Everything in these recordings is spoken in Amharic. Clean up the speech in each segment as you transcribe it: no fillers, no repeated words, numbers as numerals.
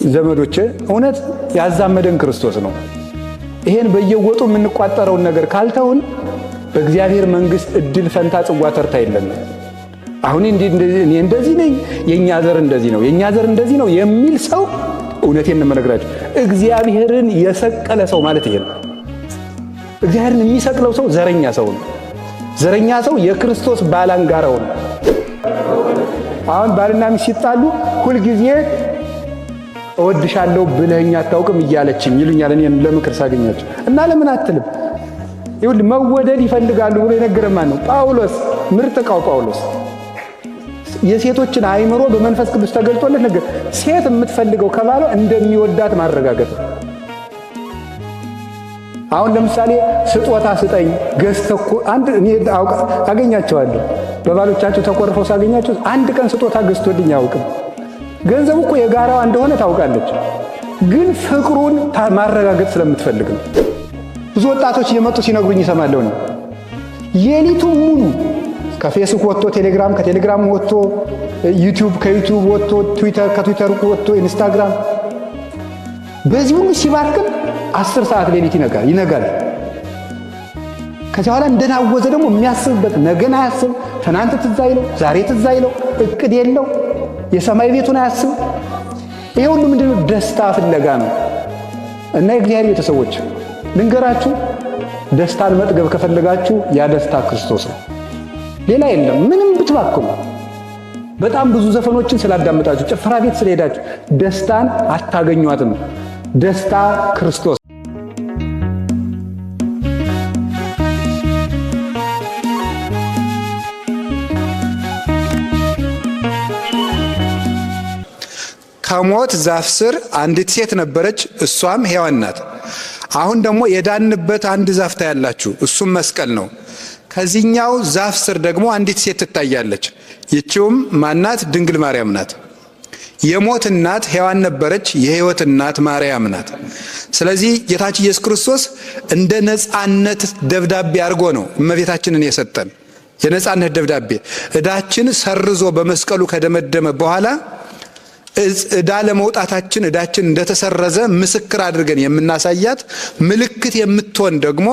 ዘመዶቼ እውነት ያዛመደን ክርስቶስ ነው። ይሄን በየወጡ የምንቋጠረውን ነገር ካልተውን በእግዚአብሔር መንግሥት እድል ፈንታ ጽዋ ተርታ የለንም። አሁን እኔ እንደዚህ ነኝ፣ የኛ ዘር እንደዚህ ነው፣ የኛ ዘር እንደዚህ ነው የሚል ሰው እውነቴን ነው የምነግራችሁ፣ እግዚአብሔርን የሰቀለ ሰው ማለት ይሄ ነው። እግዚአብሔርን የሚሰቅለው ሰው ዘረኛ ሰው ነው። ዘረኛ ሰው የክርስቶስ ባላንጋራው ነው። አሁን ባልና ሚስት ሲጣሉ ሁልጊዜ እወድሻለሁ ብለኸኝ አታውቅም እያለችኝ ይሉኛል እኔን ለምክር ሳገኛቸው እና ለምን አትልም? ይሁን መወደድ ይፈልጋሉ ብሎ የነገረን ማን ነው? ጳውሎስ። ምርጥ ዕቃው ጳውሎስ የሴቶችን አእምሮ በመንፈስ ቅዱስ ተገልጦለት ነገር ሴት የምትፈልገው ከባሏ እንደሚወዳት ማረጋገጥ። አሁን ለምሳሌ ስጦታ ስጠኝ ገዝተኩ አንድ እኔ አገኛቸዋለሁ በባሎቻቸው ተቆርፈው ሳገኛቸው አንድ ቀን ስጦታ ገዝቶልኝ አያውቅም። ገንዘቡ እኮ የጋራዋ እንደሆነ ታውቃለች፣ ግን ፍቅሩን ማረጋገጥ ስለምትፈልግ ነው። ብዙ ወጣቶች እየመጡ ሲነግሩኝ ይሰማለሁ ነው የሊቱን ሙሉ ከፌስቡክ ወጥቶ ቴሌግራም፣ ከቴሌግራም ወጥቶ ዩቲዩብ፣ ከዩቲዩብ ወጥቶ ትዊተር፣ ከትዊተር ወጥቶ ኢንስታግራም፣ በዚህ ሁሉ ሲባክን 10 ሰዓት ሌሊት ይነጋል። ከዚያ በኋላ እንደናወዘ ደግሞ የሚያስብበት ነገን አያስብ፣ ትናንት ትዝ አይለው፣ ዛሬ ትዝ አይለው፣ እቅድ የለው፣ የሰማይ ቤቱን አያስብ። ይሄ ሁሉ ምንድነው? ደስታ ፍለጋ ነው። እና የእግዚአብሔር ቤተሰቦች ልንገራችሁ፣ ደስታን መጥገብ ከፈለጋችሁ ያ ደስታ ክርስቶስ ነው፣ ሌላ የለም። ምንም ብትባክኑ በጣም ብዙ ዘፈኖችን ስላዳመጣችሁ ጭፈራ ቤት ስለሄዳችሁ ደስታን አታገኟትም። ደስታ ክርስቶስ። ከሞት ዛፍ ስር አንዲት ሴት ነበረች፣ እሷም ሔዋን ናት። አሁን ደግሞ የዳንበት አንድ ዛፍ ታያላችሁ፣ እሱም መስቀል ነው። ከዚህኛው ዛፍ ስር ደግሞ አንዲት ሴት ትታያለች። ይቺውም ማናት? ድንግል ማርያም ናት። የሞት እናት ሔዋን ነበረች፣ የሕይወት እናት ማርያም ናት። ስለዚህ ጌታችን ኢየሱስ ክርስቶስ እንደ ነጻነት ደብዳቤ አድርጎ ነው እመቤታችንን የሰጠን። የነጻነት ደብዳቤ ዕዳችን ሰርዞ በመስቀሉ ከደመደመ በኋላ ዕዳ ለመውጣታችን ዕዳችን እንደተሰረዘ ምስክር አድርገን የምናሳያት ምልክት የምትሆን ደግሞ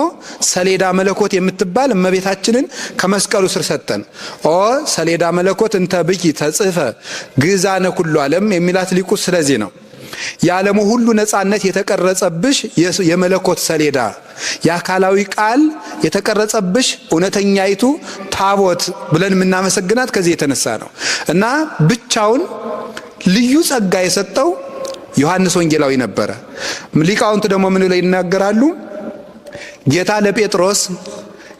ሰሌዳ መለኮት የምትባል እመቤታችንን ከመስቀሉ ስር ሰጠን። ኦ ሰሌዳ መለኮት እንተ ብኪ ተጽፈ ግዛነ ኩሉ ዓለም የሚላት ሊቁ ስለዚህ ነው። የዓለሙ ሁሉ ነጻነት የተቀረጸብሽ የመለኮት ሰሌዳ፣ የአካላዊ ቃል የተቀረጸብሽ እውነተኛይቱ ታቦት ብለን የምናመሰግናት ከዚህ የተነሳ ነው። እና ብቻውን ልዩ ጸጋ የሰጠው ዮሐንስ ወንጌላዊ ነበረ። ሊቃውንት ደግሞ ምን ላይ ይናገራሉ? ጌታ ለጴጥሮስ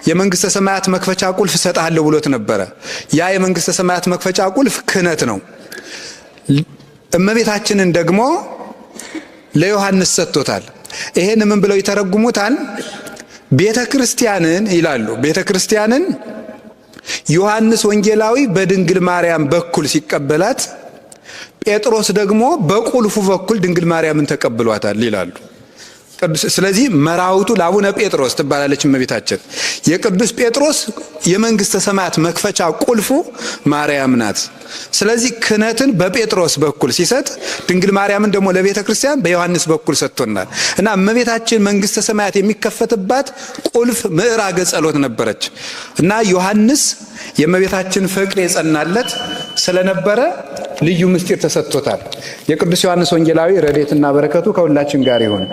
የመንግስተ ሰማያት መክፈቻ ቁልፍ ሰጣለሁ ብሎት ነበረ። ያ የመንግስተ ሰማያት መክፈቻ ቁልፍ ክህነት ነው። እመቤታችንን ደግሞ ለዮሐንስ ሰጥቶታል። ይሄን ምን ብለው ይተረጉሙታል? ቤተ ክርስቲያንን ይላሉ። ቤተ ክርስቲያንን ዮሐንስ ወንጌላዊ በድንግል ማርያም በኩል ሲቀበላት፣ ጴጥሮስ ደግሞ በቁልፉ በኩል ድንግል ማርያምን ተቀብሏታል ይላሉ። ስለዚህ መራውቱ ለአቡነ ጴጥሮስ ትባላለች እመቤታችን። የቅዱስ ጴጥሮስ የመንግስተ ሰማያት መክፈቻ ቁልፉ ማርያም ናት። ስለዚህ ክህነትን በጴጥሮስ በኩል ሲሰጥ፣ ድንግል ማርያምን ደግሞ ለቤተ ክርስቲያን በዮሐንስ በኩል ሰጥቶናል። እና እመቤታችን መንግስተ ሰማያት የሚከፈትባት ቁልፍ ምዕራገ ጸሎት ነበረች። እና ዮሐንስ የእመቤታችን ፍቅር የጸናለት ስለነበረ ልዩ ምስጢር ተሰጥቶታል። የቅዱስ ዮሐንስ ወንጌላዊ ረድኤትና በረከቱ ከሁላችን ጋር ይሁን።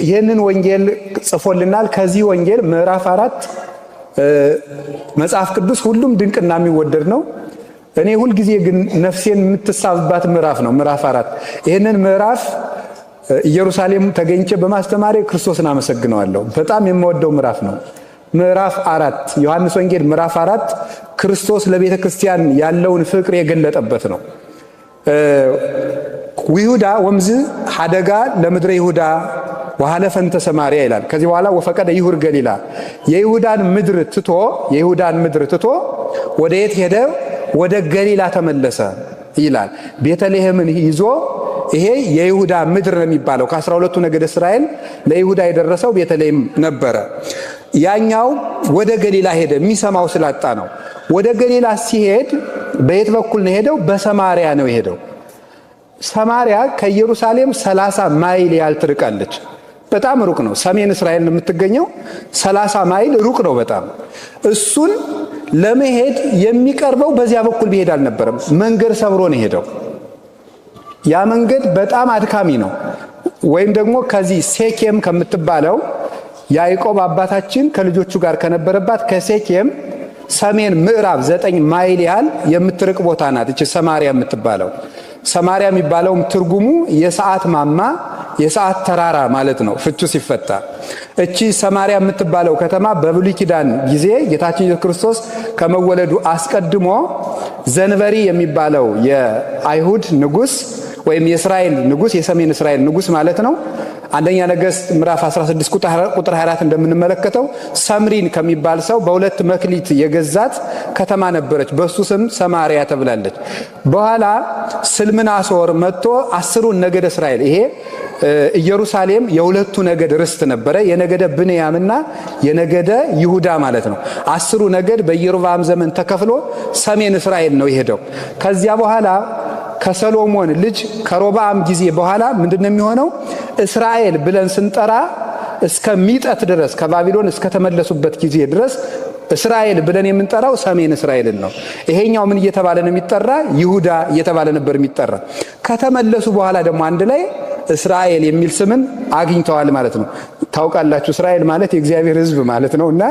ይህንን ወንጌል ጽፎልናል። ከዚህ ወንጌል ምዕራፍ 4 መጽሐፍ ቅዱስ ሁሉም ድንቅና የሚወደድ ነው። እኔ ሁልጊዜ ግን ነፍሴን የምትሳብባት ምዕራፍ ነው ምዕራፍ 4። ይህንን ምዕራፍ ኢየሩሳሌም ተገኝቼ በማስተማሬ ክርስቶስን አመሰግነዋለሁ። በጣም የምወደው ምዕራፍ ነው። ምዕራፍ 4 ዮሐንስ ወንጌል ምዕራፍ 4 ክርስቶስ ለቤተ ክርስቲያን ያለውን ፍቅር የገለጠበት ነው። ይሁዳ ወምዝ ሀደጋ ለምድረ ይሁዳ ወሐለፈንተ ሰማርያ ይላል። ከዚህ በኋላ ወፈቀደ ይሁር ገሊላ የይሁዳን ምድር ትቶ ወደ የት ሄደ? ወደ ገሊላ ተመለሰ ይላል። ቤተልሔምን ይዞ ይሄ የይሁዳ ምድር ነው የሚባለው። ከ12ቱ ነገደ እስራኤል ለይሁዳ የደረሰው ቤተልሔም ነበረ። ያኛው ወደ ገሊላ ሄደ፣ የሚሰማው ስላጣ ነው። ወደ ገሊላ ሲሄድ በየት በኩል ነው ሄደው? በሰማርያ ነው ሄደው። ሰማሪያ ከኢየሩሳሌም 30 ማይል ያህል ትርቃለች። በጣም ሩቅ ነው። ሰሜን እስራኤል የምትገኘው 30 ማይል ሩቅ ነው በጣም። እሱን ለመሄድ የሚቀርበው በዚያ በኩል ቢሄድ አልነበረም፣ መንገድ ሰብሮ ነው ሄደው። ያ መንገድ በጣም አድካሚ ነው። ወይም ደግሞ ከዚህ ሴኬም ከምትባለው ያዕቆብ አባታችን ከልጆቹ ጋር ከነበረባት ከሴኬም ሰሜን ምዕራብ 9 ማይል ያህል የምትርቅ ቦታ ናት እቺ ሰማሪያ የምትባለው። ሰማሪያ የሚባለውም ትርጉሙ የሰዓት ማማ፣ የሰዓት ተራራ ማለት ነው ፍቹ ሲፈታ። እቺ ሰማሪያ የምትባለው ከተማ በብሉይ ኪዳን ጊዜ ጌታችን ኢየሱስ ክርስቶስ ከመወለዱ አስቀድሞ ዘንበሪ የሚባለው የአይሁድ ንጉስ ወይም የእስራኤል ንጉስ፣ የሰሜን እስራኤል ንጉስ ማለት ነው። አንደኛ ነገሥት ምዕራፍ 16 ቁጥር 24 እንደምንመለከተው ሰምሪን ከሚባል ሰው በሁለት መክሊት የገዛት ከተማ ነበረች። በሱ ስም ሰማሪያ ተብላለች። በኋላ ስልምናሶር መጥቶ 10ሩን ነገደ እስራኤል፣ ይሄ ኢየሩሳሌም የሁለቱ ነገድ ርስት ነበረ፣ የነገደ ብንያምና የነገደ ይሁዳ ማለት ነው። 10ሩ ነገድ በኢዮርብዓም ዘመን ተከፍሎ ሰሜን እስራኤል ነው የሄደው። ከዚያ በኋላ ከሰሎሞን ልጅ ከሮብዓም ጊዜ በኋላ ምንድነው የሚሆነው? እስራኤል ብለን ስንጠራ እስከሚጠት ድረስ ከባቢሎን እስከተመለሱበት ጊዜ ድረስ እስራኤል ብለን የምንጠራው ሰሜን እስራኤልን ነው። ይሄኛው ምን እየተባለ ነው የሚጠራ? ይሁዳ እየተባለ ነበር የሚጠራ። ከተመለሱ በኋላ ደግሞ አንድ ላይ እስራኤል የሚል ስምን አግኝተዋል ማለት ነው። ታውቃላችሁ እስራኤል ማለት የእግዚአብሔር ሕዝብ ማለት ነውና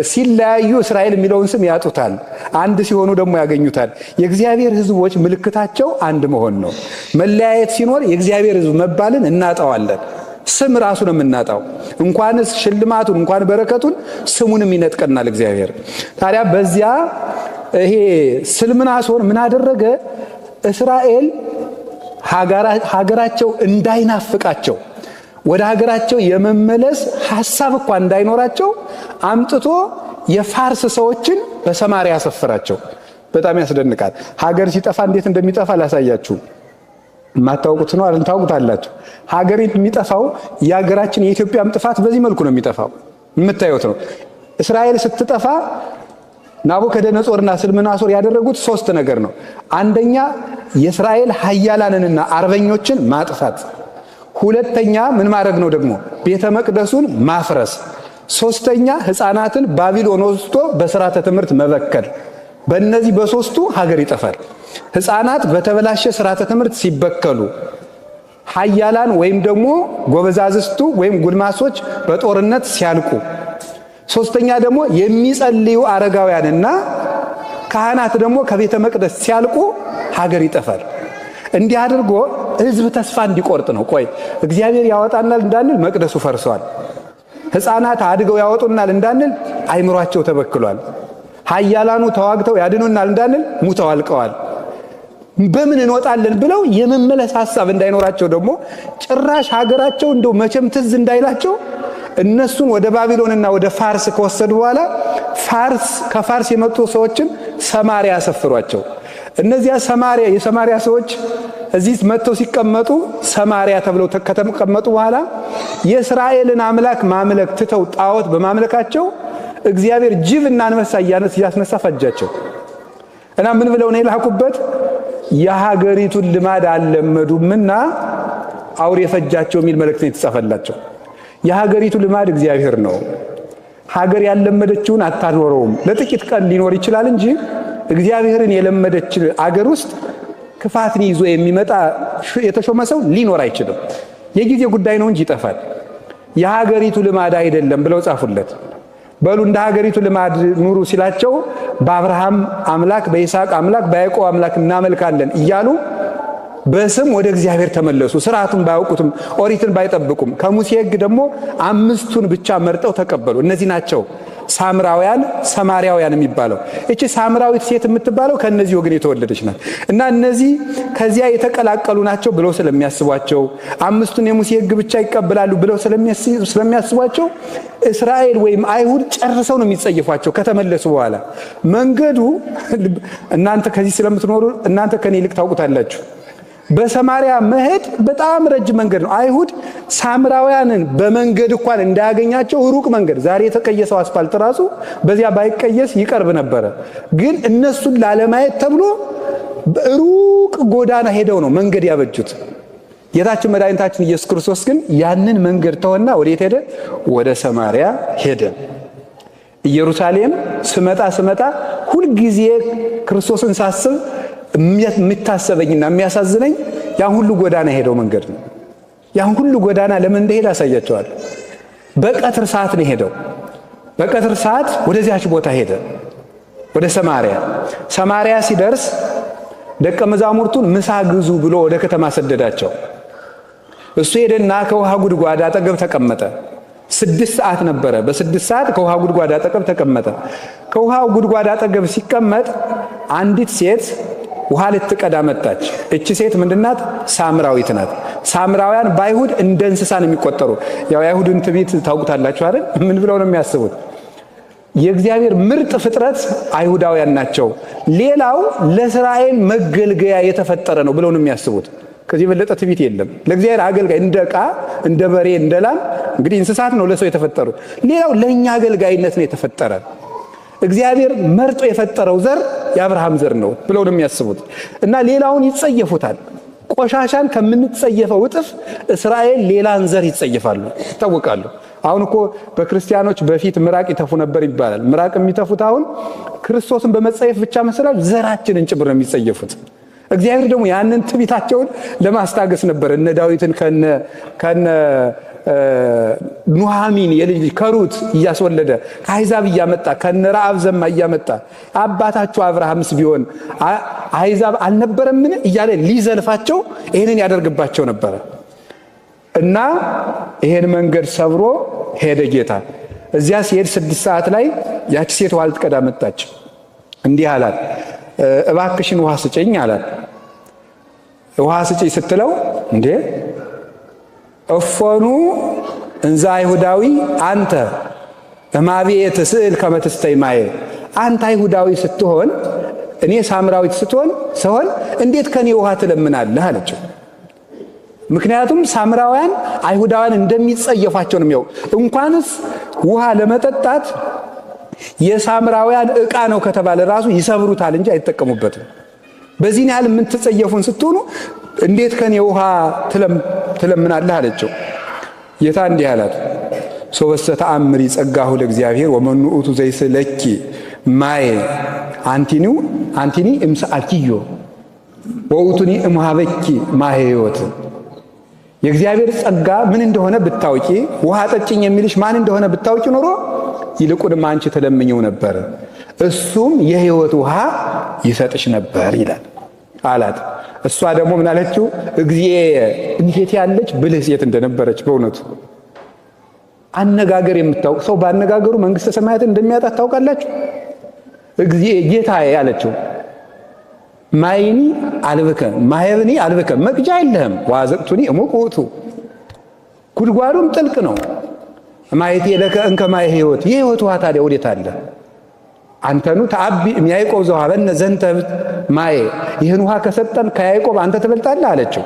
ሲለያዩ እስራኤል የሚለውን ስም ያጡታል፣ አንድ ሲሆኑ ደግሞ ያገኙታል። የእግዚአብሔር ሕዝቦች ምልክታቸው አንድ መሆን ነው። መለያየት ሲኖር የእግዚአብሔር ሕዝብ መባልን እናጣዋለን። ስም ራሱ ነው የምናጣው። እንኳንስ ሽልማቱን እንኳን በረከቱን ስሙንም ይነጥቀናል እግዚአብሔር። ታዲያ በዚያ ይሄ ስልምናሶር ምን አደረገ? እስራኤል ሀገራቸው እንዳይናፍቃቸው ወደ ሀገራቸው የመመለስ ሐሳብ እንኳን እንዳይኖራቸው አምጥቶ የፋርስ ሰዎችን በሰማሪያ ያሰፈራቸው። በጣም ያስደንቃል። ሀገር ሲጠፋ እንዴት እንደሚጠፋ ላሳያችሁ። ማታውቁት ነው አይደል? ታውቁታላችሁ። ሀገር የሚጠፋው የሀገራችን የኢትዮጵያም ጥፋት በዚህ መልኩ ነው የሚጠፋው። የምታዩት ነው። እስራኤል ስትጠፋ ናቡከደነጾርና ስልምናሶር ያደረጉት 3 ነገር ነው። አንደኛ የእስራኤል ኃያላንንና አርበኞችን ማጥፋት፣ ሁለተኛ ምን ማድረግ ነው ደግሞ? ቤተ መቅደሱን ማፍረስ፣ ሶስተኛ ሕፃናትን ባቢሎን ወስዶ በስርዓተ ትምህርት መበከል። በእነዚህ በሶስቱ ሀገር ይጠፋል። ሕፃናት በተበላሸ ስርዓተ ትምህርት ሲበከሉ፣ ኃያላን ወይም ደግሞ ጎበዛዝቱ ወይም ጉልማሶች በጦርነት ሲያልቁ፣ ሶስተኛ ደግሞ የሚጸልዩ አረጋውያንና ካህናት ደግሞ ከቤተ መቅደስ ሲያልቁ ሀገር ይጠፋል። እንዲህ አድርጎ ሕዝብ ተስፋ እንዲቆርጥ ነው። ቆይ እግዚአብሔር ያወጣናል እንዳንል መቅደሱ ፈርሷል። ሕፃናት አድገው ያወጡናል እንዳንል አይምሯቸው ተበክሏል። ኃያላኑ ተዋግተው ያድኑናል እንዳንል ሙተው አልቀዋል። በምን እንወጣለን ብለው የመመለስ ሐሳብ እንዳይኖራቸው ደግሞ ጭራሽ ሀገራቸው እንደው መቼም ትዝ እንዳይላቸው እነሱን ወደ ባቢሎንና ወደ ፋርስ ከወሰዱ በኋላ ከፋርስ የመጡ ሰዎችን ሰማሪያ ያሰፍሯቸው። እነዚያ የሰማሪያ ሰዎች እዚህ መጥተው ሲቀመጡ ሰማሪያ ተብለው ከተቀመጡ በኋላ የእስራኤልን አምላክ ማምለክ ትተው ጣዖት በማምለካቸው እግዚአብሔር ጅብና አንበሳ እያስነሳ ፈጃቸው እና ምን ብለው ነው የላኩበት? የሀገሪቱን ልማድ አልለመዱምና አውሬ ፈጃቸው የሚል መልእክት ነው የተጻፈላቸው። የሀገሪቱ ልማድ እግዚአብሔር ነው። ሀገር ያልለመደችውን አታኖረውም። ለጥቂት ቀን ሊኖር ይችላል እንጂ እግዚአብሔርን የለመደች አገር ውስጥ ክፋትን ይዞ የሚመጣ የተሾመ ሰው ሊኖር አይችልም። የጊዜ ጉዳይ ነው እንጂ ይጠፋል። የሀገሪቱ ልማድ አይደለም ብለው ጻፉለት። በሉ እንደ ሀገሪቱ ልማድ ኑሩ ሲላቸው በአብርሃም አምላክ፣ በይስሐቅ አምላክ፣ በያዕቆብ አምላክ እናመልካለን እያሉ በስም ወደ እግዚአብሔር ተመለሱ። ስርዓቱን ባያውቁትም ኦሪትን ባይጠብቁም ከሙሴ ሕግ ደግሞ 5ቱን ብቻ መርጠው ተቀበሉ። እነዚህ ናቸው ሳምራውያን፣ ሰማርያውያን የሚባለው። እቺ ሳምራዊት ሴት የምትባለው ከነዚህ ወገን የተወለደች ናት እና እነዚህ ከዚያ የተቀላቀሉ ናቸው ብለው ስለሚያስቧቸው 5ቱን የሙሴ ሕግ ብቻ ይቀበላሉ ብለው ስለሚያስቧቸው እስራኤል ወይም አይሁድ ጨርሰው ነው የሚጸየፏቸው ከተመለሱ በኋላ። መንገዱ እናንተ ከዚህ ስለምትኖሩ እናንተ ከኔ ይልቅ ታውቁታላችሁ። በሰማሪያ መሄድ በጣም ረጅም መንገድ ነው። አይሁድ ሳምራውያንን በመንገድ እንኳን እንዳያገኛቸው ሩቅ መንገድ፣ ዛሬ የተቀየሰው አስፋልት ራሱ በዚያ ባይቀየስ ይቀርብ ነበረ። ግን እነሱን ላለማየት ተብሎ በሩቅ ጎዳና ሄደው ነው መንገድ ያበጁት። ጌታችን መድኃኒታችን ኢየሱስ ክርስቶስ ግን ያንን መንገድ ተወና ወዴት ሄደ? ወደ ሰማርያ ሄደ። ኢየሩሳሌም ስመጣ ሁልጊዜ ክርስቶስን ሳስብ የሚታሰበኝና የሚያሳዝነኝ ያን ሁሉ ጎዳና ሄደው መንገድ ነው። ያን ሁሉ ጎዳና ለምን እንደሄደ አሳያቸዋል። በቀትር ሰዓት ነው ሄደው። በቀትር ሰዓት ወደዚያች ቦታ ሄደ፣ ወደ ሰማርያ። ሰማርያ ሲደርስ ደቀ መዛሙርቱን ምሳ ግዙ ብሎ ወደ ከተማ ሰደዳቸው። እሱ ሄደና ከውሃ ጉድጓድ አጠገብ ተቀመጠ። 6 ሰዓት ነበረ። በ6 ሰዓት ከውሃ ጉድጓድ አጠገብ ተቀመጠ። ከውሃው ጉድጓድ አጠገብ ሲቀመጥ አንዲት ሴት ውሃ ልትቀዳ መጣች። እቺ ሴት ምንድናት? ሳምራዊት ናት። ሳምራውያን በአይሁድ እንደ እንስሳ ነው የሚቆጠሩ። ያው የአይሁድን ትዕቢት ታውቁታላችሁ አይደል? ምን ብለው ነው የሚያስቡት? የእግዚአብሔር ምርጥ ፍጥረት አይሁዳውያን ናቸው፣ ሌላው ለእስራኤል መገልገያ የተፈጠረ ነው ብለው ነው የሚያስቡት። ከዚህ በለጠ ትዕቢት የለም። ለእግዚአብሔር አገልጋይ እንደ ዕቃ፣ እንደ በሬ፣ እንደ ላም እንግዲህ እንስሳት ነው ለሰው የተፈጠሩት። ሌላው ለእኛ አገልጋይነት ነው የተፈጠረ። እግዚአብሔር መርጦ የፈጠረው ዘር የአብርሃም ዘር ነው ብለው ነው የሚያስቡት እና ሌላውን ይጸየፉታል። ቆሻሻን ከምንጸየፈው እጥፍ እስራኤል ሌላን ዘር ይጸየፋሉ፣ ይታወቃሉ። አሁን እኮ በክርስቲያኖች በፊት ምራቅ ይተፉ ነበር ይባላል። ምራቅ የሚተፉት አሁን ክርስቶስን በመጸየፍ ብቻ መሰላል ዘራችንን ጭምር ነው የሚጸየፉት። እግዚአብሔር ደግሞ ያንን ትዕቢታቸውን ለማስታገስ ነበር እነ ዳዊትን ከነ ኑሃሚን የልጅ ከሩት እያስወለደ ከአሕዛብ እያመጣ ከነ ረአብ ዘማ እያመጣ አባታችሁ አብርሃምስ ቢሆን አሕዛብ አልነበረምን እያለ ሊዘልፋቸው ይህንን ያደርግባቸው ነበረ እና ይሄን መንገድ ሰብሮ ሄደ ጌታ። እዚያ ሲሄድ 6 ሰዓት ላይ ያቺ ሴት ውሃ ልትቀዳ መጣች። እንዲህ አላት፣ እባክሽን ውሃ ስጭኝ አላት። ውሃ ስጭኝ ስትለው እንዴ እፎኑ እንዛ አይሁዳዊ አንተ እማቤት ስዕል ከመትስተይ ማየ፣ አንተ አይሁዳዊ ስትሆን እኔ ሳምራዊት ስትሆን እንዴት ከኔ ውሃ ትለምናለህ አለችው። ምክንያቱም ሳምራውያን አይሁዳውያን እንደሚጸየፋቸው ነው የሚያው። እንኳንስ ውሃ ለመጠጣት የሳምራውያን ዕቃ ነው ከተባለ ራሱ ይሰብሩታል እንጂ አይጠቀሙበትም። በዚህ ያህል የምትጸየፉን ስትሆኑ እንዴት ከኔ ውሃ ትለምናለህ አለችው። ጌታ እንዲህ አላት፣ ሶበሰ ተአምሪ ጸጋሁ ለእግዚአብሔር ወመኑ ውእቱ ዘይስለኪ ማየ አንቲኒ እምሰአልኪዮ ወውቱኒ እምሃበኪ ማየ ሕይወት። የእግዚአብሔር ጸጋ ምን እንደሆነ ብታውቂ፣ ውሃ ጠጭኝ የሚልሽ ማን እንደሆነ ብታውቂ ኖሮ ይልቁንም አንቺ ተለምኘው ነበር፣ እሱም የሕይወት ውሃ ይሰጥሽ ነበር ይላል አላት። እሷ ደግሞ ምን አለችው? እግዚእ እንዴት ያለች ብልህ ሴት እንደነበረች በእውነቱ። አነጋገር የምታውቅ ሰው ባነጋገሩ መንግስተ ሰማያትን እንደሚያጣት ታውቃላችሁ። እግዚእ ጌታዬ አለችው። ማይኒ አልብከ ማየብኒ አልብከ፣ መቅጃ የለህም። ዋዘቅቱኒ እሙቅ ውእቱ፣ ጉድጓዱም ጥልቅ ነው። ማየት የለከ እንከ ማየ ሕይወት፣ የሕይወት ውሃ ታዲያ ወዴት አለ? አንተኑ ተአቢ እምያዕቆብ ዘወሀበነ ዘንተ ማየ፣ ይህን ውሃ ከሰጠን ከያዕቆብ አንተ ትበልጣለህ አለችው።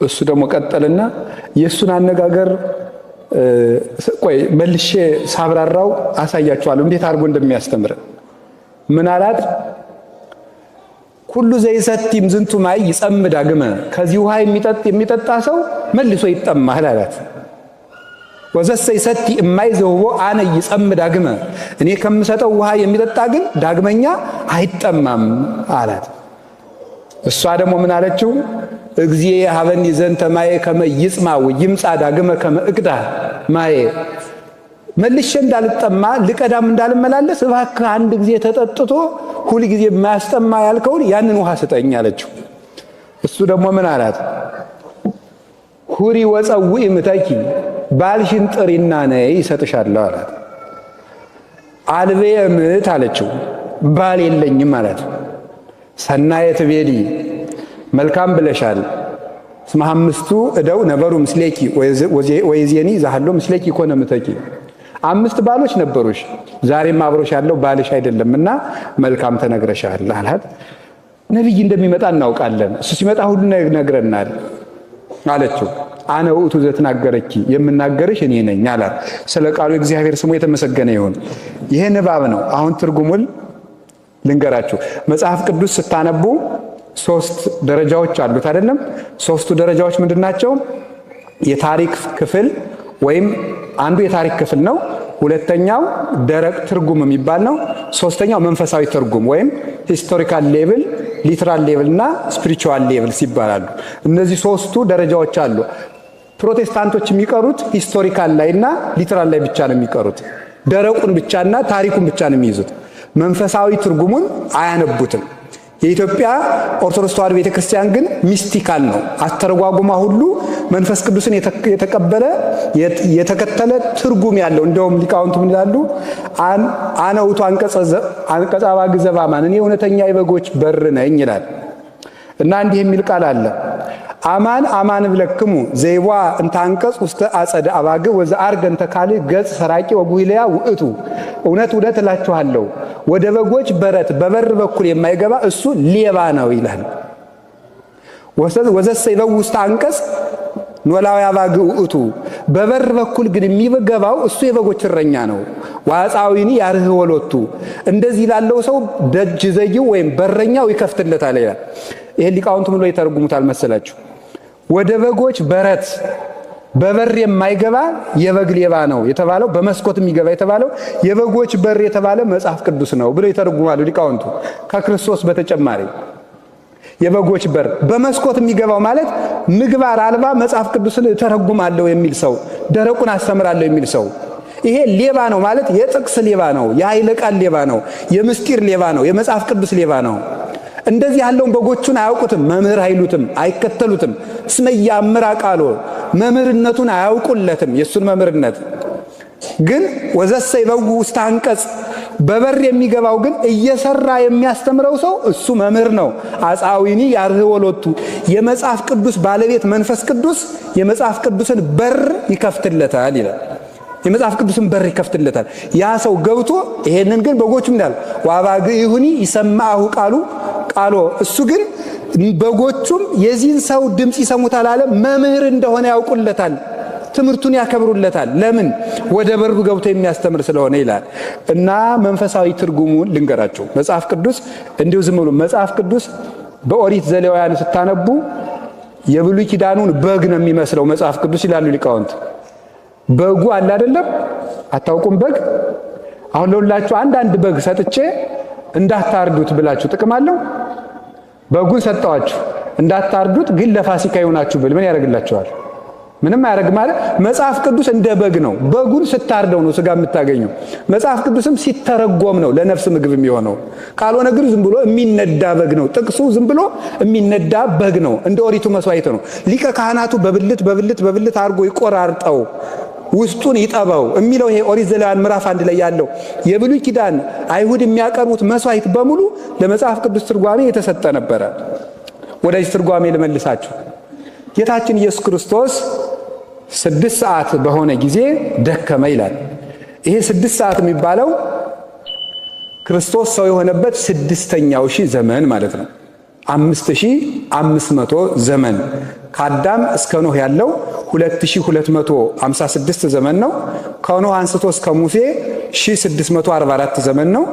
እሱ ደግሞ ቀጠልና የእሱን አነጋገር ቆይ መልሼ ሳብራራው አሳያችኋለሁ እንዴት አድርጎ እንደሚያስተምር። ምን አላት? ሁሉ ዘይሰቲም ዝንቱ ማይ ይጸም ዳግመ፣ ከዚህ ውሃ የሚጠጣ ሰው መልሶ ይጠማል አላት። ወዘሰ ይሰቲ እማይ ዘውቦ አነ ይጸም ዳግመ፣ እኔ ከምሰጠው ውሃ የሚጠጣ ግን ዳግመኛ አይጠማም አላት። እሷ ደግሞ ምን አለችው? እግዚእ ሀበኒ ዘንተ ማየ ከመ ይጽማ ወይምጻ ዳግመ ከመ እቅዳ ማየ፣ መልሼ እንዳልጠማ ልቀዳም እንዳልመላለስ እባክህ አንድ ጊዜ ተጠጥቶ ሁል ጊዜ የማያስጠማ ያልከውን ያንን ውሃ ስጠኝ አለችው። እሱ ደግሞ ምን አላት? ሁሪ ወፀውኢ ምተኪ፣ ባልሽን ጥሪና ነይ ይሰጥሻለሁ አላት። አልቤየ ምት አለችው። ባል የለኝም አላት። ሰናየ ትቤሊ፣ መልካም ብለሻል። እስመ አምስቱ እደው ነበሩ ምስሌኪ ወይዜኒ ዛሃሎ ምስሌኪ ኮነ ምተኪ፣ 5 ባሎች ነበሩሽ፣ ዛሬም አብሮሽ ያለው ባልሽ አይደለምና መልካም ተነግረሻል አላት። ነቢይ እንደሚመጣ እናውቃለን፣ እሱ ሲመጣ ሁሉ ነግረናል አለችው። አነ ውእቱ ዘትናገረኪ፣ የምናገርሽ እኔ ነኝ አላት። ስለ ቃሉ እግዚአብሔር ስሙ የተመሰገነ ይሁን። ይሄ ንባብ ነው። አሁን ትርጉሙን ልንገራችሁ። መጽሐፍ ቅዱስ ስታነቡ 3 ደረጃዎች አሉት አይደለም? 3ቱ ደረጃዎች ምንድናቸው? የታሪክ ክፍል ወይም አንዱ የታሪክ ክፍል ነው። ሁለተኛው ደረቅ ትርጉም የሚባል ነው። ሶስተኛው መንፈሳዊ ትርጉም ወይም ሂስቶሪካል ሌቭል፣ ሊትራል ሌቭል እና ስፒሪቹዋል ሌቭልስ ይባላሉ። እነዚህ 3ቱ ደረጃዎች አሉ። ፕሮቴስታንቶች የሚቀሩት ሂስቶሪካል ላይ እና ሊትራል ላይ ብቻ ነው የሚቀሩት። ደረቁን ብቻና ታሪኩን ብቻ ነው የሚይዙት። መንፈሳዊ ትርጉሙን አያነቡትም። የኢትዮጵያ ኦርቶዶክስ ተዋሕዶ ቤተክርስቲያን ግን ሚስቲካል ነው። አስተረጓጉማ ሁሉ መንፈስ ቅዱስን የተቀበለ የተከተለ ትርጉም ያለው። እንደውም ሊቃውንቱ ምን ይላሉ? አነ ውእቱ አንቀጸ አባግዕ ዘበአማን፣ እኔ እውነተኛ የበጎች በር ነኝ ይላል። እና እንዲህ የሚል ቃል አለ። አማን አማን ብለክሙ ዘይዋ እንተ አንቀጽ ውስተ አጸደ አባግዕ ወዘአርገ እንተ ካልእ ገጽ ሰራቂ ወጉሂልያ ውእቱ። እውነት እውነት እላችኋለሁ ወደ በጎች በረት በበር በኩል የማይገባ እሱ ሌባ ነው ይላል። ወዘሰ ይበው ውስተ አንቀጽ ኖላዊ አባግዕ ውእቱ። በበር በኩል ግን የሚገባው እሱ የበጎች እረኛ ነው። ወአጻዊኒ ያርኅዎ ሎቱ። እንደዚህ ላለው ሰው ደጅ ዘጊው ወይም በረኛው ይከፍትለታል ይላል። ይሄ ሊቃውንቱ ምን ይተረጉሙታል መሰላችሁ? ወደ በጎች በረት በበር የማይገባ የበግ ሌባ ነው የተባለው፣ በመስኮት የሚገባ የተባለው የበጎች በር የተባለ መጽሐፍ ቅዱስ ነው ብለው ይተረጉማሉ ሊቃውንቱ። ከክርስቶስ በተጨማሪ የበጎች በር በመስኮት የሚገባው ማለት ምግባር አልባ መጽሐፍ ቅዱስን እተረጉማለሁ የሚል ሰው፣ ደረቁን አስተምራለሁ የሚል ሰው ይሄ ሌባ ነው ማለት የጥቅስ ሌባ ነው፣ የኃይለ ቃል ሌባ ነው፣ የምስጢር ሌባ ነው፣ የመጽሐፍ ቅዱስ ሌባ ነው። እንደዚህ ያለውን በጎቹን አያውቁትም፣ መምህር አይሉትም፣ አይከተሉትም። እስመ ያምራ ቃሎ መምህርነቱን አያውቁለትም። የእሱን መምህርነት ግን ወዘሰ ይበው ውስተ አንቀጽ በበር የሚገባው ግን እየሰራ የሚያስተምረው ሰው እሱ መምህር ነው። አጻዊኒ ያርኅዎ ሎቱ። የመጽሐፍ ቅዱስ ባለቤት መንፈስ ቅዱስ የመጽሐፍ ቅዱስን በር ይከፍትለታል ይላል። የመጽሐፍ ቅዱስን በር ይከፍትለታል። ያ ሰው ገብቶ ይሄንን ግን በጎቹ እንዳል ወአባግዕ ይሁኒ ይሰማሁ ቃሎ እሱ ግን በጎቹም የዚህን ሰው ድምፅ ይሰሙታል አለ። መምህር እንደሆነ ያውቁለታል፣ ትምህርቱን ያከብሩለታል። ለምን? ወደ በሩ ገብቶ የሚያስተምር ስለሆነ ይላል። እና መንፈሳዊ ትርጉሙን ልንገራቸው። መጽሐፍ ቅዱስ እንዲሁ ዝም ብሎ መጽሐፍ ቅዱስ በኦሪት ዘሌዋውያን ስታነቡ የብሉይ ኪዳኑን በግ ነው የሚመስለው መጽሐፍ ቅዱስ ይላሉ ሊቃውንት። በጉ አለ አይደለም? አታውቁም? በግ አሁን ለሁላችሁ አንድ በግ ሰጥቼ እንዳታርዱት ብላችሁ ጥቅም አለው? በጉን ሰጠዋችሁ እንዳታርዱት፣ ግን ለፋሲካ ይሆናችሁ ብል ምን ያደርግላችኋል? ምንም አያደርግ ማለት። መጽሐፍ ቅዱስ እንደ በግ ነው። በጉን ስታርደው ነው ስጋ የምታገኘው። መጽሐፍ ቅዱስም ሲተረጎም ነው ለነፍስ ምግብ የሚሆነው። ካልሆነ ግን ዝም ብሎ የሚነዳ በግ ነው። ጥቅሱ ዝም ብሎ የሚነዳ በግ ነው። እንደ ኦሪቱ መስዋዕት ነው። ሊቀ ካህናቱ በብልት አድርጎ ይቆራርጠው ውስጡን ይጠባው የሚለው ይሄ ኦሪት ዘሌዋውያን ምዕራፍ 1 ላይ ያለው የብሉይ ኪዳን አይሁድ የሚያቀርቡት መስዋዕት በሙሉ ለመጽሐፍ ቅዱስ ትርጓሜ የተሰጠ ነበረ። ወደዚህ ትርጓሜ ልመልሳችሁ። ጌታችን ኢየሱስ ክርስቶስ 6 ሰዓት በሆነ ጊዜ ደከመ ይላል። ይሄ 6 ሰዓት የሚባለው ክርስቶስ ሰው የሆነበት 6ኛው ሺህ ዘመን ማለት ነው። 5500 ዘመን ከአዳም እስከ ኖህ ያለው 2256 ዘመን ነው። ከኖህ አንስቶ እስከ ሙሴ 1644 ዘመን ነው።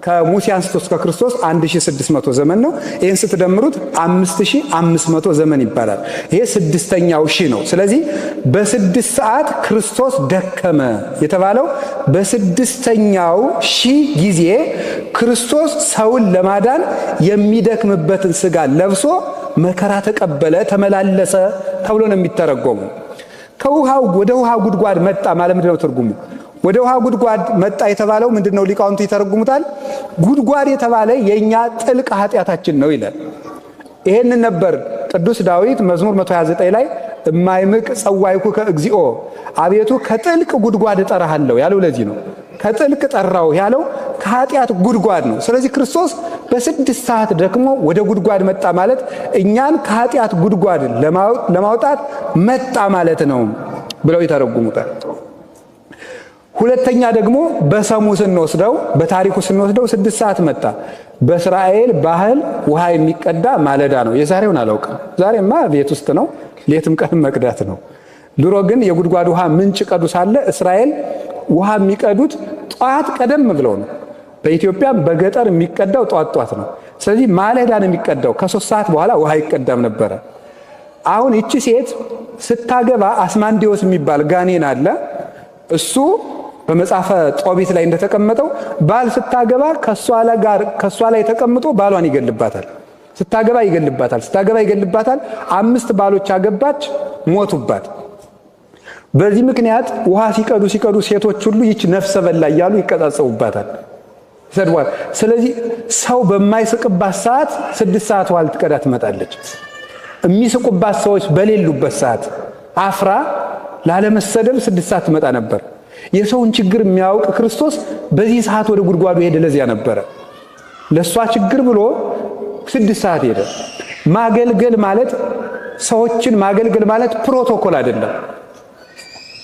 ከሙሴ አንስቶ እስከ ክርስቶስ 1600 ዘመን ነው። ይህን ስትደምሩት 5500 ዘመን ይባላል። ይሄ 6ኛው ሺህ ነው። ስለዚህ በ6 ሰዓት ክርስቶስ ደከመ የተባለው በ6ኛው ሺህ ጊዜ ክርስቶስ ሰውን ለማዳን የሚደክምበትን ስጋ ለብሶ መከራ ተቀበለ፣ ተመላለሰ ተብሎ ነው የሚተረጎሙ። ከውሃው ወደ ውሃ ጉድጓድ መጣ ማለት ምንድን ነው ትርጉሙ? ወደ ውሃ ጉድጓድ መጣ የተባለው ምንድነው? ሊቃውንቱ ይተረጉሙታል። ጉድጓድ የተባለ የኛ ጥልቅ ኃጢአታችን ነው ይላል። ይሄንን ነበር ቅዱስ ዳዊት መዝሙር 129 ላይ እማይምቅ ጸዋይኩከ እግዚኦ፣ አቤቱ ከጥልቅ ጉድጓድ እጠራሃለሁ ያለው ለዚህ ነው። ከጥልቅ ጠራው ያለው ከኃጢአት ጉድጓድ ነው። ስለዚህ ክርስቶስ በ6 ሰዓት ደክሞ ወደ ጉድጓድ መጣ ማለት እኛን ከኃጢአት ጉድጓድ ለማውጣት መጣ ማለት ነው ብለው ይተረጉሙታል። ሁለተኛ ደግሞ በሰሙ ስንወስደው በታሪኩ ስንወስደው 6 ሰዓት መጣ። በእስራኤል ባህል ውሃ የሚቀዳ ማለዳ ነው። የዛሬውን አላውቅም። ዛሬማ ቤት ውስጥ ነው፣ ሌትም ቀን መቅዳት ነው። ድሮ ግን የጉድጓድ ውሃ ምንጭ ቀዱ ሳለ እስራኤል ውሃ የሚቀዱት ጠዋት ቀደም ብለው ነው። በኢትዮጵያ በገጠር የሚቀዳው ጧት ነው። ስለዚህ ማለዳ ነው የሚቀዳው። ከ3 ሰዓት በኋላ ውሃ ይቀዳም ነበረ። አሁን እቺ ሴት ስታገባ አስማንዲዮስ የሚባል ጋኔን አለ። እሱ በመጽሐፈ ጦቢት ላይ እንደተቀመጠው ባል ስታገባ ከሷ ላይ ተቀምጦ ባሏን ይገልባታል። ስታገባ ይገልባታል። 5 ባሎች አገባች፣ ሞቱባት። በዚህ ምክንያት ውሃ ሲቀዱ ሴቶች ሁሉ ይች ነፍሰ በላ እያሉ ይቀጣጸቡባታል፣ ይሰድቧል። ስለዚህ ሰው በማይስቅባት ሰዓት 6 ሰዓት ውሃ ልትቀዳ ትመጣለች። የሚስቁባት ሰዎች በሌሉበት ሰዓት አፍራ ላለመሰደብ 6 ሰዓት ትመጣ ነበር። የሰውን ችግር የሚያውቅ ክርስቶስ በዚህ ሰዓት ወደ ጉድጓዱ ሄደ። ለዚያ ነበረ ለሷ ችግር ብሎ 6 ሰዓት ሄደ። ማገልገል ማለት ሰዎችን ማገልገል ማለት ፕሮቶኮል አይደለም።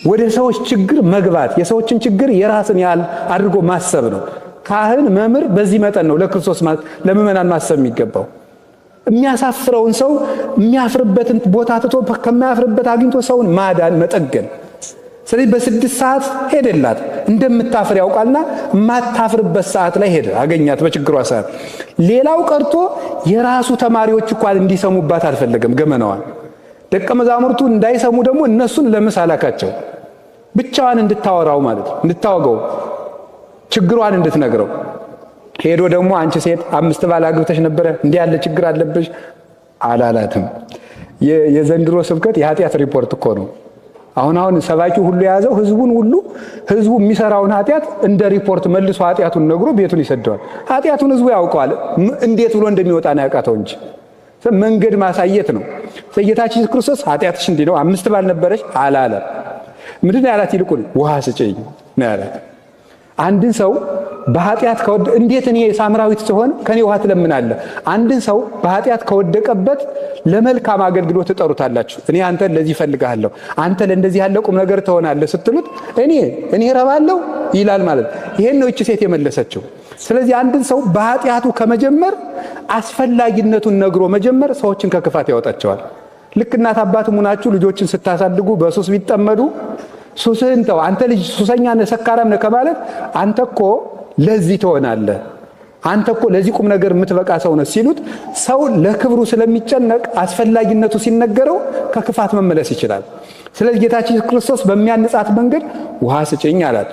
ወደ ሰዎች ችግር መግባት፣ የሰዎችን ችግር የራስን ያህል አድርጎ ማሰብ ነው። ካህን መምህር በዚህ መጠን ነው ለክርስቶስ ለምእመናን ማሰብ የሚገባው። የሚያሳፍረውን ሰው የሚያፍርበትን ቦታ ትቶ ከማያፍርበት አግኝቶ ሰውን ማዳን፣ መጠገን። ስለዚህ በ6 ሰዓት ሄደላት። እንደምታፍር ያውቃልና የማታፍርበት ሰዓት ላይ ሄደ፣ አገኛት በችግሯ ሰዓት። ሌላው ቀርቶ የራሱ ተማሪዎች እንኳን እንዲሰሙባት አልፈለገም ገመናዋን። ደቀ መዛሙርቱ እንዳይሰሙ ደግሞ እነሱን ለምሳ ላካቸው፣ ብቻዋን እንድታወራው ማለት ነው፣ እንድታወገው፣ ችግሯን እንድትነግረው። ሄዶ ደግሞ አንቺ ሴት 5 ባል አግብተሽ ነበረ፣ እንዲህ ያለ ችግር አለብሽ አላላትም። የዘንድሮ ስብከት የኃጢአት ሪፖርት እኮ ነው። አሁን ሰባኪው ሁሉ የያዘው ህዝቡ የሚሰራውን ኃጢአት እንደ ሪፖርት መልሶ ኃጢአቱን ነግሮ ቤቱን ይሰደዋል። ኃጢአቱን ህዝቡ ያውቀዋል፣ እንዴት ብሎ እንደሚወጣ ነው ያውቃተው እንጂ መንገድ ማሳየት ነው። ጌታችን ክርስቶስ ኃጢአትሽ እንዲህ ነው፣ 5 ባል ነበረሽ አላለ። ምንድን ያላት? ይልቁን ውሃ ስጪኝ ነው ያላት። አንድን ሰው በኃጢአት እንዴት እኔ ሳምራዊት ሲሆን ከኔ ውሃ ትለምናለህ? አንድን ሰው በኃጢአት ከወደቀበት ለመልካም አገልግሎት ትጠሩታላችሁ። እኔ አንተን ለዚህ ፈልጋለሁ፣ አንተ ለእንደዚህ ያለ ቁም ነገር ትሆናለህ ስትሉት እኔ ረባለሁ ይላል ማለት። ይሄን ነው እቺ ሴት የመለሰችው። ስለዚህ አንድን ሰው በኃጢአቱ ከመጀመር አስፈላጊነቱን ነግሮ መጀመር ሰዎችን ከክፋት ያወጣቸዋል። ልክ እናት አባትም ሆናችሁ ልጆችን ስታሳድጉ በሱስ ቢጠመዱ ሱስህን ተው፣ አንተ ልጅ ሱሰኛ ነህ፣ ሰካራም ነህ ከማለት አንተ እኮ ለዚህ ትሆናለህ፣ አንተ እኮ ለዚህ ቁም ነገር የምትበቃ ሰው ነህ ሲሉት ሰው ለክብሩ ስለሚጨነቅ አስፈላጊነቱ ሲነገረው ከክፋት መመለስ ይችላል። ስለዚህ ጌታችን ክርስቶስ በሚያንጻት መንገድ ውሃ ስጭኝ አላት።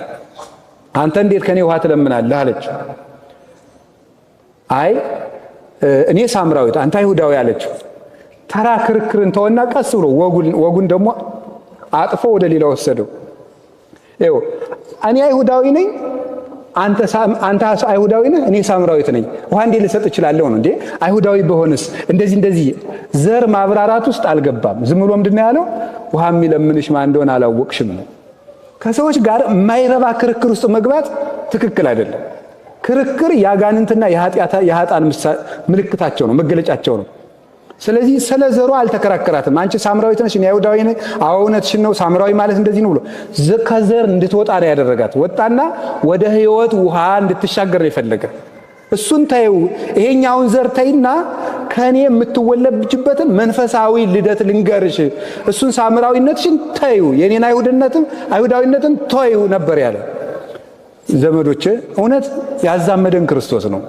አንተ እንዴት ከኔ ውሃ ትለምናለህ አለች። አይ እኔ ሳምራዊት አንተ አይሁዳዊ አለችው። ተራ ክርክርን ተወና ቀስ ብሎ ወጉን ደግሞ አጥፎ ወደ ሌላ ወሰደው። እኔ አይሁዳዊ ነኝ፣ አንተ አይሁዳዊ ነህ፣ እኔ ሳምራዊት ነኝ፣ ውሃ እንዴት ልሰጥ እችላለሁ ነው እንዴ? አይሁዳዊ በሆንስ እንደዚህ ዘር ማብራራት ውስጥ አልገባም። ዝም ብሎ ምንድነው ያለው? ውሃ የሚለምንሽ ማን እንደሆነ አላወቅሽም ነው። ከሰዎች ጋር የማይረባ ክርክር ውስጥ መግባት ትክክል አይደለም። ክርክር ያጋንንትና የኃጥአን ምልክታቸው ነው፣ መገለጫቸው ነው። ስለዚህ ስለ ዘሩ አልተከራከራትም። አንቺ ሳምራዊት ነሽ፣ እኔ አይሁዳዊ ነኝ፣ አዎ እውነትሽን ነው፣ ሳምራዊ ማለት እንደዚህ ነው ብሎ ከዘር እንድትወጣ ነው ያደረጋት። ወጣና ወደ ሕይወት ውሃ እንድትሻገር ነው የፈለገ። እሱን ተይው፣ ይሄኛውን ዘር ተይና ከኔ የምትወለብጅበትን መንፈሳዊ ልደት ልንገርሽ፣ እሱን ሳምራዊነትሽን ተይው፣ የኔን አይሁዳዊነትን ተይው ነበር ያለ። ዘመዶቼ እውነት ያዛመደን ክርስቶስ ነው።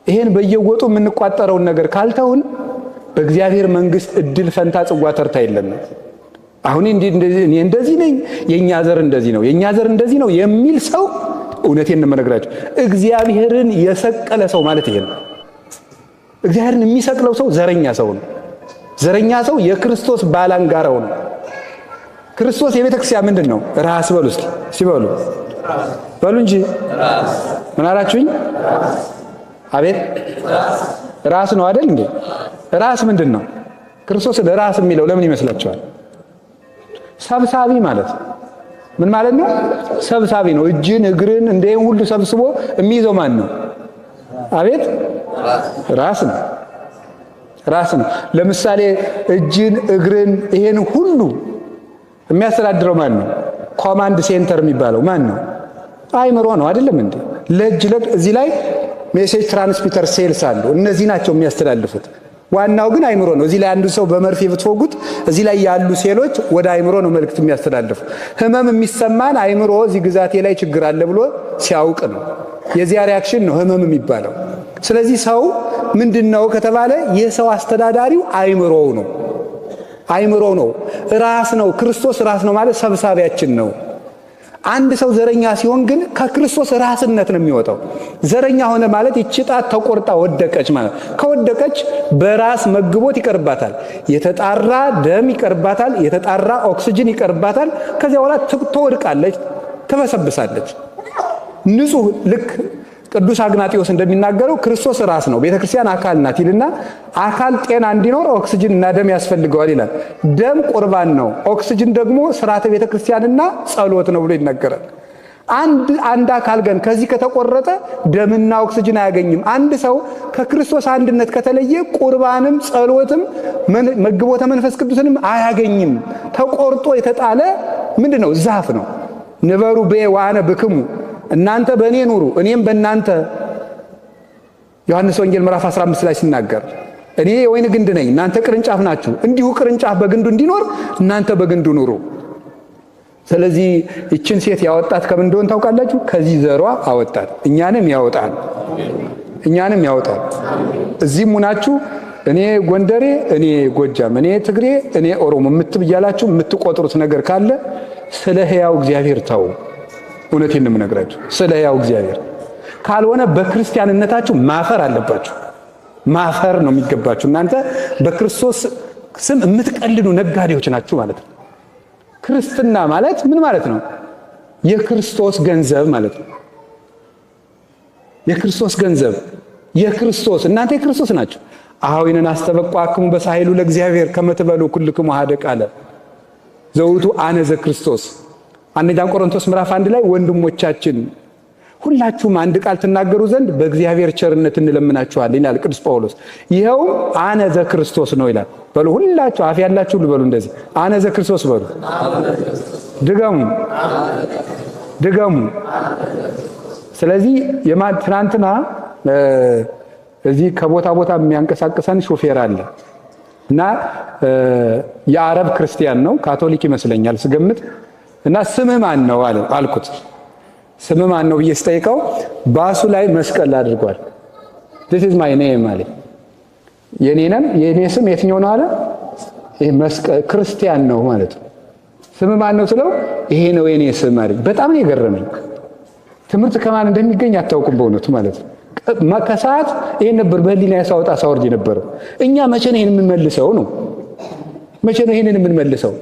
ይሄን በየወጡ የምንቋጠረውን ነገር ካልተውን በእግዚአብሔር መንግስት እድል ፈንታ ጽዋ ተርታ የለም። አሁን እኔ እንደዚህ ነኝ፣ የኛ ዘር እንደዚህ ነው፣ የኛ ዘር እንደዚህ ነው የሚል ሰው እውነቴን ነው የምነግራችሁ፣ እግዚአብሔርን የሰቀለ ሰው ማለት ይሄ ነው። እግዚአብሔርን የሚሰቅለው ሰው ዘረኛ ሰው ነው። ዘረኛ ሰው የክርስቶስ ባላንጋራው ነው። ክርስቶስ የቤተ ክርስቲያን ምንድን ነው? ራስ በሉ እስኪ ሲበሉ በሉ እንጂ ምን አላችሁኝ? አቤት ራስ ነው አይደል እንዴ? ራስ ምንድን ነው? ክርስቶስ ለራስ የሚለው ለምን ይመስላችኋል? ሰብሳቢ ማለት ምን ማለት ነው? ሰብሳቢ ነው። እጅን እግርን እንደም ሁሉ ሰብስቦ የሚይዘው ማን ነው? አቤት ራስ ነው። ራስ ነው። ለምሳሌ እጅን እግርን ይሄን ሁሉ የሚያስተዳድረው ማን ነው? ኮማንድ ሴንተር የሚባለው ማን ነው? አይምሮ ነው አይደለም እንዴ? ለእጅ እዚህ ላይ ሜሴጅ ትራንስሚተር ሴልስ አሉ። እነዚህ ናቸው የሚያስተላልፉት። ዋናው ግን አይምሮ ነው። እዚህ ላይ አንዱ ሰው በመርፌ ብትወጉት እዚህ ላይ ያሉ ሴሎች ወደ አይምሮ ነው መልእክት የሚያስተላልፉ። ህመም የሚሰማን አይምሮ እዚህ ግዛቴ ላይ ችግር አለ ብሎ ሲያውቅ ነው። የዚያ ሪአክሽን ነው ህመም የሚባለው። ስለዚህ ሰው ምንድነው ከተባለ የሰው አስተዳዳሪው አይምሮው ነው። አይምሮ ነው፣ ራስ ነው። ክርስቶስ ራስ ነው ማለት ሰብሳቢያችን ነው። አንድ ሰው ዘረኛ ሲሆን ግን ከክርስቶስ ራስነት ነው የሚወጣው። ዘረኛ ሆነ ማለት ይህች ጣት ተቆርጣ ወደቀች ማለት፣ ከወደቀች በራስ መግቦት ይቀርባታል፣ የተጣራ ደም ይቀርባታል፣ የተጣራ ኦክሲጅን ይቀርባታል። ከዚያ በኋላ ትወድቃለች፣ ትበሰብሳለች። ንጹህ ልክ ቅዱስ አግናጢዮስ እንደሚናገረው ክርስቶስ ራስ ነው፣ ቤተክርስቲያን አካል ናት ይልና አካል ጤና እንዲኖር ኦክሲጅን እና ደም ያስፈልገዋል ይላል። ደም ቁርባን ነው፣ ኦክሲጅን ደግሞ ስርዓተ ቤተክርስቲያንና ጸሎት ነው ብሎ ይናገራል። አንድ አካል ግን ከዚህ ከተቆረጠ ደምና ኦክሲጅን አያገኝም። አንድ ሰው ከክርስቶስ አንድነት ከተለየ ቁርባንም ጸሎትም መግቦተ መንፈስ ቅዱስንም አያገኝም። ተቆርጦ የተጣለ ምንድነው? ዛፍ ነው። ንበሩ በየ ወአነ ብክሙ፣ እናንተ በእኔ ኑሩ እኔም በእናንተ። ዮሐንስ ወንጌል ምዕራፍ 15 ላይ ሲናገር እኔ የወይን ግንድ ነኝ እናንተ ቅርንጫፍ ናችሁ፣ እንዲሁ ቅርንጫፍ በግንዱ እንዲኖር እናንተ በግንዱ ኑሩ። ስለዚህ እችን ሴት ያወጣት ከምን እንደሆነ ታውቃላችሁ? ከዚህ ዘሯ አወጣት። እኛንም ያወጣል። እዚህም ሁናችሁ እኔ ጎንደሬ፣ እኔ ጎጃም፣ እኔ ትግሬ፣ እኔ ኦሮሞ የምትብያላችሁ የምትቆጥሩት ነገር ካለ ስለ ሕያው እግዚአብሔር ተው። እውነቴን ነው የምነግራችሁ፣ ስለ ሕያው እግዚአብሔር ካልሆነ በክርስቲያንነታችሁ ማፈር አለባችሁ። ማፈር ነው የሚገባችሁ። እናንተ በክርስቶስ ስም የምትቀልዱ ነጋዴዎች ናችሁ ማለት ነው። ክርስትና ማለት ምን ማለት ነው? የክርስቶስ ገንዘብ ማለት ነው። የክርስቶስ ገንዘብ፣ የክርስቶስ እናንተ የክርስቶስ ናችሁ። አኀዊነን አስተበቋክሙ በሳይሉ ለእግዚአብሔር ከመትበሉ ኩልክሙ ሀደ ቃለ ዘውቱ አነ ዘክርስቶስ። አንደኛ ቆሮንቶስ ምዕራፍ 1 ላይ ወንድሞቻችን ሁላችሁም አንድ ቃል ትናገሩ ዘንድ በእግዚአብሔር ቸርነት እንለምናችኋለን ይላል ቅዱስ ጳውሎስ። ይኸው አነ ዘክርስቶስ ነው ይላል። በሉ ሁላችሁ አፍ ያላችሁ ሁሉ በሉ እንደዚህ አነ ዘክርስቶስ በሉ። ድገሙ። ስለዚህ ትናንትና እዚህ ከቦታ ቦታ የሚያንቀሳቅሰን ሾፌር አለ እና የአረብ ክርስቲያን ነው፣ ካቶሊክ ይመስለኛል ስገምት። እና ስምህ ማን ነው አልኩት። ስምህ ማን ነው ብዬ ስጠይቀው ባሱ ላይ መስቀል አድርጓል። this is my name አለ። የኔ ስም የትኛው ነው አለ? ይሄ መስቀል ክርስቲያን ነው ማለት ነው። ስምህ ማን ነው ስለው ይሄ ነው የኔ ስም አለ። በጣም ነው የገረመኝ። ትምህርት ከማን እንደሚገኝ አታውቁም በእውነቱ ማለት ነው። ከሰዓት ይሄን ነበር በህሊና ያሳወጣ ሳወርድ ነበር። እኛ መቼ ነው ይሄን የምንመልሰው ነው? መቼ ነው ይሄንን የምንመልሰው?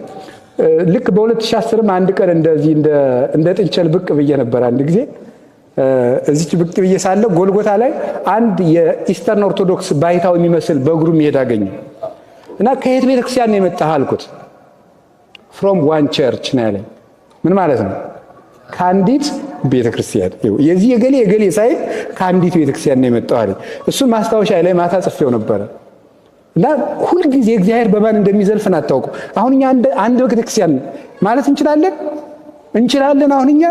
ልክ በ2010 አንድ ቀን እንደዚህ እንደ ጥንቸል ብቅ ብዬ ነበር። አንድ ጊዜ እዚች ብቅ ብዬ ሳለ ጎልጎታ ላይ አንድ የኢስተርን ኦርቶዶክስ ባይታው የሚመስል በእግሩ የሚሄድ አገኘ እና ከየት ቤተክርስቲያን ነው የመጣህ አልኩት። from one church ነው ያለኝ። ምን ማለት ነው? ከአንዲት ቤተክርስቲያን። የዚህ የገሌ ሳይል ከአንዲት ቤተክርስቲያን ነው የመጣው አለኝ። እሱን ማስታወሻ ላይ ማታ ጽፌው ነበረ። እና ሁሉ ጊዜ እግዚአብሔር በማን እንደሚዘልፈን አታውቁ። አሁን እኛ አንድ ቤተክርስቲያን ማለት እንችላለን። አሁን እኛ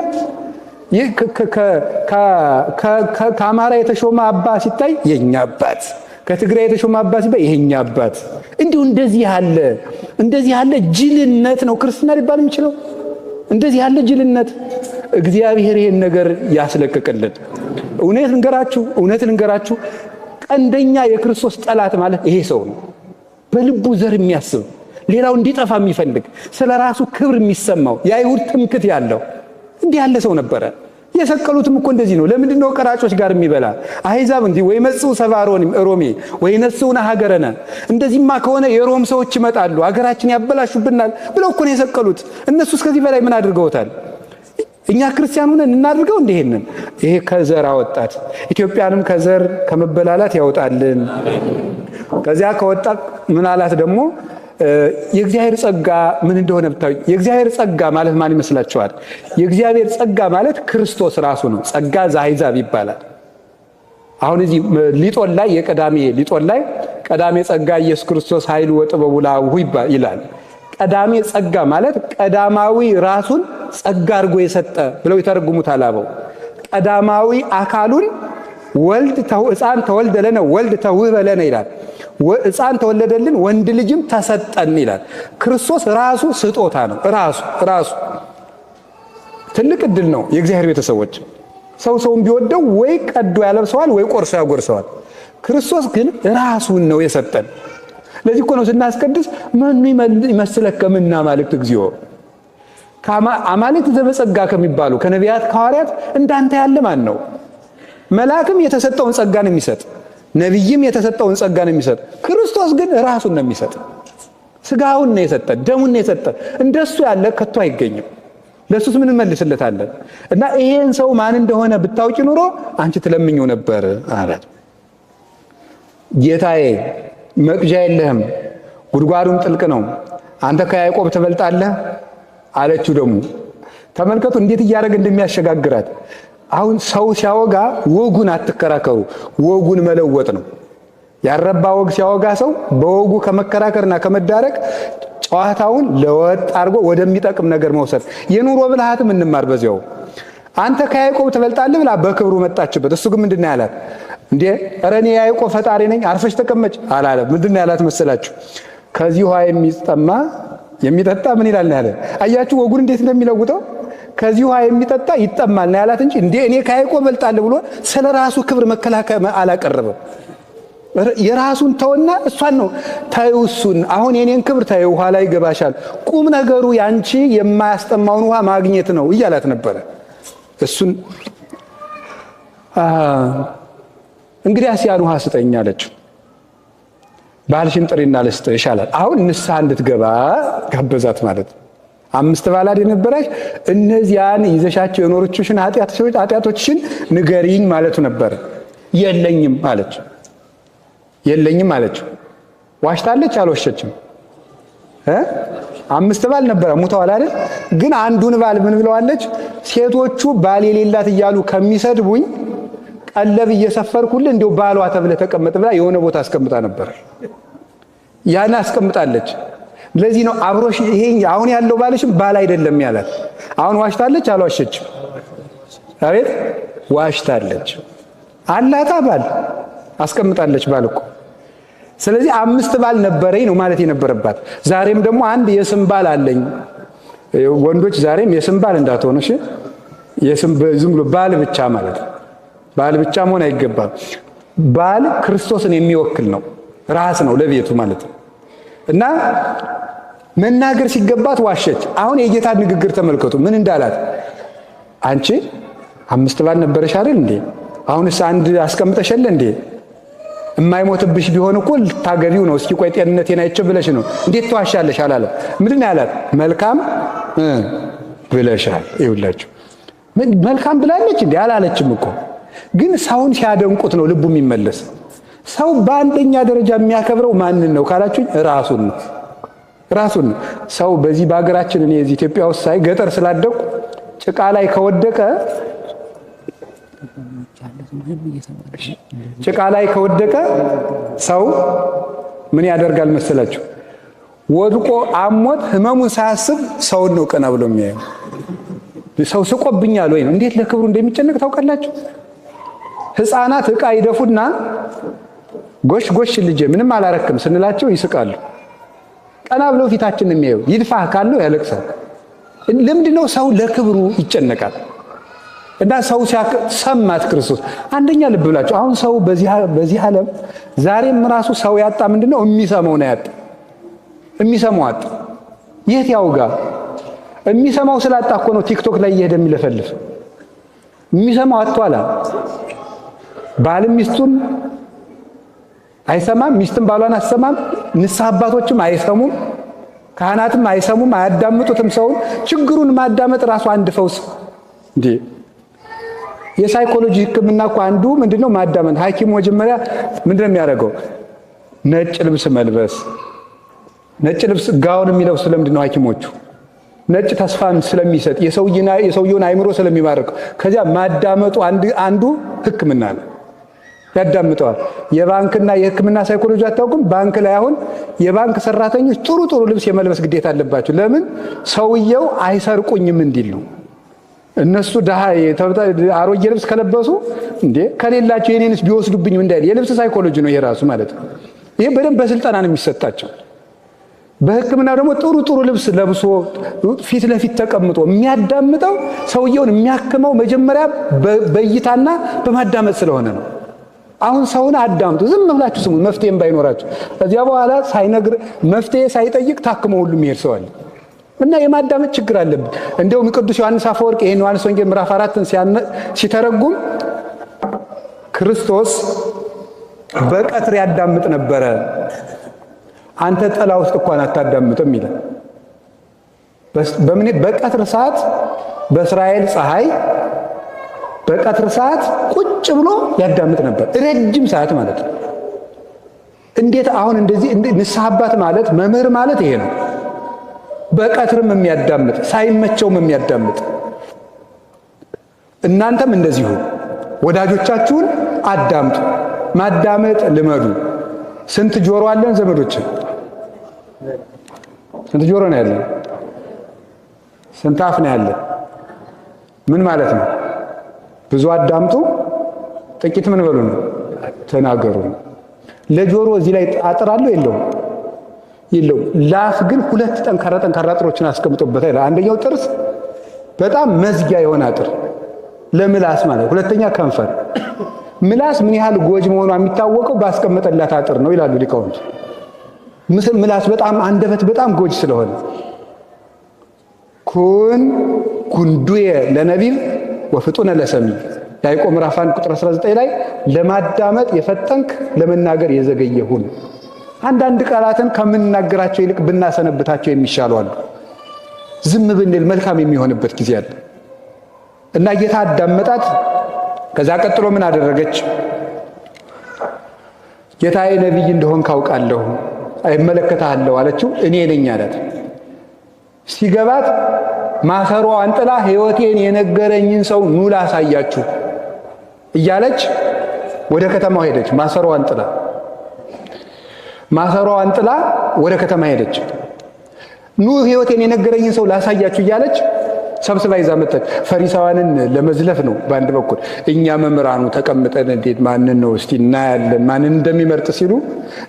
ከአማራ የተሾመ አባ ሲታይ የኛ አባት፣ ከትግራይ የተሾመ አባ ሲታይ የኛ አባት። እንዲሁ እንደዚህ ያለ ጅልነት ነው ክርስትና ሊባል የሚችለው። እንደዚህ ያለ ጅልነት እግዚአብሔር ይሄን ነገር ያስለቅቅልን። እውነት ልንገራችሁ ቀንደኛ የክርስቶስ ጠላት ማለት ይሄ ሰው ነው። በልቡ ዘር የሚያስብ ሌላው እንዲጠፋ የሚፈልግ ስለራሱ ክብር የሚሰማው የአይሁድ ትምክት ያለው እንዲህ ያለ ሰው ነበረ። የሰቀሉትም እኮ እንደዚህ ነው። ለምንድን ነው ቀራጮች ጋር የሚበላ አሕዛብ እንዲህ ወይ መጽኡ ሰባሮን ሮሜ ወይ ነስኡነ ሀገረነ፣ እንደዚህማ ከሆነ የሮም ሰዎች ይመጣሉ ሀገራችን ያበላሹብናል ብለው እኮ ነው የሰቀሉት። እነሱ እስከዚህ በላይ ምን አድርገውታል? እኛ ክርስቲያን ሆነን እናድርገው እንደሄንን። ይሄ ከዘር አወጣት። ኢትዮጵያንም ከዘር ከመበላላት ያወጣልን። ከዚያ ከወጣ ምን አላት ደግሞ የእግዚአብሔር ጸጋ ምን እንደሆነ ብታዩ። የእግዚአብሔር ጸጋ ማለት ማን ይመስላችኋል? የእግዚአብሔር ጸጋ ማለት ክርስቶስ ራሱ ነው። ጸጋ ዘአሕዛብ ይባላል። አሁን እዚህ ሊጦን ላይ የቀዳሜ ሊጦን ላይ ቀዳሜ ጸጋ ኢየሱስ ክርስቶስ ኃይሉ ወጥበቡ ለአቡሁ ይላል። ቀዳሜ ጸጋ ማለት ቀዳማዊ ራሱን ጸጋ አድርጎ የሰጠ ብለው ይተረጉሙታል አበው። ቀዳማዊ አካሉን ወልድ ሕፃን ተወልደ ለነ ወልድ ተውህበ ለነ ይላል። ሕፃን ተወለደልን ወንድ ልጅም ተሰጠን ይላል። ክርስቶስ ራሱ ስጦታ ነው። ራሱ ትልቅ ዕድል ነው የእግዚአብሔር ቤተሰቦች። ሰውን ቢወደው ወይ ቀዶ ያለብሰዋል ወይ ቆርሶ ያጎርሰዋል። ክርስቶስ ግን ራሱን ነው የሰጠን። ለዚህ እኮ ነው ስናስቀድስ መኑ ይመስለከ እምነ አማልክት እግዚኦ፣ አማልክት ዘበጸጋ ከሚባሉ ከነቢያት ከሐዋርያት እንዳንተ ያለ ማን ነው? መልአክም የተሰጠውን ጸጋ ነው የሚሰጥ፣ ነቢይም የተሰጠውን ጸጋ ነው የሚሰጥ። ክርስቶስ ግን ራሱን ነው የሚሰጥ። ስጋውን ነው የሰጠ፣ ደሙን ነው የሰጠ። እንደሱ ያለ ከቶ አይገኝም። ለሱስ ምን እንመልስለታለን? እና ይሄን ሰው ማን እንደሆነ ብታውቂ ኑሮ አንቺ ትለምኚው ነበር አላት። ጌታዬ መቅጃ የለህም፣ ጉድጓዱም ጥልቅ ነው፣ አንተ ከያዕቆብ ትበልጣለህ አለችው። ደግሞ ተመልከቱ እንዴት እያደረገ እንደሚያሸጋግራት። አሁን ሰው ሲያወጋ ወጉን አትከራከሩ፣ ወጉን መለወጥ ነው። ያረባ ወግ ሲያወጋ ሰው በወጉ ከመከራከርና ከመዳረቅ ጨዋታውን ለወጥ አድርጎ ወደሚጠቅም ነገር መውሰድ። የኑሮ ብልሃትም እንማር በዚያው። አንተ ከያዕቆብ ትበልጣለህ ብላ በክብሩ መጣችበት። እሱ ግን ምንድን ነው ያላት? እንዴ ኧረ እኔ ያዕቆብ ፈጣሪ ነኝ አርፈሽ ተቀመጭ አላለም። ምንድን ነው ያላት መሰላችሁ? ከዚህ ውሃ የሚጠጣ ምን ይላል ነው ያለ። አያችሁ ወጉን እንዴት እንደሚለውጠው። ከዚህ ውሃ የሚጠጣ ይጠማል ነው ያላት እንጂ እንዴ እኔ ከያዕቆብ እበልጣለሁ ብሎ ስለ ራሱ ክብር መከላከያ አላቀረበም። የራሱን ተውና እሷን ነው ታዩ። እሱን አሁን የኔን ክብር ታዩ፣ ውሃ ላይ ይገባሻል። ቁም ነገሩ ያንቺ የማያስጠማውን ውሃ ማግኘት ነው እያላት ነበረ። እሱን እንግዲያስ ያን ውሃ ስጠኝ አለችው። ባልሽን ጥሪና ልስጥሽ አላት። አሁን ንስሐ እንድትገባ ጋበዛት ማለት ነው። 5 ባል የነበረች እነዚያን ይዘሻቸው የኖሮችሽን ኃጢአቶችሽን ንገሪኝ ማለቱ ነበር። የለኝም አለች። የለኝም አለችው። ዋሽታለች አልዋሸችም? 5 ባል ነበረ ሙተዋል አይደል? ግን አንዱን ባል ምን ብለዋለች? ሴቶቹ ባል የሌላት እያሉ ከሚሰድቡኝ ቀለብ እየሰፈርኩልህ እንዲሁ ባሏ ተብለ ተቀመጥ ብላ የሆነ ቦታ አስቀምጣ ነበር። ያን አስቀምጣለች። ለዚህ ነው አብሮሽ ይሄ አሁን ያለው ባልሽም ባል አይደለም ያላት። አሁን ዋሽታለች አልዋሸችም? አቤት ዋሽታለች። አላታ ባል አስቀምጣለች ባል እኮ። ስለዚህ 5 ባል ነበረኝ ነው ማለት የነበረባት። ዛሬም ደግሞ አንድ የስም ባል አለኝ። ወንዶች ዛሬም የስም ባል እንዳትሆኑ እሺ። የስም ዝም ብሎ ባል ብቻ ማለት ባል ብቻ መሆን አይገባም። ባል ክርስቶስን የሚወክል ነው፣ ራስ ነው ለቤቱ ማለት ነው። እና መናገር ሲገባት ዋሸች። አሁን የጌታ ንግግር ተመልከቱ ምን እንዳላት። አንቺ 5 ባል ነበረሽ አይደል እንዴ? አሁንስ አንድ አስቀምጠሽለ እንዴ? የማይሞትብሽ ቢሆን እኮ ልታገቢው ነው። እስኪ ቆይ ጤንነቴን አይቼ ብለሽ ነው እንዴት ተዋሻለሽ አላለም። ምንድን ያላት? መልካም ብለሻል። ይኸውላችሁ መልካም ብላለች እንዴ? አላለችም እኮ። ግን ሰውን ሲያደንቁት ነው ልቡ የሚመለስ። ሰው በአንደኛ ደረጃ የሚያከብረው ማንን ነው ካላችሁኝ? ራሱን ነው። ራሱን ሰው በዚህ በሀገራችን እኔ እዚህ ኢትዮጵያ ውስጥ ሳይ ገጠር ስላደኩ ጭቃ ላይ ከወደቀ ሰው ምን ያደርጋል መሰላችሁ? ወድቆ አሞት ህመሙን ሳያስብ ሰውን ነው ቀና ብሎ የሚያየው። ሰው ስቆብኛል ወይ ነው። እንዴት ለክብሩ እንደሚጨነቅ ታውቃላችሁ? ህፃናት ዕቃ ይደፉና ጎሽ ጎሽ ልጄ ምንም አላረክም ስንላቸው ይስቃሉ። ቀና ብለው ፊታችንን የሚያዩ ይድፋ ካለው ያለቅሳል። ለምንድነው ሰው ለክብሩ ይጨነቃል? እና ሰው ሰማት ክርስቶስ። አንደኛ ልብ ብላችሁ አሁን ሰው በዚህ ዓለም ዛሬም ራሱ ሰው ያጣ ምንድነው? የሚሰማው ነው ያጣ። የሚሰማው አጣ። የት ያውጋ? የሚሰማው ስላጣ እኮ ነው ቲክቶክ ላይ እየሄደ የሚለፈልፍ። የሚሰማው አጥቷል። ባልም ሚስቱን አይሰማም፣ ሚስትም ባሏን አትሰማም። ንስሐ አባቶችም አይሰሙም፣ ካህናትም አይሰሙም፣ አያዳምጡትም። ሰውን ችግሩን ማዳመጥ ራሱ አንድ ፈውስ እንዴ! የሳይኮሎጂ ሕክምና እኮ አንዱ ምንድነው? ማዳመጥ። ሐኪሙ መጀመሪያ ምንድነው የሚያደርገው? ነጭ ልብስ መልበስ። ነጭ ልብስ ጋውን የሚለብሱ ለምንድነው? ሐኪሞቹ ነጭ ተስፋን ስለሚሰጥ የሰውየውን አይምሮ ስለሚባርክ። ከዚያ ማዳመጡ አንዱ ሕክምና ነው። ያዳምጠዋል። የባንክና የሕክምና ሳይኮሎጂ አታውቁም? ባንክ ላይ አሁን የባንክ ሰራተኞች ጥሩ ልብስ የመልበስ ግዴታ አለባቸው። ለምን? ሰውየው አይሰርቁኝም እንዲል ነው። እነሱ አሮጌ ልብስ ከለበሱ እንዴ ከሌላቸው የኔንስ ቢወስዱብኝም እንዳይል የልብስ ሳይኮሎጂ ነው ይሄ ራሱ ማለት ነው። ይሄ በደንብ በስልጠና ነው የሚሰጣቸው። በሕክምና ደግሞ ጥሩ ልብስ ለብሶ ፊት ለፊት ተቀምጦ የሚያዳምጠው ሰውየውን የሚያክመው መጀመሪያ በእይታና በማዳመጥ ስለሆነ ነው። አሁን ሰውን አዳምጡ፣ ዝም ብላችሁ ስሙ፣ መፍትሄም ባይኖራችሁ። ከዚያ በኋላ ሳይነግር መፍትሄ ሳይጠይቅ ታክሞ ሁሉ የሚሄድ ሰው አለ። እና የማዳመጥ ችግር አለብን። እንደውም ቅዱስ ዮሐንስ አፈወርቅ ይሄን ዮሐንስ ወንጌል ምዕራፍ 4ን ሲተረጉም ክርስቶስ በቀትር ያዳምጥ ነበረ፣ አንተ ጥላ ውስጥ እንኳን አታዳምጥም ይላል። በቀትር ሰዓት በእስራኤል ፀሐይ በቀትር ሰዓት ቁጭ ብሎ ያዳምጥ ነበር፣ ረጅም ሰዓት ማለት ነው። እንዴት አሁን እንደዚህ ንስሐ አባት ማለት መምህር ማለት ይሄ ነው። በቀትርም የሚያዳምጥ ሳይመቸውም የሚያዳምጥ። እናንተም እንደዚሁ ወዳጆቻችሁን አዳምጡ፣ ማዳመጥ ልመዱ። ስንት ጆሮ አለን ዘመዶች? ስንት ጆሮ ነው ያለን? ስንት አፍ ነው ያለን? ምን ማለት ነው? ብዙ አዳምጡ፣ ጥቂት ምን በሉ ነው? ተናገሩ። ለጆሮ እዚህ ላይ አጥር አለው የለውም? የለውም። ለአፍ ግን ሁለት ጠንካራ አጥሮችን አስቀምጦበታል። አንደኛው ጥርስ በጣም መዝጊያ የሆነ አጥር ለምላስ ማለት፣ ሁለተኛ ከንፈር። ምላስ ምን ያህል ጎጅ መሆኗ የሚታወቀው ባስቀመጠላት አጥር ነው ይላሉ ሊቃውንት። ምላስ በጣም አንደበት በጣም ጎጅ ስለሆነ ኩን ጉንዱየ ለነቢብ ወፍጡነ ለሰሚዕ ያዕቆብ ምዕራፍ 1 ቁጥር 19 ላይ ለማዳመጥ የፈጠንክ ለመናገር የዘገየ ሁን። አንዳንድ ቃላትን ከምንናገራቸው ይልቅ ብናሰነብታቸው የሚሻሉ አሉ። ዝም ብንል መልካም የሚሆንበት ጊዜ አለ እና ጌታ አዳመጣት። ከዛ ቀጥሎ ምን አደረገች? ጌታዬ ነቢይ እንደሆን ካውቃለሁ፣ አይመለከታለሁ አለችው። እኔ ነኝ አላት። ሲገባት ማሰሮዋን ጥላ ሕይወቴን የነገረኝን ሰው ኑ ላሳያችሁ እያለች ወደ ከተማው ሄደች። ማሰሮዋን ጥላ ወደ ከተማ ሄደች። ኑ ሕይወቴን የነገረኝን ሰው ላሳያችሁ እያለች ሰብስባ ይዛ መጣች። ፈሪሳውያንን ለመዝለፍ ነው በአንድ በኩል። እኛ መምህራኑ ተቀምጠን እንዴት ማንን ነው እስቲ እናያለን ማንን እንደሚመርጥ ሲሉ፣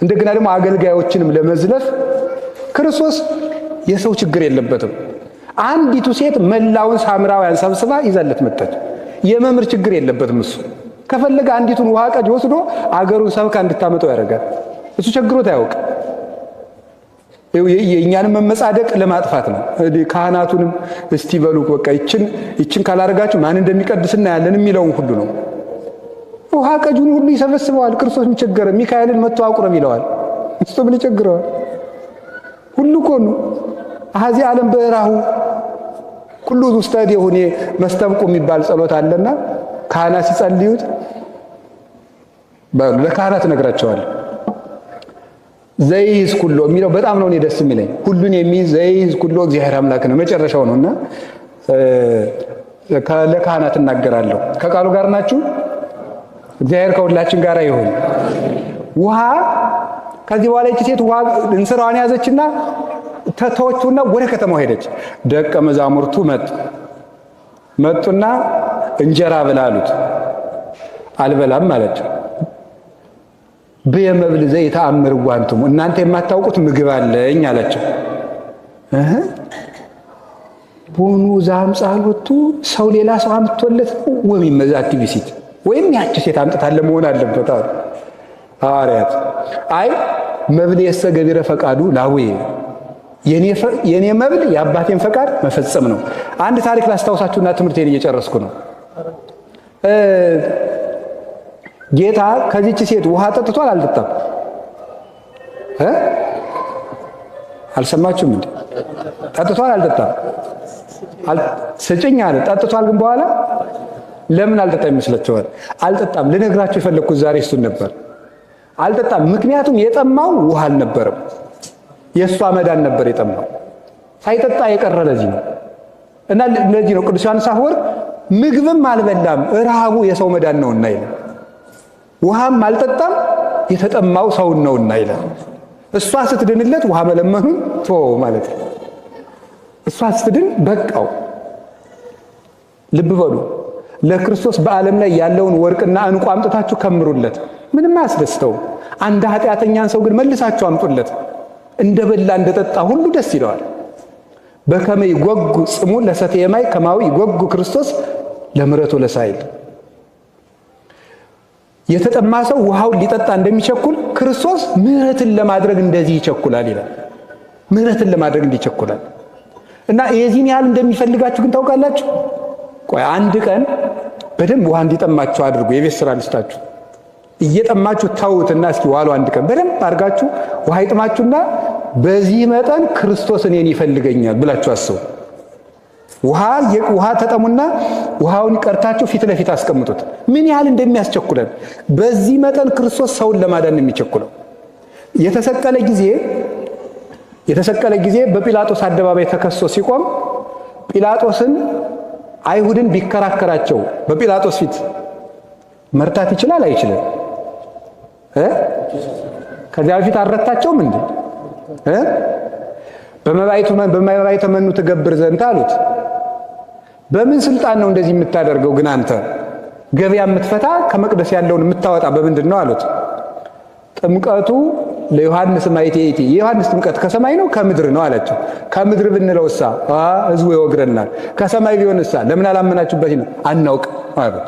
እንደገና ደግሞ አገልጋዮችንም ለመዝለፍ። ክርስቶስ የሰው ችግር የለበትም። አንዲቱ ሴት መላውን ሳምራውያን ሰብስባ ይዛለት መጣች። የመምህር ችግር የለበትም እሱ። ከፈለገ አንዲቱን ውሃ ቀጅ ወስዶ አገሩን ሰብካ እንድታመጣው ያደርጋል። እሱ ቸግሮት አያውቅ። የእኛንም መመጻደቅ ለማጥፋት ነው። ካህናቱንም እስቲ በሉ በቃ ይችን ካላደረጋችሁ ማን እንደሚቀድስ እናያለን የሚለውን ሁሉ ነው። ውሃ ቀጁን ሁሉ ይሰበስበዋል። ክርስቶስ ምን ቸገረ? ሚካኤልን መጥቶ አቁረብ ይለዋል። እሱ ምን ይቸግረዋል? ሁሉ እኮ ነው። አዚ ዓለም በራሁ ሁሉ ውስጥ የሆነ መስተብቁ የሚባል ጸሎት አለና ካህናት ሲጸልዩት ለካህናት ነግራቸዋል። ዘይዝ ኩሎ የሚለው በጣም ነው እኔ ደስ የሚለኝ። ሁሉን የሚይዝ ዘይዝ ኩሎ እግዚአብሔር አምላክ ነው መጨረሻው ነውና ለካህናት እናገራለሁ። ከቃሉ ጋር ናችሁ? እግዚአብሔር ከሁላችን ጋር ይሁን። ውሃ ከዚህ በኋላ እቺ ሴት ውሃ እንስራዋን ያዘችና ተተወችውና ወደ ከተማው ሄደች። ደቀ መዛሙርቱ መጡና እንጀራ ብላ አሉት። አልበላም አላቸው። በየመብል ዘይተአምር ዋንቱም እናንተ የማታውቁት ምግብ አለኝ አላቸው። ቦኑ ዛም ጻሎቱ ሰው ሌላ ሰው አምጥቶለት ወይም መዛት ቢሲት ወይም ያቺ ሴት አምጥታለ መሆን አለበት አሉ ሐዋርያት። አይ መብል የሰገቢረ ፈቃዱ ላዌ የኔ መብል የአባቴን ፈቃድ መፈጸም ነው። አንድ ታሪክ ላስታውሳችሁና ትምህርቴን እየጨረስኩ ነው። ጌታ ከዚህች ሴት ውሃ ጠጥቷል አልጠጣም? አልሰማችሁም እንዴ? ጠጥቷል አልጠጣም? ስጭኝ አለ። ጠጥቷል። ግን በኋላ ለምን አልጠጣም ይመስላችኋል? አልጠጣም። ልነግራችሁ የፈለግኩት ዛሬ እሱን ነበር። አልጠጣም። ምክንያቱም የጠማው ውሃ አልነበረም፣ የእሷ መዳን ነበር የጠማው። ሳይጠጣ የቀረ ለዚህ ነው። እና ለዚህ ነው ቅዱስ ዮሐንስ አፈወርቅ ምግብም አልበላም ረሃቡ የሰው መዳን ነውና ይላል። ውሃም አልጠጣም የተጠማው ሰውን ነውና ይላል። እሷ ስትድንለት ውሃ መለመኑን ተወው ማለት ነው። እሷ ስትድን በቃው። ልብ በሉ፣ ለክርስቶስ በዓለም ላይ ያለውን ወርቅና ዕንቁ አምጥታችሁ ከምሩለት። ምንም አያስደስተው። አንድ ኃጢአተኛን ሰው ግን መልሳችሁ አምጡለት፣ እንደበላ እንደጠጣ ሁሉ ደስ ይለዋል። በከመ ይጎጉ ጽሙ ለሰትየ ማይ ከማዊ ይጎጉ ክርስቶስ ለምሕረቱ ለሳይል። የተጠማ ሰው ውሃውን ሊጠጣ እንደሚቸኩል ክርስቶስ ምሕረትን ለማድረግ እንደዚህ ይቸኩላል ይላል። ምሕረትን ለማድረግ እንዲቸኩላል እና የዚህን ያህል እንደሚፈልጋችሁ ግን ታውቃላችሁ። ቆይ አንድ ቀን በደንብ ውሃ እንዲጠማችሁ አድርጉ። የቤት ስራ ልስጣችሁ። እየጠማችሁ ታውትና እስኪ ዋሉ አንድ ቀን በደንብ አድርጋችሁ ውሃ ይጥማችሁና በዚህ መጠን ክርስቶስ እኔን ይፈልገኛል ብላችሁ አስቡ። ውሃ ተጠሙና ውሃውን ቀርታችሁ ፊት ለፊት አስቀምጡት። ምን ያህል እንደሚያስቸኩለን። በዚህ መጠን ክርስቶስ ሰውን ለማዳን የሚቸኩለው። የተሰቀለ ጊዜ በጲላጦስ አደባባይ ተከሶ ሲቆም ጲላጦስን አይሁድን ቢከራከራቸው በጲላጦስ ፊት መርታት ይችላል አይችልም? ከዚያ በፊት አልረታቸውም እንዴ? በመባይቱ መኑ ትገብር ዘንድ አሉት። በምን ስልጣን ነው እንደዚህ የምታደርገው? ግን አንተ ገበያ የምትፈታ ከመቅደስ ያለውን የምታወጣ በምንድን ነው አሉት። ጥምቀቱ ለዮሐንስ ማይቴቲ፣ የዮሐንስ ጥምቀት ከሰማይ ነው ከምድር ነው አላቸው። ከምድር ብንለውሳ ህዝቡ ይወግረናል፣ ከሰማይ ቢሆንሳ ለምን አላመናችሁበት? አናውቅ አሉት።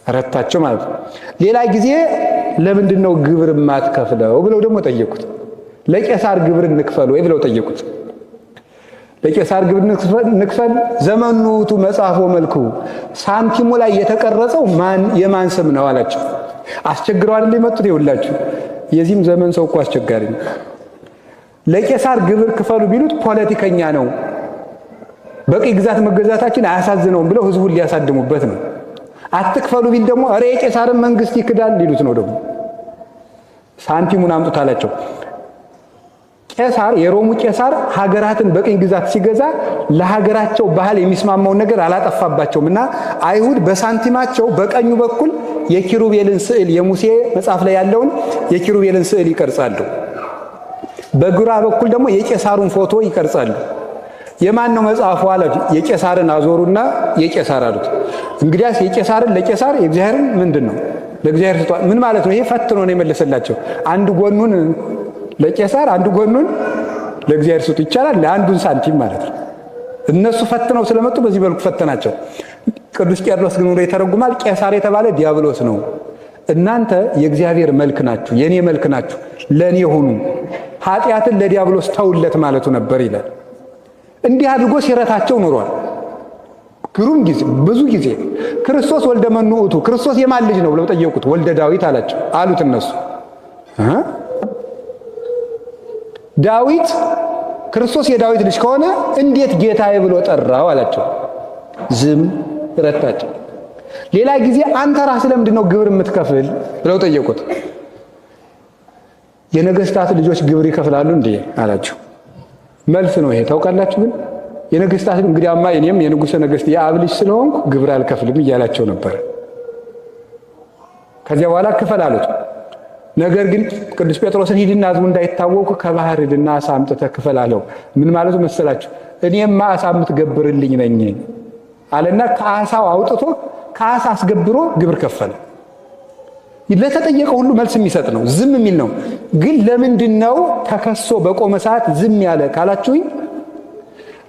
ረታቸው ማለት ነው። ሌላ ጊዜ ለምንድን ነው ግብር የማትከፍለው ብለው ደግሞ ጠየቁት። ለቄሳር ግብር እንክፈል ወይ ብለው ጠየቁት። ለቄሳር ግብር እንክፈል፣ ዘመኑ ውእቱ መጽሐፎ መልኩ፣ ሳንቲሙ ላይ የተቀረጸው የማን ስም ነው አላቸው። አስቸግረው አይደል የመጡት? ይውላችሁ የዚህም ዘመን ሰው እኮ አስቸጋሪ ነው። ለቄሳር ግብር ክፈሉ ቢሉት ፖለቲከኛ ነው፣ በቅኝ ግዛት መገዛታችን አያሳዝነውም ብለው ህዝቡን ሊያሳድሙበት ነው። አትክፈሉ ቢል ደግሞ ኧረ የቄሳርን መንግስት ይክዳል ሊሉት ነው። ደግሞ ሳንቲሙን አምጡት አላቸው። ቄሳር፣ የሮሙ ቄሳር ሀገራትን በቅኝ ግዛት ሲገዛ ለሀገራቸው ባህል የሚስማማውን ነገር አላጠፋባቸውም እና አይሁድ በሳንቲማቸው በቀኙ በኩል የኪሩቤልን ስዕል፣ የሙሴ መጽሐፍ ላይ ያለውን የኪሩቤልን ስዕል ይቀርጻሉ። በግራ በኩል ደግሞ የቄሳሩን ፎቶ ይቀርጻሉ። የማን ነው መጽሐፉ አላችሁ? የቄሳርን አዞሩና የቄሳር አሉት። እንግዲያስ የቄሳርን ለቄሳር የእግዚአብሔርን ምንድን ነው ለእግዚአብሔር ስጧል። ምን ማለት ነው? ይሄ ፈትኖ ነው የመለሰላቸው። አንድ ጎኑን ለቄሳር አንድ ጎኑን ለእግዚአብሔር ስጡ ይቻላል? ለአንዱን ሳንቲም ማለት ነው። እነሱ ፈትነው ስለመጡ በዚህ መልኩ ፈተናቸው። ቅዱስ ቄርሎስ ግን ይተረጉማል። ቄሳር የተባለ ዲያብሎስ ነው። እናንተ የእግዚአብሔር መልክ ናችሁ፣ የኔ መልክ ናችሁ፣ ለኔ ሆኑ፣ ኃጢአትን ለዲያብሎስ ተውለት ማለቱ ነበር ይላል። እንዲህ አድርጎ ሲረታቸው ኖሯል። ግሩም ጊዜ፣ ብዙ ጊዜ ክርስቶስ ወልደ መኑ ውእቱ፣ ክርስቶስ የማን ልጅ ነው ብለው ጠየቁት። ወልደ ዳዊት አላቸው አሉት። እነሱ ዳዊት ክርስቶስ የዳዊት ልጅ ከሆነ እንዴት ጌታዬ ብሎ ጠራው አላቸው። ዝም ረታቸው። ሌላ ጊዜ አንተ ራስህ ለምንድን ነው ግብር የምትከፍል ብለው ጠየቁት። የነገስታት ልጆች ግብር ይከፍላሉ እንዴ አላቸው። መልስ ነው ይሄ ታውቃላችሁ። ግን የነገስታት እንግዲያማ እኔም የንጉሠ ነገሥት የአብ ልጅ ስለሆንኩ ግብር አልከፍልም እያላቸው ነበር። ከዚያ በኋላ ክፈል አሉት። ነገር ግን ቅዱስ ጴጥሮስን ሂድና ሕዝቡ እንዳይታወቁ ከባህር ሂድና ዓሣ አምጥተህ ክፈል አለው። ምን ማለቱ መሰላችሁ? እኔማ ዓሣ የምትገብርልኝ ነኝ አለና ከዓሣው አውጥቶ ከዓሣ አስገብሮ ግብር ከፈለ። ለተጠየቀው ሁሉ መልስ የሚሰጥ ነው፣ ዝም የሚል ነው። ግን ለምንድን ነው ተከሶ በቆመ ሰዓት ዝም ያለ ካላችሁኝ፣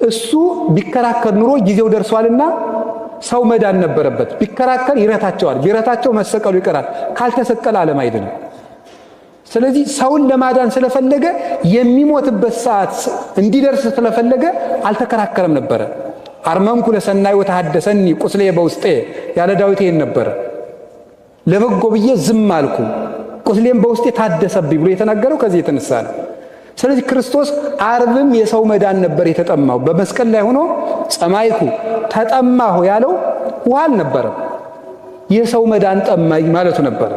እሱ ቢከራከር ኑሮ ጊዜው ደርሷልና ሰው መዳን ነበረበት። ቢከራከር ይረታቸዋል። ቢረታቸው መሰቀሉ ይቀራል። ካልተሰቀለ ዓለም አይድንም። ስለዚህ ሰውን ለማዳን ስለፈለገ የሚሞትበት ሰዓት እንዲደርስ ስለፈለገ አልተከራከረም ነበረ። አርመምኩ ለሰናይ ወተሐደሰኒ ቁስሌ በውስጤ ያለ ዳዊት ይሄን ነበረ። ለበጎ ብዬ ዝም አልኩ ቁስሌም በውስጤ ታደሰብኝ ብሎ የተናገረው ከዚህ የተነሳ ነው። ስለዚህ ክርስቶስ ዓርብም የሰው መዳን ነበር የተጠማው። በመስቀል ላይ ሆኖ ጸማይኩ ተጠማሁ ያለው ውሃ አልነበረም፣ የሰው መዳን ጠማኝ ማለቱ ነበረ።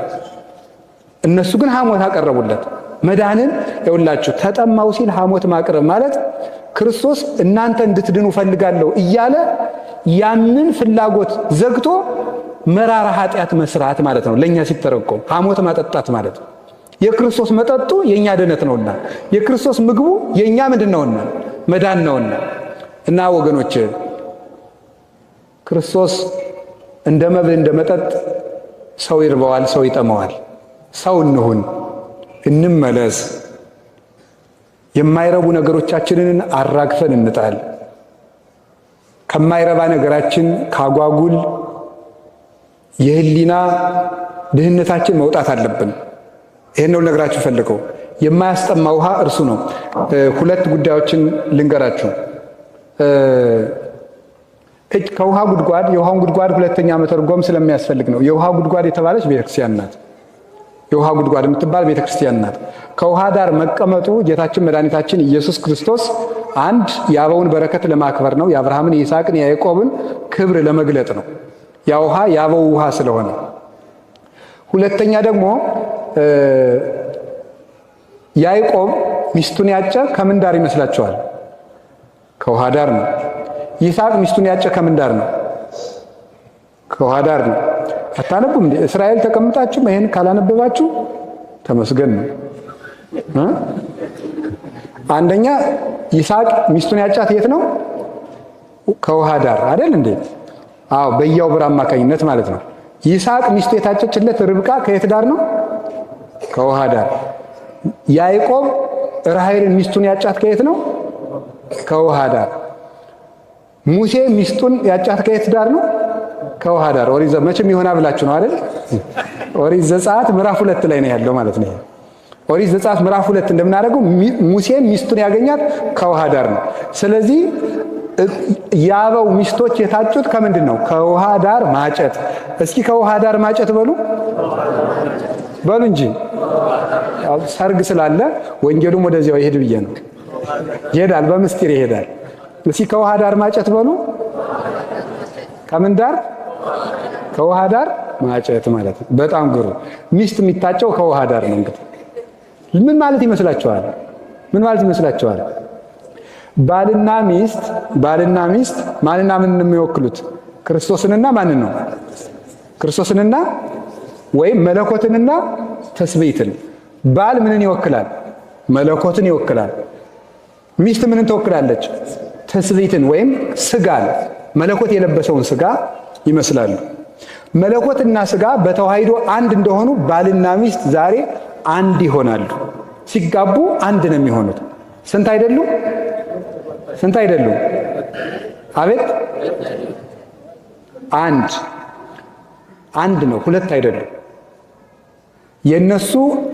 እነሱ ግን ሐሞት አቀረቡለት። መዳንን ይውላችሁ ተጠማው ሲል ሐሞት ማቅረብ ማለት ክርስቶስ እናንተ እንድትድኑ ፈልጋለሁ እያለ ያንን ፍላጎት ዘግቶ መራራ ኃጢአት መስራት ማለት ነው። ለኛ ሲተረጎም ሐሞት ማጠጣት ማለት ነው። የክርስቶስ መጠጡ የኛ ድነት ነውና፣ የክርስቶስ ምግቡ የኛ ምንድን ነውና መዳን ነውና። እና ወገኖች ክርስቶስ እንደ መብል እንደ መጠጥ ሰው ይርበዋል፣ ሰው ይጠማዋል። ሰው እንሁን፣ እንመለስ፣ የማይረቡ ነገሮቻችንን አራግፈን እንጣል፣ ከማይረባ ነገራችን ካጓጉል የህሊና ድህነታችን መውጣት አለብን። ይሄን ነው ልነግራችሁ ፈልገው። የማያስጠማ ውሃ እርሱ ነው። ሁለት ጉዳዮችን ልንገራችሁ። ከውሃ ጉድጓድ የውሃውን ጉድጓድ ሁለተኛ መተርጎም ስለሚያስፈልግ ነው። የውሃ ጉድጓድ የተባለች ቤተክርስቲያን ናት። የውሃ ጉድጓድ የምትባል ቤተክርስቲያን ናት። ከውሃ ዳር መቀመጡ ጌታችን መድኃኒታችን ኢየሱስ ክርስቶስ አንድ የአበውን በረከት ለማክበር ነው። የአብርሃምን፣ የይስሐቅን፣ የያዕቆብን ክብር ለመግለጥ ነው። ያ ውሃ የአበው ውሃ ስለሆነ። ሁለተኛ ደግሞ ያዕቆብ ሚስቱን ያጨ ከምን ዳር ይመስላችኋል? ከውሃ ዳር ነው። ይስሐቅ ሚስቱን ያጨ ከምን ዳር ነው? ከውሃ ዳር ነው። አታነቡም እንዴ? እስራኤል ተቀምጣችሁ ይሄን ካላነበባችሁ ተመስገን ነው። አንደኛ ይስሐቅ ሚስቱን ያጫት የት ነው? ከውሃ ዳር አይደል እንዴ? አዎ፣ በያው ብር አማካኝነት ማለት ነው። ይስሐቅ ሚስቱ የታጨችለት ርብቃ ከየት ዳር ነው? ከውሃ ዳር። ያዕቆብ ራሔልን ሚስቱን ያጫት ከየት ነው? ከውሃ ዳር። ሙሴ ሚስቱን ያጫት ከየት ዳር ነው? ከውሃ ዳር። ኦሪት መቼም ይሆናል ብላችሁ ነው አይደል? ኦሪት ዘጸአት ምዕራፍ 2 ላይ ነው ያለው ማለት ነው። ኦሪት ዘጸአት ምዕራፍ 2 እንደምናደርገው ሙሴን ሚስቱን ያገኛት ከውሃ ዳር ነው። ስለዚህ የአበው ሚስቶች የታጩት ከምንድን ነው? ከውሃ ዳር ማጨት። እስኪ ከውሃ ዳር ማጨት በሉ በሉ እንጂ ሰርግ ስላለ ወንጌሉም ወደዚያው ይሄድ ብዬ ነው። ይሄዳል፣ በምስጢር ይሄዳል። እስኪ ከውሃ ዳር ማጨት በሉ። ከምን ዳር? ከውሃ ዳር ማጨት ማለት ነው። በጣም ግሩ። ሚስት የሚታጨው ከውሃ ዳር ነው። እንግዲህ ምን ማለት ይመስላችኋል? ምን ማለት ይመስላችኋል? ባልና ሚስት ማንና ምን የሚወክሉት? ክርስቶስንና ማንን ነው? ክርስቶስንና ወይም መለኮትንና ተስብእትን። ባል ምንን ይወክላል? መለኮትን ይወክላል። ሚስት ምንን ትወክላለች? ተስብእትን ወይም ስጋን፣ መለኮት የለበሰውን ስጋ ይመስላሉ። መለኮትና ስጋ በተዋሂዶ አንድ እንደሆኑ ባልና ሚስት ዛሬ አንድ ይሆናሉ። ሲጋቡ አንድ ነው የሚሆኑት። ስንት አይደሉም? ስንት አይደሉም? አቤት! አንድ ነው፣ ሁለት አይደሉም። የነሱ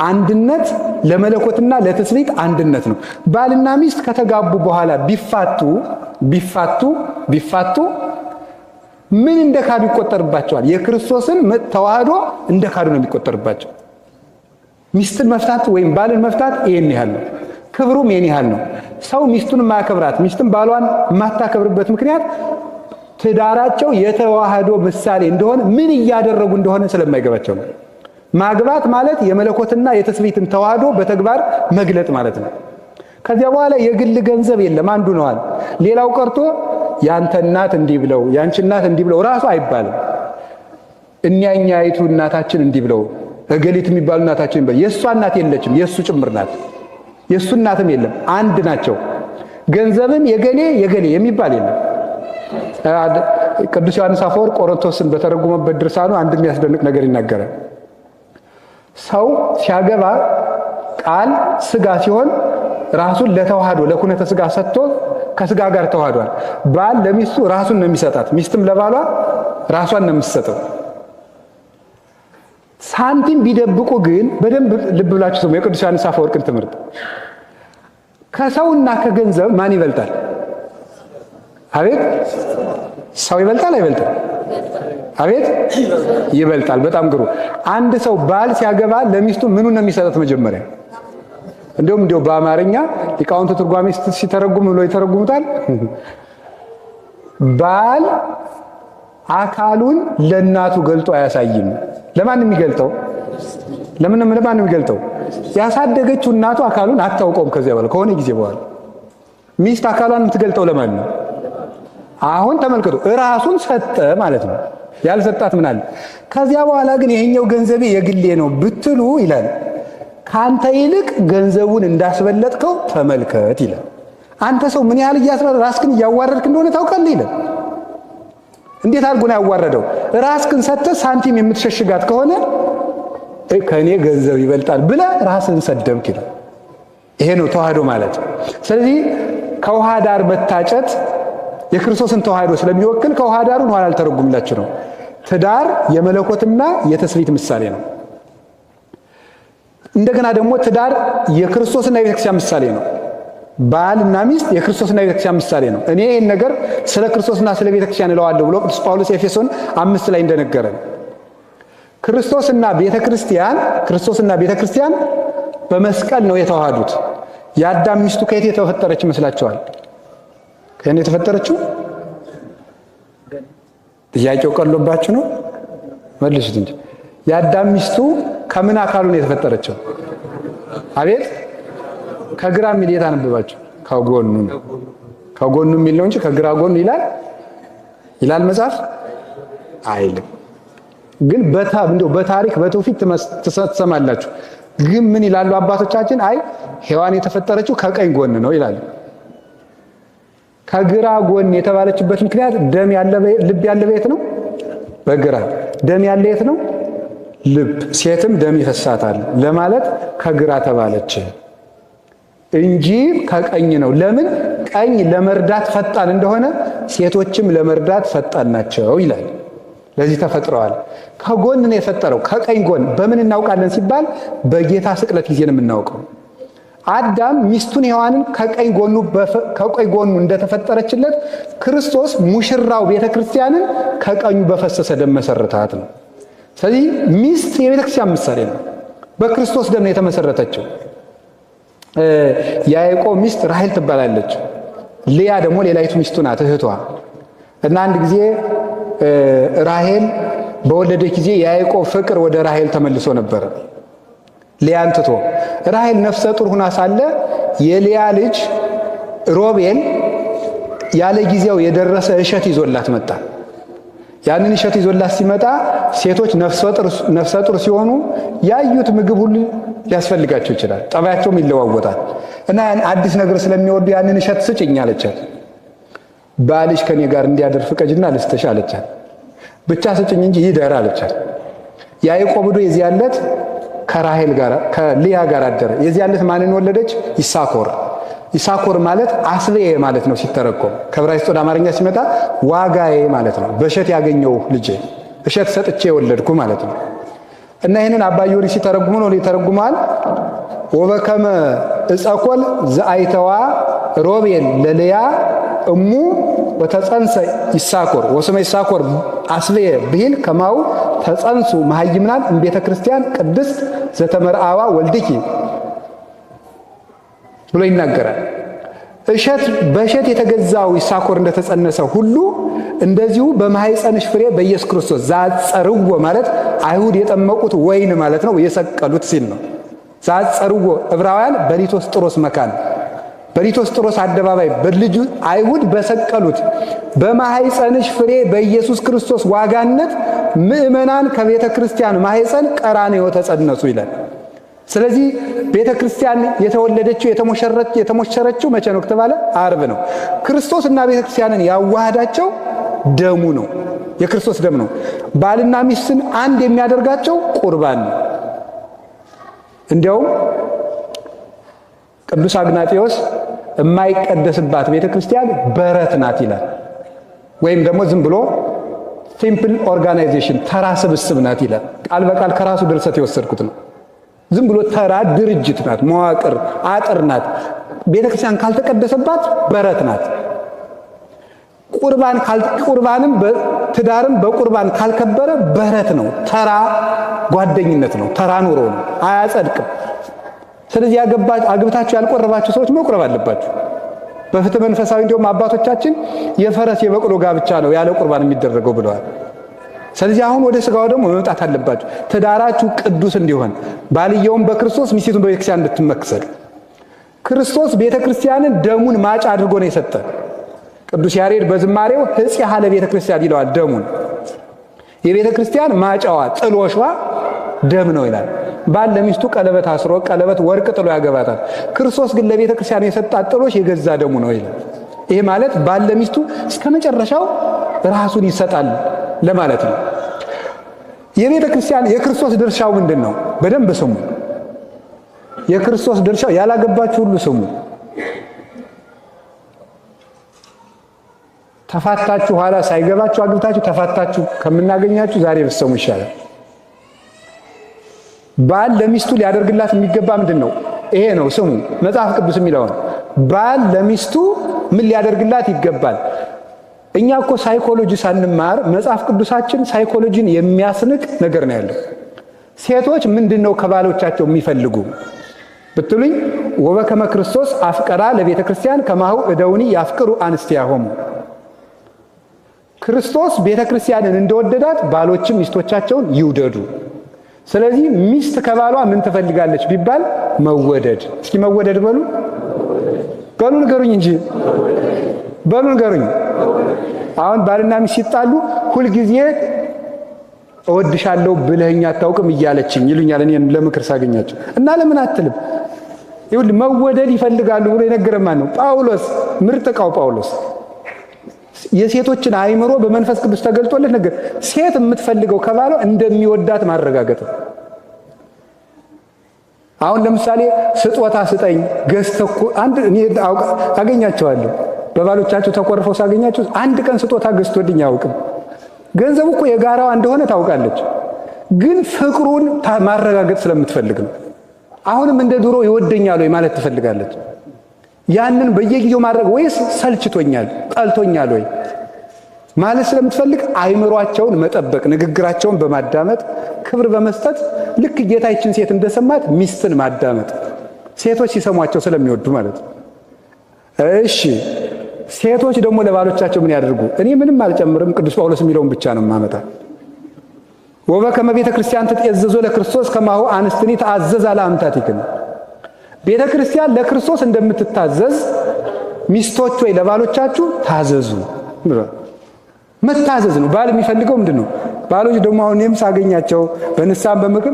አንድነት ለመለኮትና ለትስብእት አንድነት ነው። ባልና ሚስት ከተጋቡ በኋላ ቢፋቱ ምን እንደካዱ ይቆጠርባቸዋል? የክርስቶስን ተዋህዶ እንደካዱ ነው የሚቆጠርባቸው። ሚስትን መፍታት ወይም ባልን መፍታት ይሄን ያህል ነው። ክብሩም ይሄን ያህል ነው። ሰው ሚስቱን የማያከብራት ሚስትን ባሏን የማታከብርበት ምክንያት ትዳራቸው የተዋህዶ ምሳሌ እንደሆነ ምን እያደረጉ እንደሆነ ስለማይገባቸው ነው። ማግባት ማለት የመለኮትና የትስብእትን ተዋህዶ በተግባር መግለጥ ማለት ነው። ከዚያ በኋላ የግል ገንዘብ የለም፣ አንዱ ነዋል። ሌላው ቀርቶ ያንተ እናት እንዲህ ብለው ያንቺ እናት እንዲህ ብለው ራሱ አይባልም። እኛኛይቱ እናታችን እንዲህ ብለው እገሊት የሚባሉ እናታችን ይባል። የእሷ እናት የለችም፣ የእሱ ጭምር ናት። የእሱ እናትም የለም፣ አንድ ናቸው። ገንዘብም የገሌ የሚባል የለም። ቅዱስ ዮሐንስ አፈወርቅ ቆሮንቶስን በተረጎመበት ድርሳኑ አንድ የሚያስደንቅ ነገር ይናገራል። ሰው ሲያገባ ቃል ስጋ ሲሆን ራሱን ለተዋህዶ ለኩነተ ስጋ ሰጥቶ ከስጋ ጋር ተዋህዷል። ባል ለሚስቱ ራሱን ነው የሚሰጣት፣ ሚስትም ለባሏ ራሷን ነው የምትሰጠው። ሳንቲም ቢደብቁ ግን በደንብ ልብ ብላችሁ ስሙ የቅዱስ ዮሐንስ አፈወርቅን ትምህርት። ከሰውና ከገንዘብ ማን ይበልጣል? አቤት! ሰው ይበልጣል አይበልጥም? አቤት! ይበልጣል። በጣም ግሩ። አንድ ሰው ባል ሲያገባ ለሚስቱ ምኑን ነው የሚሰጣት? መጀመሪያ እንዲሁም በአማርኛ ሊቃውንቱ ትርጓሜ ሲተረጉም ብሎ ይተረጉሙታል። ባል አካሉን ለእናቱ ገልጦ አያሳይም። ለማን የሚገልጠው? ለማን የሚገልጠው? ያሳደገችው እናቱ አካሉን አታውቀውም። ከዚያ በኋላ ከሆነ ጊዜ በኋላ ሚስት አካሏን የምትገልጠው ለማን ነው? አሁን ተመልከቱ፣ ራሱን ሰጠ ማለት ነው። ያልሰጣት ምን አለ? ከዚያ በኋላ ግን ይሄኛው ገንዘቤ የግሌ ነው ብትሉ ይላል ካንተ ይልቅ ገንዘቡን እንዳስበለጥከው ተመልከት ይላል። አንተ ሰው ምን ያህል ራስክን እያዋረድክ እንደሆነ ታውቃለህ ይላል። እንዴት አድርጎ ነው ያዋረደው? ራስክን ሰጥተህ ሳንቲም የምትሸሽጋት ከሆነ ከኔ ገንዘብ ይበልጣል ብለህ ራስን ሰደብክ ይላል። ይሄ ነው ተዋህዶ ማለት። ስለዚህ ከውሃ ዳር መታጨት የክርስቶስን ተዋህዶ ስለሚወክል ከውሃ ዳሩን ኋላ አልተረጉምላችሁ ነው። ትዳር የመለኮትና የትስብእት ምሳሌ ነው። እንደገና ደግሞ ትዳር የክርስቶስና የቤተክርስቲያን ምሳሌ ነው። ባልና ሚስት የክርስቶስና የቤተክርስቲያን ምሳሌ ነው። እኔ ይህን ነገር ስለ ክርስቶስና ስለ ቤተክርስቲያን እለዋለሁ ብሎ ቅዱስ ጳውሎስ ኤፌሶን 5 ላይ እንደነገረን ክርስቶስና ቤተክርስቲያን በመስቀል ነው የተዋሃዱት። የአዳም ሚስቱ ከየት የተፈጠረች ይመስላችኋል? ከየት የተፈጠረችው? ጥያቄው ቀሎባችሁ ነው? መልሱት እንጂ። የአዳም ሚስቱ ከምን አካሉ ነው የተፈጠረችው? አቤት ከግራ የሚል የት አነበባችሁ? ከጎኑ ነው። ከጎኑ የሚል ነው እንጂ ከግራ ጎኑ ይላል መጽሐፍ አይልም። ግን በታሪክ በትውፊት ትሰማላችሁ። ግን ምን ይላሉ አባቶቻችን? አይ ሔዋን የተፈጠረችው ከቀኝ ጎን ነው ይላሉ። ከግራ ጎን የተባለችበት ምክንያት ልብ ያለ ቤት ነው። በግራ ደም ያለ የት ነው? ልብ። ሴትም ደም ይፈሳታል ለማለት ከግራ ተባለች እንጂ ከቀኝ ነው። ለምን? ቀኝ ለመርዳት ፈጣን እንደሆነ ሴቶችም ለመርዳት ፈጣን ናቸው ይላል። ለዚህ ተፈጥረዋል። ከጎን ነው የፈጠረው፣ ከቀኝ ጎን። በምን እናውቃለን ሲባል በጌታ ስቅለት ጊዜ ነው የምናውቀው። አዳም ሚስቱን ሔዋንን ከቀኝ ጎኑ እንደተፈጠረችለት ክርስቶስ ሙሽራው ቤተክርስቲያንን ከቀኙ በፈሰሰ ደም መሰረታት ነው። ስለዚህ ሚስት የቤተክርስቲያን ምሳሌ ነው። በክርስቶስ ደም ነው የተመሰረተችው። የያዕቆብ ሚስት ራሔል ትባላለች። ልያ ደግሞ ሌላይቱ ሚስቱ ናት፣ እህቷ። እና አንድ ጊዜ ራሔል በወለደች ጊዜ የያዕቆብ ፍቅር ወደ ራሔል ተመልሶ ነበር፣ ልያን ትቶ። ራሔል ነፍሰ ጡር ሁና ሳለ የልያ ልጅ ሮቤል ያለ ጊዜው የደረሰ እሸት ይዞላት መጣ። ያንን እሸት ይዞላት ሲመጣ ሴቶች ነፍሰ ጡር ሲሆኑ ያዩት ምግብ ሁሉ ሊያስፈልጋቸው ይችላል፣ ጠባያቸውም ይለዋወጣል። እና አዲስ ነገር ስለሚወዱ ያንን እሸት ስጭኝ አለቻት። ባልሽ ከኔ ጋር እንዲያደር ፍቀጅና ልስጥሽ አለቻት። ብቻ ስጭኝ እንጂ ይደር አለቻት። ያዕቆብ ዶ የዚያን ዕለት ከራሔል ጋር ከልያ ጋር አደረ። የዚያን ዕለት ማንን ወለደች? ይሳኮር ማለት አስቤ ማለት ነው ሲተረጎም። ከዕብራይስጥ ወደ አማርኛ ሲመጣ ዋጋዬ ማለት ነው። በእሸት ያገኘው ልጄ፣ እሸት ሰጥቼ የወለድኩ ማለት ነው። እና ይህንን አባ ጊዮርጊስ ሲተረጉሙ ነው ይተረጉማል። ወበከመ እጸኮል ዘአይተዋ ሮቤል ለልያ እሙ ወተጸንሰ ይሳኮር ወስመ ይሳኮር አስቤየ ብሂል ከማው ተጸንሱ መሃይምናን እምቤተ ክርስቲያን ቅድስት ዘተመርአዋ ወልድኪ ብሎ ይናገራል። በእሸት የተገዛው ይሳኮር እንደተጸነሰ ሁሉ እንደዚሁ በማኅፀንሽ ፍሬ በኢየሱስ ክርስቶስ ዛጸርዎ ማለት አይሁድ የጠመቁት ወይን ማለት ነው፣ የሰቀሉት ሲል ነው። ዛጸርዎ ዕብራውያን በሊቶስጥሮስ መካን በሊቶስጥሮስ አደባባይ በልጁ አይሁድ በሰቀሉት በማኅፀንሽ ፍሬ በኢየሱስ ክርስቶስ ዋጋነት ምእመናን ከቤተ ክርስቲያን ማኅፀን ቀራንዮ ተጸነሱ ይላል። ስለዚህ ቤተ ክርስቲያን የተወለደችው የተሞሸረችው መቼ ነው ከተባለ ዓርብ ነው። ክርስቶስ እና ቤተ ክርስቲያንን ያዋሃዳቸው ደሙ ነው፣ የክርስቶስ ደም ነው። ባልና ሚስትን አንድ የሚያደርጋቸው ቁርባን ነው። እንዲያውም ቅዱስ አግናጤዎስ የማይቀደስባት ቤተ ክርስቲያን በረት ናት ይላል። ወይም ደግሞ ዝም ብሎ ሲምፕል ኦርጋናይዜሽን ተራ ስብስብ ናት ይላል። ቃል በቃል ከራሱ ድርሰት የወሰድኩት ነው። ዝም ብሎ ተራ ድርጅት ናት፣ መዋቅር አጥር ናት። ቤተ ክርስቲያን ካልተቀደሰባት በረት ናት። ቁርባንም ትዳርም በቁርባን ካልከበረ በረት ነው፣ ተራ ጓደኝነት ነው፣ ተራ ኑሮ ነው፣ አያጸድቅም። ስለዚህ አግብታችሁ ያልቆረባችሁ ሰዎች መቁረብ አለባችሁ። በፍትሕ መንፈሳዊ እንዲሁም አባቶቻችን የፈረስ የበቅሎ ጋብቻ ነው ያለ ቁርባን የሚደረገው ብለዋል። ስለዚህ አሁን ወደ ሥጋው ደግሞ መምጣት አለባችሁ። ትዳራችሁ ቅዱስ እንዲሆን ባልየውም በክርስቶስ ሚስቱን በቤተክርስቲያን እንድትመክሰል ክርስቶስ ቤተክርስቲያንን ደሙን ማጫ አድርጎ ነው የሰጠ። ቅዱስ ያሬድ በዝማሬው ሕጽሐ ለቤተ ክርስቲያን ይለዋል። ደሙን የቤተ ክርስቲያን ማጫዋ ጥሎሿ ደም ነው ይላል። ባል ለሚስቱ ቀለበት አስሮ ቀለበት ወርቅ ጥሎ ያገባታል። ክርስቶስ ግን ለቤተ ክርስቲያን የሰጣት ጥሎሽ የገዛ ደሙ ነው ይላል። ይሄ ማለት ባል ለሚስቱ እስከ መጨረሻው ራሱን ይሰጣል ለማለት ነው። የቤተ ክርስቲያን የክርስቶስ ድርሻው ምንድነው? በደንብ ስሙ። የክርስቶስ ድርሻው ያላገባችሁ ሁሉ ስሙ። ተፋታችሁ ኋላ ሳይገባችሁ አግብታችሁ ተፋታችሁ ከምናገኛችሁ ዛሬ ብትሰሙ ይሻላል። ባል ለሚስቱ ሊያደርግላት የሚገባ ምንድነው? ይሄ ነው ስሙ። መጽሐፍ ቅዱስ የሚለው ባል ለሚስቱ ምን ሊያደርግላት ይገባል? እኛ እኮ ሳይኮሎጂ ሳንማር መጽሐፍ ቅዱሳችን ሳይኮሎጂን የሚያስንቅ ነገር ነው ያለው። ሴቶች ምንድነው ከባሎቻቸው የሚፈልጉ ብትሉኝ፣ ወበከመ ክርስቶስ አፍቀራ ለቤተ ክርስቲያን ከማሁ እደውኒ ያፍቅሩ አንስቲያሆሙ። ክርስቶስ ቤተ ክርስቲያንን እንደወደዳት ባሎችም ሚስቶቻቸውን ይውደዱ። ስለዚህ ሚስት ከባሏ ምን ትፈልጋለች ቢባል መወደድ። እስኪ መወደድ በሉ ንገሩኝ እንጂ በሉ ንገሩኝ። አሁን ባልና ሚስት ሲጣሉ ሁልጊዜ እወድሻለሁ ብለኸኝ አታውቅም እያለችኝ ይሉኛል እኔን ለምክር ሳገኛቸው። እና ለምን አትልም? ይሁን መወደድ ይፈልጋሉ ብሎ የነገረን ማን ነው? ጳውሎስ። ምርጥ ዕቃው ጳውሎስ የሴቶችን አእምሮ በመንፈስ ቅዱስ ተገልጦለት ነገር ሴት የምትፈልገው ከባሏ እንደሚወዳት ማረጋገጥ። አሁን ለምሳሌ ስጦታ ስጠኝ ገዝተኩ አንድ እኔ አገኛቸዋለሁ በባሎቻቸው ተቆርፈው ሳገኛቸው አንድ ቀን ስጦታ ገዝቶልኝ አያውቅም። ገንዘቡ እኮ የጋራዋ እንደሆነ ታውቃለች፣ ግን ፍቅሩን ማረጋገጥ ስለምትፈልግ ነው። አሁንም እንደ ድሮ ይወደኛል ወይ ማለት ትፈልጋለች። ያንን በየጊዜው ማድረግ ወይስ ሰልችቶኛል ጠልቶኛል ወይ ማለት ስለምትፈልግ አእምሯቸውን መጠበቅ፣ ንግግራቸውን በማዳመጥ ክብር በመስጠት ልክ ጌታችን ሴት እንደሰማት ሚስትን ማዳመጥ፣ ሴቶች ሲሰሟቸው ስለሚወዱ ማለት ነው። እሺ ሴቶች ደግሞ ለባሎቻቸው ምን ያደርጉ? እኔ ምንም አልጨምርም፣ ቅዱስ ጳውሎስ የሚለውን ብቻ ነው ማመጣ። ወበከመ ቤተ ክርስቲያን ትትእዘዞ ለክርስቶስ ከማሁ አንስትኒ ተአዘዛ ለአምታቲክን። ቤተ ክርስቲያን ለክርስቶስ እንደምትታዘዝ ሚስቶች ወይ ለባሎቻችሁ ታዘዙ። መታዘዝ ነው ባል የሚፈልገው ምንድነው? ባሎች ደግሞ አሁን እኔም ሳገኛቸው በንስሐም በምክር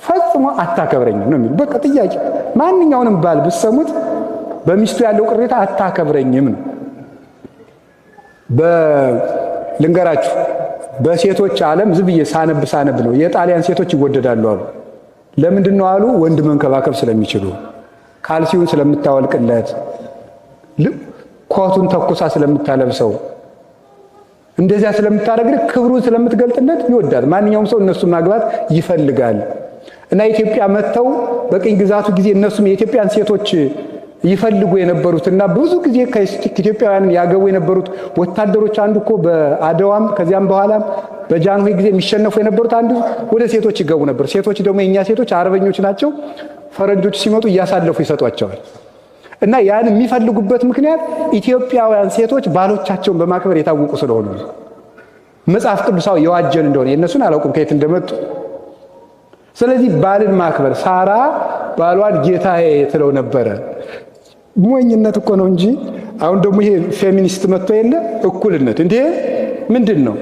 ፈጽሞ አታከብረኝም ነው የሚሉ። በቃ ጥያቄ ማንኛውንም ባል ብትሰሙት በሚስቱ ያለው ቅሬታ አታከብረኝም ነው። ልንገራችሁ በሴቶች ዓለም ዝብዬ ሳነብ ነው የጣሊያን ሴቶች ይወደዳሉ አሉ። ለምንድን ነው አሉ? ወንድ መንከባከብ ስለሚችሉ፣ ካልሲውን ስለምታወልቅለት፣ ኮቱን ተኩሳ ስለምታለብሰው፣ እንደዚያ ስለምታደርግ ክብሩን ስለምትገልጥለት ይወዳል። ማንኛውም ሰው እነሱን ማግባት ይፈልጋል። እና ኢትዮጵያ መጥተው በቅኝ ግዛቱ ጊዜ እነሱም የኢትዮጵያን ሴቶች ይፈልጉ የነበሩትና ብዙ ጊዜ ከኢትዮጵያውያን ያገቡ የነበሩት ወታደሮች አንዱ እኮ በአድዋም ከዚያም በኋላም በጃንሆይ ጊዜ የሚሸነፉ የነበሩት አንዱ ወደ ሴቶች ይገቡ ነበር። ሴቶች ደግሞ የኛ ሴቶች አርበኞች ናቸው። ፈረንጆች ሲመጡ እያሳለፉ ይሰጧቸዋል። እና ያን የሚፈልጉበት ምክንያት ኢትዮጵያውያን ሴቶች ባሎቻቸውን በማክበር የታወቁ ስለሆኑ መጽሐፍ ቅዱሳዊ የዋጀን እንደሆነ የእነሱን አላውቅም ከየት እንደመጡ። ስለዚህ ባልን ማክበር ሳራ ባሏን ጌታዬ ትለው ነበረ። ሞኝነት እኮ ነው እንጂ አሁን ደግሞ ይሄ ፌሚኒስት መጥቶ የለ እኩልነት እንዴ ምንድን ነው?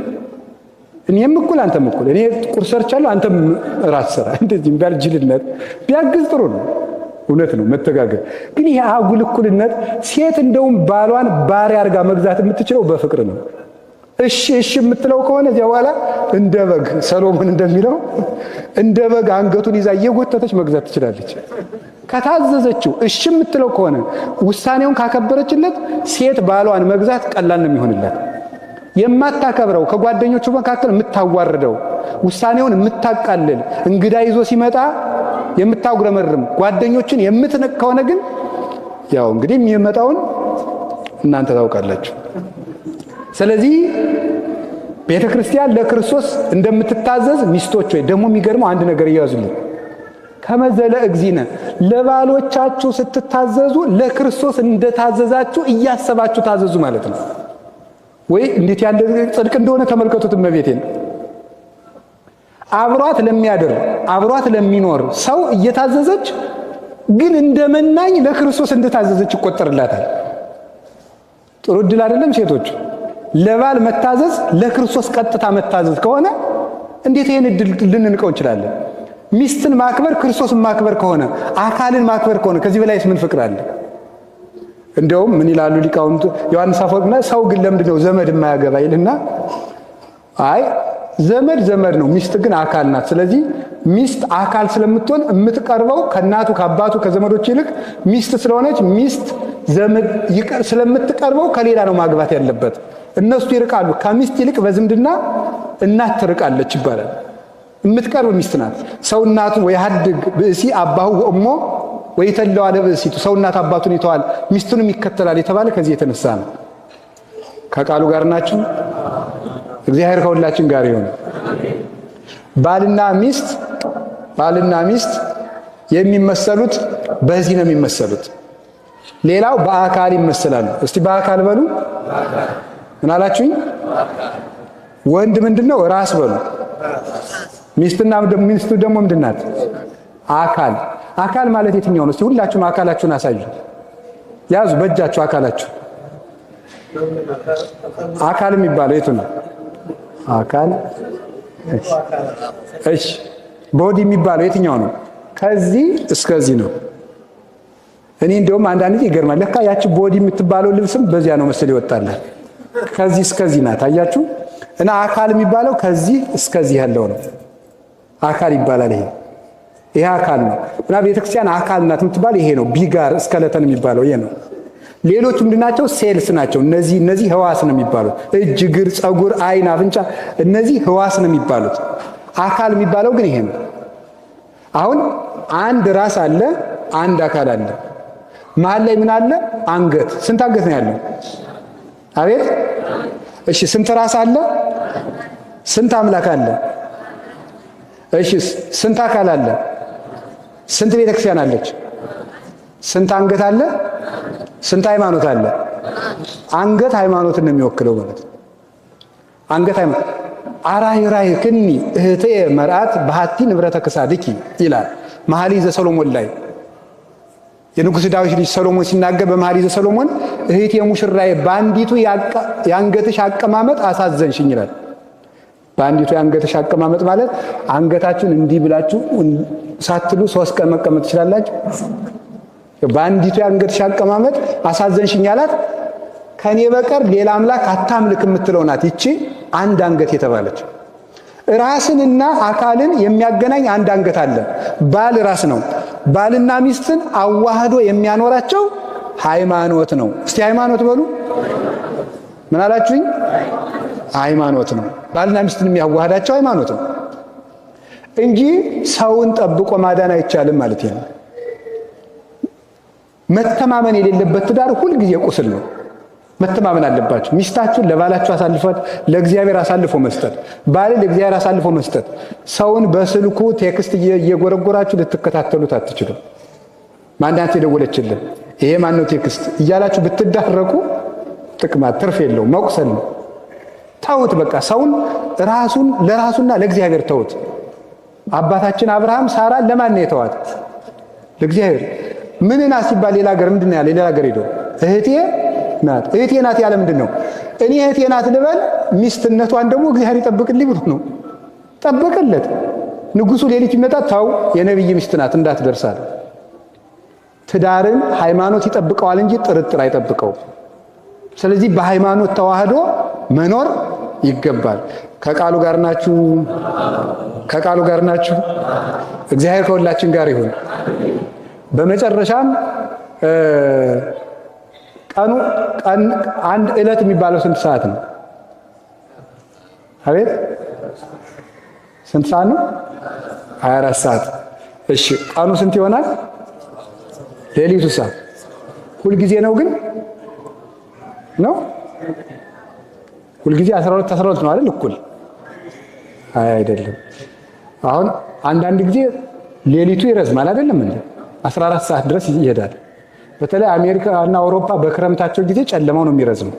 እኔም እኩል አንተም እኩል፣ እኔ ቁርስ ሰርቻለሁ አንተም ራስ ሰራ። እንደዚህ ባልጅልነት ቢያግዝ ጥሩ ነው። እውነት ነው መተጋገር። ግን ይሄ አጉል እኩልነት ሴት እንደውም ባሏን ባሪያ አድርጋ መግዛት የምትችለው በፍቅር ነው። እሺ እሺ የምትለው ከሆነ እዚያ በኋላ እንደ በግ ሰሎሞን እንደሚለው እንደ በግ አንገቱን ይዛ እየጎተተች መግዛት ትችላለች። ከታዘዘችው እሺ የምትለው ከሆነ ውሳኔውን ካከበረችለት ሴት ባሏን መግዛት ቀላል ነው የሚሆንላት። የማታከብረው ከጓደኞቹ መካከል የምታዋርደው፣ ውሳኔውን የምታቃልል፣ እንግዳ ይዞ ሲመጣ የምታጉረመርም፣ ጓደኞችን የምትንቅ ከሆነ ግን ያው እንግዲህ የሚመጣውን እናንተ ታውቃላችሁ። ስለዚህ ቤተ ክርስቲያን ለክርስቶስ እንደምትታዘዝ ሚስቶች ወይ ደግሞ የሚገርመው አንድ ነገር ይያዙልኝ። ከመዘለ እግዚእነ ለባሎቻችሁ ስትታዘዙ ለክርስቶስ እንደታዘዛችሁ እያሰባችሁ ታዘዙ ማለት ነው። ወይ እንዴት ያለ ጽድቅ እንደሆነ ተመልከቱት። እመቤቴን አብሯት ለሚያድር አብሯት ለሚኖር ሰው እየታዘዘች ግን እንደመናኝ ለክርስቶስ እንደታዘዘች ይቆጠርላታል። ጥሩ ዕድል አይደለም ሴቶች? ለባል መታዘዝ ለክርስቶስ ቀጥታ መታዘዝ ከሆነ እንዴት ይሄን ዕድል ልንንቀው እንችላለን? ሚስትን ማክበር ክርስቶስን ማክበር ከሆነ አካልን ማክበር ከሆነ ከዚህ በላይስ ምን ፍቅር አለ? እንደውም ምን ይላሉ ሊቃውንቱ ዮሐንስ አፈወርቅና ሰው ግን ለምንድን ነው ዘመድ የማያገባ ይልና አይ ዘመድ ዘመድ ነው፣ ሚስት ግን አካል ናት። ስለዚህ ሚስት አካል ስለምትሆን የምትቀርበው ከእናቱ ከአባቱ ከዘመዶች ይልቅ ሚስት ስለሆነች ሚስት ዘመድ ስለምትቀርበው ከሌላ ነው ማግባት ያለበት። እነሱ ይርቃሉ። ከሚስት ይልቅ በዝምድና እናት ትርቃለች ይባላል። የምትቀርብ ሚስት ናት። ሰው እናቱን ወይ ሀድግ ብእሲ አባሁ ወእሞ ወይ ተለዋ ለብእሲቱ፣ ሰው እናት አባቱን ይተዋል ሚስቱንም ይከተላል የተባለ ከዚህ የተነሳ ነው። ከቃሉ ጋር ናችሁ? እግዚአብሔር ከሁላችን ጋር ይሁን። ባልና ሚስት የሚመሰሉት በዚህ ነው የሚመሰሉት። ሌላው በአካል ይመሰላሉ። እስቲ በአካል በሉ። ምን አላችሁኝ? ወንድ ምንድነው? ራስ በሉ። ሚስቱ ደግሞ ምንድናት? አካል። አካል ማለት የትኛው ነው? እስቲ ሁላችሁም አካላችሁን አሳዩ። ያዙ በእጃችሁ አካላችሁ። አካል የሚባለው የቱ ነው? አካል። እሺ ቦዲ የሚባለው የትኛው ነው? ከዚህ እስከዚህ ነው። እኔ እንደውም አንዳንድ ጊዜ ይገርማል። ለካ ያቺ ቦዲ የምትባለው ልብስም በዚያ ነው መሰል ይወጣላል። ከዚህ እስከዚህ ናት። አያችሁ? እና አካል የሚባለው ከዚህ እስከዚህ ያለው ነው። አካል ይባላል። ይሄ አካል ነው። እና ቤተክርስቲያን አካል ናት የምትባል ይሄ ነው። ቢጋር እስከለተን የሚባለው ይሄ ነው። ሌሎቹ ምንድናቸው? ሴልስ ናቸው። እነዚህ ህዋስ ነው የሚባሉት። እጅ፣ እግር፣ ፀጉር፣ አይን፣ አፍንጫ እነዚህ ህዋስ ነው የሚባሉት። አካል የሚባለው ግን ይሄ ነው። አሁን አንድ ራስ አለ፣ አንድ አካል አለ። መሀል ላይ ምን አለ? አንገት። ስንት አንገት ነው ያለው? አቤት። እሺ ስንት ራስ አለ? ስንት አምላክ አለ? እሺ ስንት አካል አለ? ስንት ቤተክርስቲያን አለች? ስንት አንገት አለ? ስንት ሃይማኖት አለ? አንገት ሃይማኖትን ነው የሚወክለው ማለት ነው። አንገት ሃይማኖት አራይ ክኒ እህቴ መርአት በሃቲ ንብረተ ክሳድኪ ይላል መኃልየ ዘሰሎሞን ላይ። የንጉሥ ዳዊት ልጅ ሰሎሞን ሲናገር በመኃልየ ዘሰሎሞን እህቴ ሙሽራዬ በአንዲቱ የአንገትሽ አቀማመጥ አሳዘንሽኝ ይላል። በአንዲቱ የአንገትሽ አቀማመጥ ማለት አንገታችሁን እንዲህ ብላችሁ ሳትሉ 3 ቀን መቀመጥ ትችላላችሁ። በአንዲቱ የአንገትሽ አቀማመጥ አሳዘንሽኝ አላት። ከኔ በቀር ሌላ አምላክ አታምልክ የምትለው ናት ይቺ አንድ አንገት የተባለች። ራስንና አካልን የሚያገናኝ አንድ አንገት አለ። ባል ራስ ነው። ባልና ሚስትን አዋህዶ የሚያኖራቸው ሃይማኖት ነው። እስቲ ሃይማኖት በሉ። ምን አላችሁኝ? ሃይማኖት ነው። ባልና ሚስትን የሚያዋህዳቸው ሃይማኖት ነው እንጂ ሰውን ጠብቆ ማዳን አይቻልም ማለት ነው። መተማመን የሌለበት ትዳር ሁልጊዜ ቁስል ነው። መተማመን አለባችሁ። ሚስታችሁን ለባላችሁ አሳልፏት ለእግዚአብሔር አሳልፎ መስጠት፣ ባል ለእግዚአብሔር አሳልፎ መስጠት። ሰውን በስልኩ ቴክስት እየጎረጎራችሁ ልትከታተሉት አትችሉም። ማንዳንት የደወለችልን ይሄ ማነው ቴክስት እያላችሁ ብትዳረቁ ጥቅማ ትርፍ የለው፣ መቁሰል ነው። ተውት በቃ። ሰውን ራሱን ለራሱና ለእግዚአብሔር ተውት። አባታችን አብርሃም ሳራን ለማን ነው የተዋት? ለእግዚአብሔር። ምንና ሲባል ሌላ ሀገር ምንድን ነው ያለ? ሌላ ሀገር ሄዶ እህቴ ናት። እህቴ ናት ያለ ምንድን ነው? እኔ እህቴ ናት ልበል፣ ሚስትነቷን ደግሞ እግዚአብሔር ይጠብቅልኝ ብሎ ነው። ጠበቀለት። ንጉሱ ሌሊት ይመጣ ታው የነብይ ሚስት ናት እንዳትደርሳል። ትዳርን ሃይማኖት ይጠብቀዋል እንጂ ጥርጥር አይጠብቀው። ስለዚህ በሃይማኖት ተዋህዶ መኖር ይገባል። ከቃሉ ጋር ናችሁ? ከቃሉ ጋር ናችሁ? እግዚአብሔር ከሁላችን ጋር ይሁን። በመጨረሻም አንድ ዕለት የሚባለው ስንት ሰዓት ነው? አቤት ስንት ሰዓት ነው? 24 ሰዓት። እሺ ቀኑ ስንት ይሆናል? ሌሊቱ ሰዓት ሁልጊዜ ነው ግን ነው? ሁልጊዜ 12 ነው አይደል? እኩል አይደለም። አሁን አንዳንድ ጊዜ ሌሊቱ ይረዝማል አይደለም እንዴ? 14 ሰዓት ድረስ ይሄዳል። በተለይ አሜሪካ እና አውሮፓ በክረምታቸው ጊዜ ጨለማው ነው የሚረዝመው።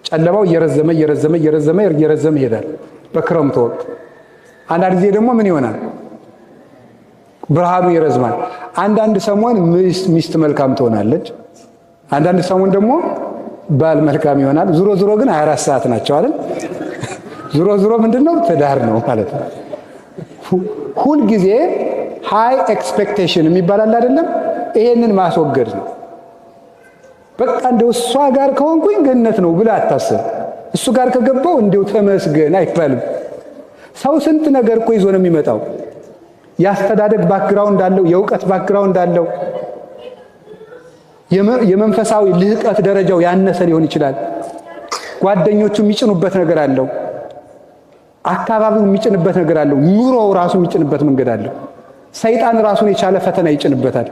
ጨለማው እየረዘመ ይሄዳል በክረምቱ ወቅት። አንዳንድ ጊዜ ደግሞ ምን ይሆናል? ብርሃኑ ይረዝማል። አንዳንድ ሰሞን ሚስት መልካም ትሆናለች፣ አንዳንድ ሰሞን ደግሞ ባል መልካም ይሆናል። ዙሮ ግን 24 ሰዓት ናቸው አይደል? ዙሮ ምንድነው? ትዳር ነው ማለት ነው። ሁል ጊዜ ሃይ ኤክስፔክቴሽን የሚባል አይደለም? ይሄንን ማስወገድ ነው። በቃ እንደው እሷ ጋር ከሆንኩኝ ገነት ነው ብለህ አታስብ። እሱ ጋር ከገባው እንደው ተመስገን አይባልም። ሰው ስንት ነገር እኮ ይዞ ነው የሚመጣው። ያስተዳደግ ባክግራውንድ አለው፣ የእውቀት ባክግራውንድ አለው፣ የመንፈሳዊ ልህቀት ደረጃው ያነሰ ሊሆን ይችላል። ጓደኞቹ የሚጭኑበት ነገር አለው፣ አካባቢው የሚጭንበት ነገር አለው፣ ኑሮው ራሱ የሚጭንበት መንገድ አለው። ሰይጣን ራሱን የቻለ ፈተና ይጭንበታል።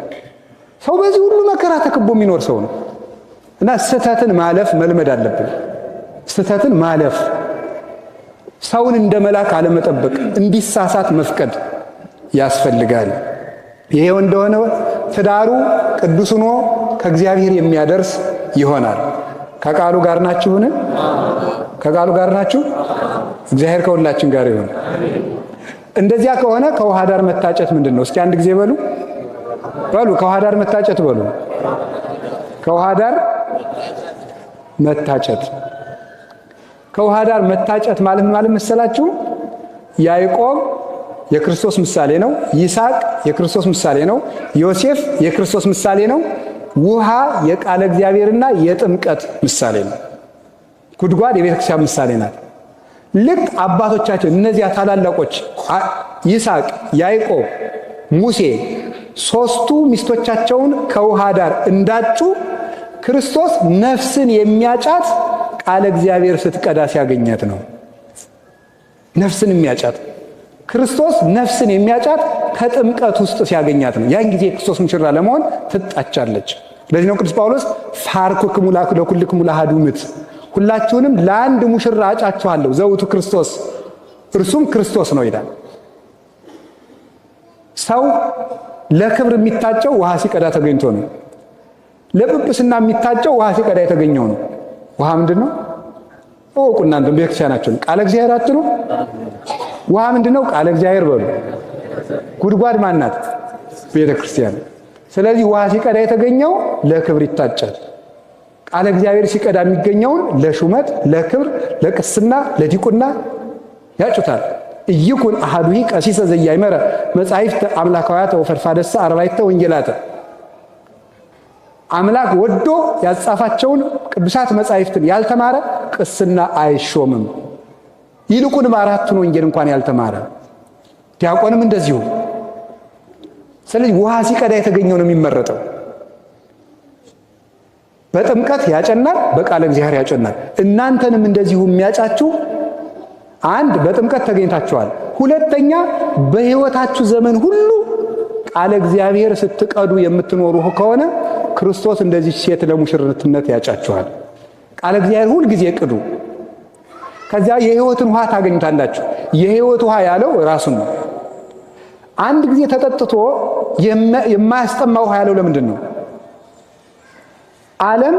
ሰው በዚህ ሁሉ መከራ ተከቦ የሚኖር ሰው ነው እና ስህተትን ማለፍ መልመድ አለብን። ስህተትን ማለፍ፣ ሰውን እንደ መልአክ አለመጠበቅ፣ እንዲሳሳት መፍቀድ ያስፈልጋል። ይሄው እንደሆነ ትዳሩ ቅዱስ ሆኖ ከእግዚአብሔር የሚያደርስ ይሆናል። ከቃሉ ጋር ናችሁን? ከቃሉ ጋር ናችሁ? እግዚአብሔር ከሁላችን ጋር ይሁን። እንደዚያ ከሆነ ከውሃ ዳር መታጨት ምንድን ነው? እስኪ አንድ ጊዜ በሉ ከውሃ ዳር መታጨት በሉ። ከውሃ ዳር መታጨት። ከውሃ ዳር መታጨት ማለት መሰላችሁ? ያዕቆብ የክርስቶስ ምሳሌ ነው። ይስሐቅ የክርስቶስ ምሳሌ ነው። ዮሴፍ የክርስቶስ ምሳሌ ነው። ውሃ የቃለ እግዚአብሔርና የጥምቀት ምሳሌ ነው። ጉድጓድ የቤተ ክርስቲያን ምሳሌ ናት። ልክ አባቶቻችን እነዚያ ታላላቆች ይስሐቅ፣ ያዕቆብ፣ ሙሴ ሶስቱ ሚስቶቻቸውን ከውሃ ዳር እንዳጩ ክርስቶስ ነፍስን የሚያጫት ቃለ እግዚአብሔር ስትቀዳ ሲያገኛት ነው። ነፍስን የሚያጫት ክርስቶስ ነፍስን የሚያጫት ከጥምቀት ውስጥ ሲያገኛት ነው። ያን ጊዜ ክርስቶስ ሙሽራ ለመሆን ትጣቻለች። ለዚህ ነው ቅዱስ ጳውሎስ ፋርኩክሙ ለኩልክሙ ለአሐዱ ምት፣ ሁላችሁንም ለአንድ ሙሽራ አጫችኋለሁ ዘውቱ ክርስቶስ፣ እርሱም ክርስቶስ ነው ይላል። ሰው ለክብር የሚታጨው ውሃ ሲቀዳ ተገኝቶ ነው። ለጵጵስና የሚታጨው ውሃ ሲቀዳ የተገኘው ነው። ውሃ ምንድን ነው? እወቁ እናንተ ቤተክርስቲያናችሁን። ቃለ እግዚአብሔር አትሉ? ውሃ ምንድን ነው? ቃለ እግዚአብሔር በሉ። ጉድጓድ ማናት? ቤተ ክርስቲያን። ስለዚህ ውሃ ሲቀዳ የተገኘው ለክብር ይታጫል። ቃለ እግዚአብሔር ሲቀዳ የሚገኘውን ለሹመት፣ ለክብር፣ ለቅስና፣ ለዲቁና ያጩታል። ኢይኩን አሐዱሂ ቀሲሰ ዘያእመረ መጻሕፍተ አምላካውያተ ወፈድፋደሰ አርባዕተ ወንጌላተ። አምላክ ወዶ ያጻፋቸውን ቅዱሳት መጻሕፍትን ያልተማረ ቅስና አይሾምም። ይልቁንም አራቱን ወንጌል እንኳን ያልተማረ ዲያቆንም እንደዚሁ። ስለዚህ ውሃ ሲቀዳ የተገኘው ነው የሚመረጠው። በጥምቀት ያጨናል፣ በቃለ እግዚአብሔር ያጨናል። እናንተንም እንደዚሁ የሚያጫችሁ አንድ በጥምቀት ተገኝታችኋል። ሁለተኛ በሕይወታችሁ ዘመን ሁሉ ቃለ እግዚአብሔር ስትቀዱ የምትኖሩ ከሆነ ክርስቶስ እንደዚህ ሴት ለሙሽርትነት ያጫችኋል። ቃለ እግዚአብሔር ሁል ጊዜ ቅዱ። ከዚያ የሕይወትን ውሃ ታገኙታላችሁ። የሕይወት ውሃ ያለው ራሱን ነው። አንድ ጊዜ ተጠጥቶ የማያስጠማ ውሃ ያለው ለምንድን ነው? ዓለም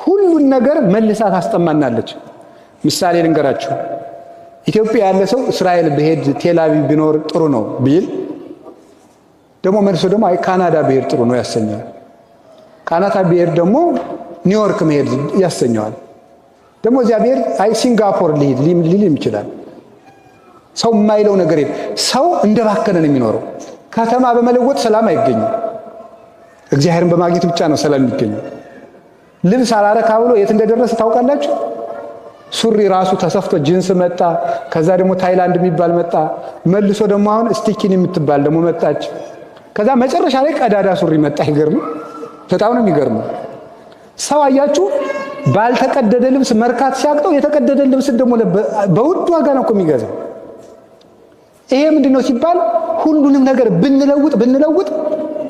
ሁሉን ነገር መልሳ ታስጠማናለች። ምሳሌ ልንገራችሁ። ኢትዮጵያ ያለ ሰው እስራኤል ብሄድ ቴል አቪቭ ቢኖር ጥሩ ነው ቢል ደግሞ መልሶ ደግሞ አይ ካናዳ ብሄድ ጥሩ ነው ያሰኛል። ካናዳ ብሄድ ደግሞ ኒውዮርክ መሄድ ያሰኘዋል። ደግሞ እዚያ ብሄድ አይ ሲንጋፖር ሊልም ይችላል። ሰው የማይለው ነገር የለም። ሰው እንደባከነ ነው የሚኖረው። ከተማ በመለወጥ ሰላም አይገኝም። እግዚአብሔርን በማግኘት ብቻ ነው ሰላም የሚገኘው። ልብስ አላረካ ብሎ የት እንደደረሰ ታውቃላችሁ? ሱሪ ራሱ ተሰፍቶ ጂንስ መጣ። ከዛ ደግሞ ታይላንድ የሚባል መጣ። መልሶ ደግሞ አሁን ስቲኪን የምትባል ደግሞ መጣች። ከዛ መጨረሻ ላይ ቀዳዳ ሱሪ መጣ። ይገርም፣ በጣም ነው የሚገርም። ሰው አያችሁ ባልተቀደደ ልብስ መርካት ሲያቅተው የተቀደደ ልብስ ደግሞ በውድ ዋጋ ነው እኮ የሚገዛው። ይሄ ምንድነው ሲባል ሁሉንም ነገር ብንለውጥ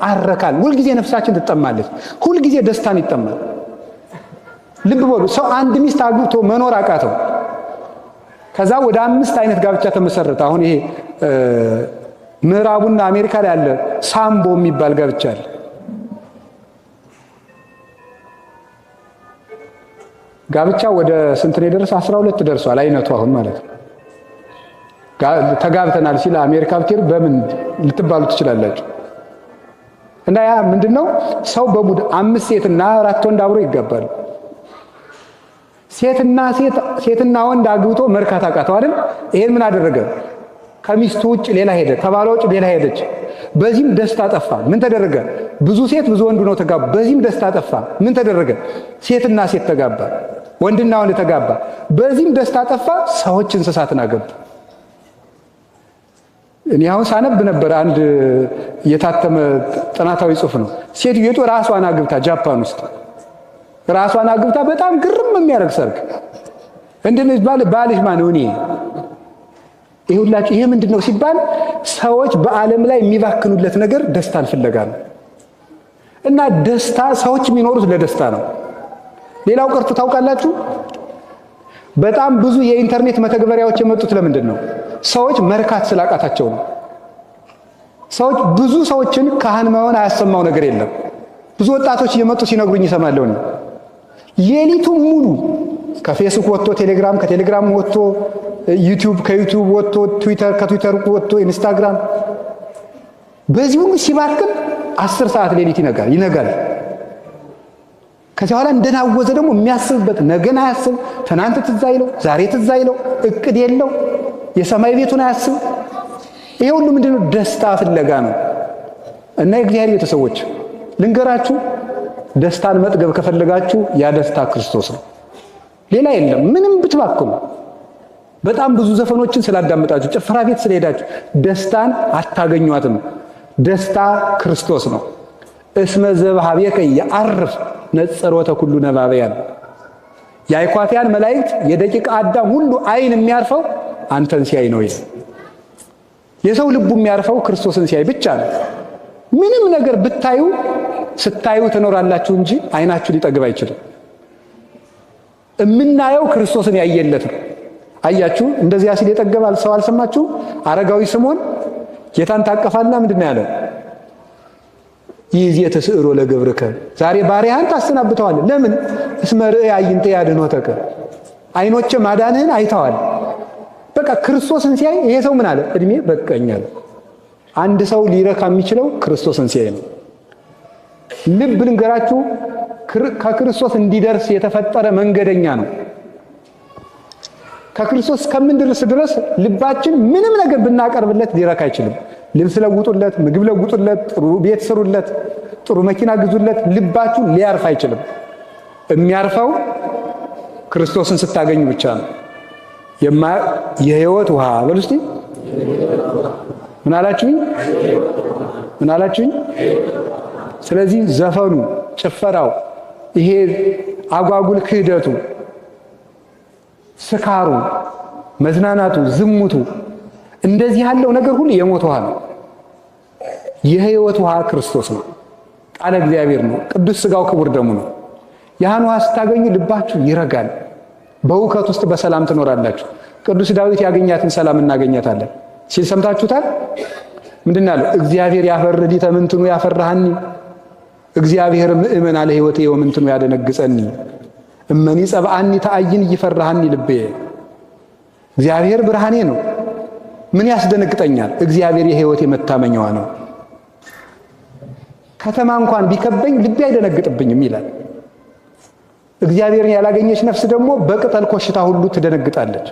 አረካል። ሁልጊዜ ነፍሳችን ትጠማለች። ሁልጊዜ ደስታን ይጠማል። ልብ በሉ። ሰው አንድ ሚስት አግብቶ መኖር አቃተው። ከዛ ወደ 5 አይነት ጋብቻ ተመሰረተ። አሁን ይሄ ምዕራቡና አሜሪካ ላይ ያለ ሳምቦ የሚባል ጋብቻ አለ። ጋብቻ ወደ ስንት ነው የደረሰ? 12 ደርሷል አይነቱ አሁን ማለት ነው። ተጋብተናል ሲል አሜሪካ ብትሄዱ በምን ልትባሉ ትችላላችሁ? እና ያ ምንድነው? ሰው በሙድ 5 ሴትና 4 ወንድ አብሮ ይጋባሉ። ሴትና ወንድ አግብቶ መርካት አቃተው አይደል? ይሄን ምን አደረገ? ከሚስቱ ውጭ ሌላ ሄደ፣ ከባሏ ውጭ ሌላ ሄደች። በዚህም ደስታ ጠፋ። ምን ተደረገ? ብዙ ሴት ብዙ ወንድ ነው ተጋባ። በዚህም ደስታ ጠፋ። ምን ተደረገ? ሴትና ሴት ተጋባ፣ ወንድና ወንድ ተጋባ። በዚህም ደስታ ጠፋ። ሰዎች እንስሳትን አገቡ። እኔ አሁን ሳነብ ነበር አንድ የታተመ ጥናታዊ ጽሑፍ ነው። ሴትዮቱ ራሷን አግብታ ጃፓን ውስጥ ራሷን አግብታ በጣም ግርም የሚያደርግ ሰርግ እንደዚህ ባልሽ ማን ነው? እኔ ይሄ ምንድነው ሲባል ሰዎች በዓለም ላይ የሚባክኑለት ነገር ደስታን ፍለጋ ነው። እና ደስታ ሰዎች የሚኖሩት ለደስታ ነው። ሌላው ቀርቶ ታውቃላችሁ በጣም ብዙ የኢንተርኔት መተግበሪያዎች የመጡት ለምንድን ነው? ሰዎች መርካት ስላቃታቸው ነው። ሰዎች ብዙ ሰዎችን ካህን መሆን አያሰማው ነገር የለም። ብዙ ወጣቶች እየመጡ ሲነግሩኝ ይሰማለሁ ነው። ሌሊቱን ሙሉ ከፌስቡክ ወጥቶ ቴሌግራም፣ ከቴሌግራም ወጥቶ ዩቲዩብ፣ ከዩቲዩብ ወጥቶ ትዊተር፣ ከትዊተር ወጥቶ ኢንስታግራም፣ በዚህ ሁሉ ሲባክን 10 ሰዓት ሌሊት ይነጋል። ከዚያ በኋላ እንደናወዘ ደግሞ የሚያስብበት ነገን አያስብ፣ ትናንት ትዝ አይለው፣ ዛሬ ትዝ አይለው፣ እቅድ የለው፣ የሰማይ ቤቱን አያስብ። ይሄ ሁሉ ምንድነው? ደስታ ፍለጋ ነው። እና የእግዚአብሔር ቤተሰቦች ልንገራችሁ፣ ደስታን መጥገብ ከፈለጋችሁ ያ ደስታ ክርስቶስ ነው፣ ሌላ የለም። ምንም ብትባክኑ በጣም ብዙ ዘፈኖችን ስላዳመጣችሁ ጭፈራ ቤት ስለሄዳችሁ ደስታን አታገኟትም። ደስታ ክርስቶስ ነው። እስመ ዘበኀቤከ የዐርፍ ነጸሮተ ኩሉ ነባብያን። የአይኳትያን መላእክት የደቂቀ አዳም ሁሉ አይን የሚያርፈው አንተን ሲያይ ነው ይላል። የሰው ልቡ የሚያርፈው ክርስቶስን ሲያይ ብቻ ነው። ምንም ነገር ብታዩ ስታዩ ትኖራላችሁ እንጂ አይናችሁ ሊጠግብ አይችልም። የምናየው ክርስቶስን ያየለት ነው። አያችሁ እንደዚያ ሲል የጠገባል ሰው አልሰማችሁ? አረጋዊ ስምዖን ጌታን ታቀፋላ ምንድን ነው ያለው? ይዜ ተስዕሮ ለገብርከ፣ ዛሬ ባሪያህን ታሰናብተዋል። ለምን? እስመ ርእየ አዕይንተ ያድኅኖተከ፣ አይኖቼ ማዳንህን አይተዋል። በቃ ክርስቶስን ሲያይ ይሄ ሰው ምን አለ? እድሜ በቀኛል። አንድ ሰው ሊረካ የሚችለው ክርስቶስን ሲያይ ነው። ልብ ልንገራችሁ፣ ከክርስቶስ እንዲደርስ የተፈጠረ መንገደኛ ነው። ከክርስቶስ እስከምንደርስ ድረስ ልባችን ምንም ነገር ብናቀርብለት ሊረካ አይችልም። ልብስ ለውጡለት፣ ምግብ ለውጡለት፣ ጥሩ ቤት ስሩለት፣ ጥሩ መኪና ግዙለት፣ ልባችሁ ሊያርፍ አይችልም። የሚያርፈው ክርስቶስን ስታገኙ ብቻ ነው። የሕይወት ውሃ በሉ እስቲ። ምን አላችሁኝ? ምን አላችሁኝ? ስለዚህ ዘፈኑ፣ ጭፈራው፣ ይሄ አጓጉል ክህደቱ፣ ስካሩ፣ መዝናናቱ፣ ዝሙቱ፣ እንደዚህ ያለው ነገር ሁሉ የሞት ውሃ ነው። የሕይወት ውሃ ክርስቶስ ነው። ቃለ እግዚአብሔር ነው። ቅዱስ ሥጋው ክቡር ደሙ ነው። ያን ውሃ ስታገኙ ልባችሁ ይረጋል። በእውከት ውስጥ በሰላም ትኖራላችሁ። ቅዱስ ዳዊት ያገኛትን ሰላም እናገኛታለን ሲል ሰምታችሁታል። ምንድን አለው? እግዚአብሔር ያፈርህ ሊተ ምንትኑ ያፈራሃኒ፣ እግዚአብሔር ምእመን አለ ሕይወቴ ወምንትኑ ያደነግጸኒ፣ እመኒ ጸብአኒ ተአይን ይፈራሃኒ ልቤ። እግዚአብሔር ብርሃኔ ነው፣ ምን ያስደነግጠኛል? እግዚአብሔር የሕይወቴ መታመኛዋ ነው። ከተማ እንኳን ቢከበኝ ልቤ አይደነግጥብኝም ይላል። እግዚአብሔርን ያላገኘች ነፍስ ደግሞ በቅጠል ኮሽታ ሁሉ ትደነግጣለች።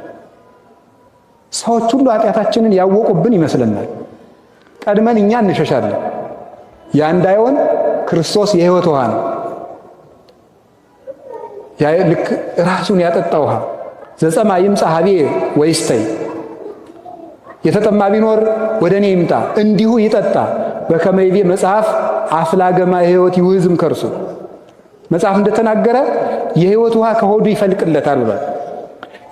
ሰዎች ሁሉ ኃጢአታችንን ያወቁብን ይመስለናል። ቀድመን እኛ እንሸሻለን። ያ እንዳይሆን ክርስቶስ የሕይወት ውሃ ነው። ልክ ራሱን ያጠጣ ውሃ ዘጸማ ይምጻ ሀቤ ወይስተይ፣ የተጠማ ቢኖር ወደ እኔ ይምጣ እንዲሁ ይጠጣ። በከመ ይቤ መጽሐፍ አፍላገማ ሕይወት ይውዝም ከርሱ፣ መጽሐፍ እንደተናገረ የሕይወት ውሃ ከሆዱ ይፈልቅለታል ብሏል።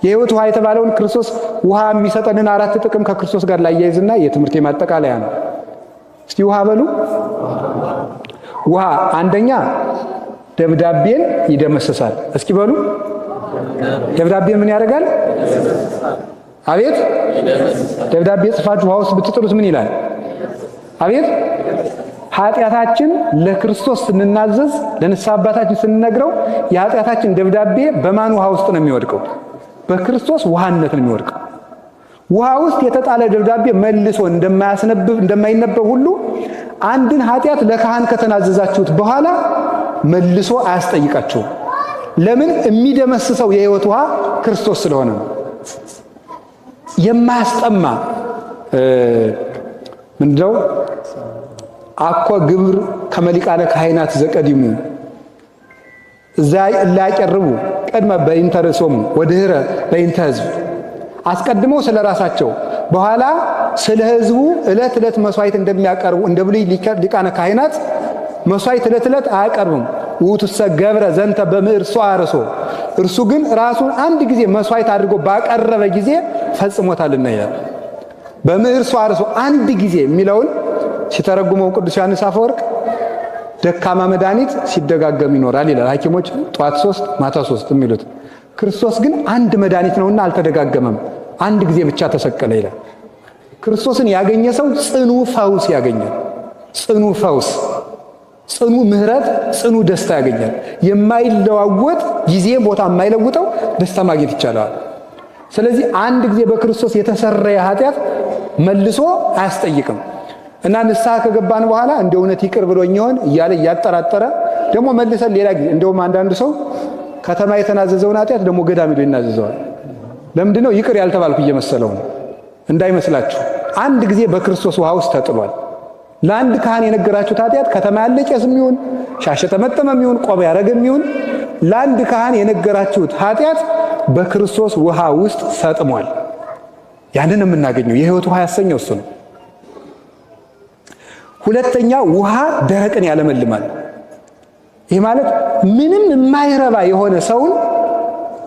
የሕይወት ውሃ የተባለውን ክርስቶስ ውሃ የሚሰጠንን 4 ጥቅም ከክርስቶስ ጋር ላያይዝና የትምህርት ማጠቃለያ ነው። እስቲ ውሃ በሉ። ውሃ አንደኛ ደብዳቤን ይደመስሳል። እስኪ በሉ ደብዳቤን ምን ያደርጋል? አቤት ደብዳቤ ጽፋችሁ ውሃ ውስጥ ብትጥሉት ምን ይላል? አቤት ኃጢአታችን ለክርስቶስ ስንናዘዝ፣ ለንስሐ አባታችን ስንነግረው የኃጢአታችን ደብዳቤ በማን ውሃ ውስጥ ነው የሚወድቀው? በክርስቶስ ውሃነት ነው የሚወድቀው። ውሃ ውስጥ የተጣለ ደብዳቤ መልሶ እንደማይነበብ ሁሉ አንድን ኃጢአት ለካህን ከተናዘዛችሁት በኋላ መልሶ አያስጠይቃችሁም። ለምን? የሚደመስሰው የሕይወት ውሃ ክርስቶስ ስለሆነ ነው። የማያስጠማ ምንድነው? አኮ ግብር ከመሊቃነ ካህናት ዘቀዲሙ እዛ ላያቀርቡ ቀድመ በኢንተ ርእሶሙ ወድኅረ በኢንተ ሕዝብ፣ አስቀድመው ስለ ራሳቸው በኋላ ስለ ሕዝቡ ዕለት ዕለት መስዋዕት እንደሚያቀርቡ እንደ ብሉይ ሊቃነ ካህናት መስዋዕት ዕለት ዕለት አያቀርቡም። ውእቱሰ ገብረ ዘንተ በምዕርሶ አርሶ፣ እርሱ ግን ራሱን አንድ ጊዜ መስዋዕት አድርጎ ባቀረበ ጊዜ ፈጽሞታልና ይላል። በምዕርሶ አርሶ አንድ ጊዜ የሚለውን ሲተረጉመው ቅዱስ ዮሐንስ አፈወርቅ ደካማ መድኃኒት ሲደጋገም ይኖራል ይላል። ሐኪሞች ጧት 3 ማታ 3 የሚሉት ክርስቶስ ግን አንድ መድኃኒት ነውና አልተደጋገመም፣ አንድ ጊዜ ብቻ ተሰቀለ ይላል። ክርስቶስን ያገኘ ሰው ጽኑ ፈውስ ያገኛል። ጽኑ ፈውስ፣ ጽኑ ምሕረት፣ ጽኑ ደስታ ያገኛል። የማይለዋወጥ ጊዜ ቦታ የማይለውጠው ደስታ ማግኘት ይቻላል። ስለዚህ አንድ ጊዜ በክርስቶስ የተሰረየ ኃጢአት መልሶ አያስጠይቅም እና ንስሐ ከገባን በኋላ እንደ እውነት ይቅር ብሎኝ ይሆን እያለ እያጠራጠረ ደግሞ መልሰን ሌላ ጊዜ እንደውም አንዳንዱ ሰው ከተማ የተናዘዘውን ኃጢአት ደግሞ ገዳም ሄዶ ይናዘዘዋል። ለምንድነው? ይቅር ያልተባልኩ እየመሰለው ነው። እንዳይመስላችሁ አንድ ጊዜ በክርስቶስ ውሃ ውስጥ ተጥሏል። ለአንድ ካህን የነገራችሁት ኃጢአት ከተማ ያለ ቄስም ይሁን ሻሽ ጠመጠመም ይሁን ቆብ ያረገም ይሁን ለአንድ ካህን የነገራችሁት ኃጢአት በክርስቶስ ውሃ ውስጥ ሰጥሟል። ያንን የምናገኘው የሕይወት ውሃ ያሰኘው እሱ ነው። ሁለተኛ ውሃ ደረቅን ያለመልማል። ይህ ማለት ምንም የማይረባ የሆነ ሰውን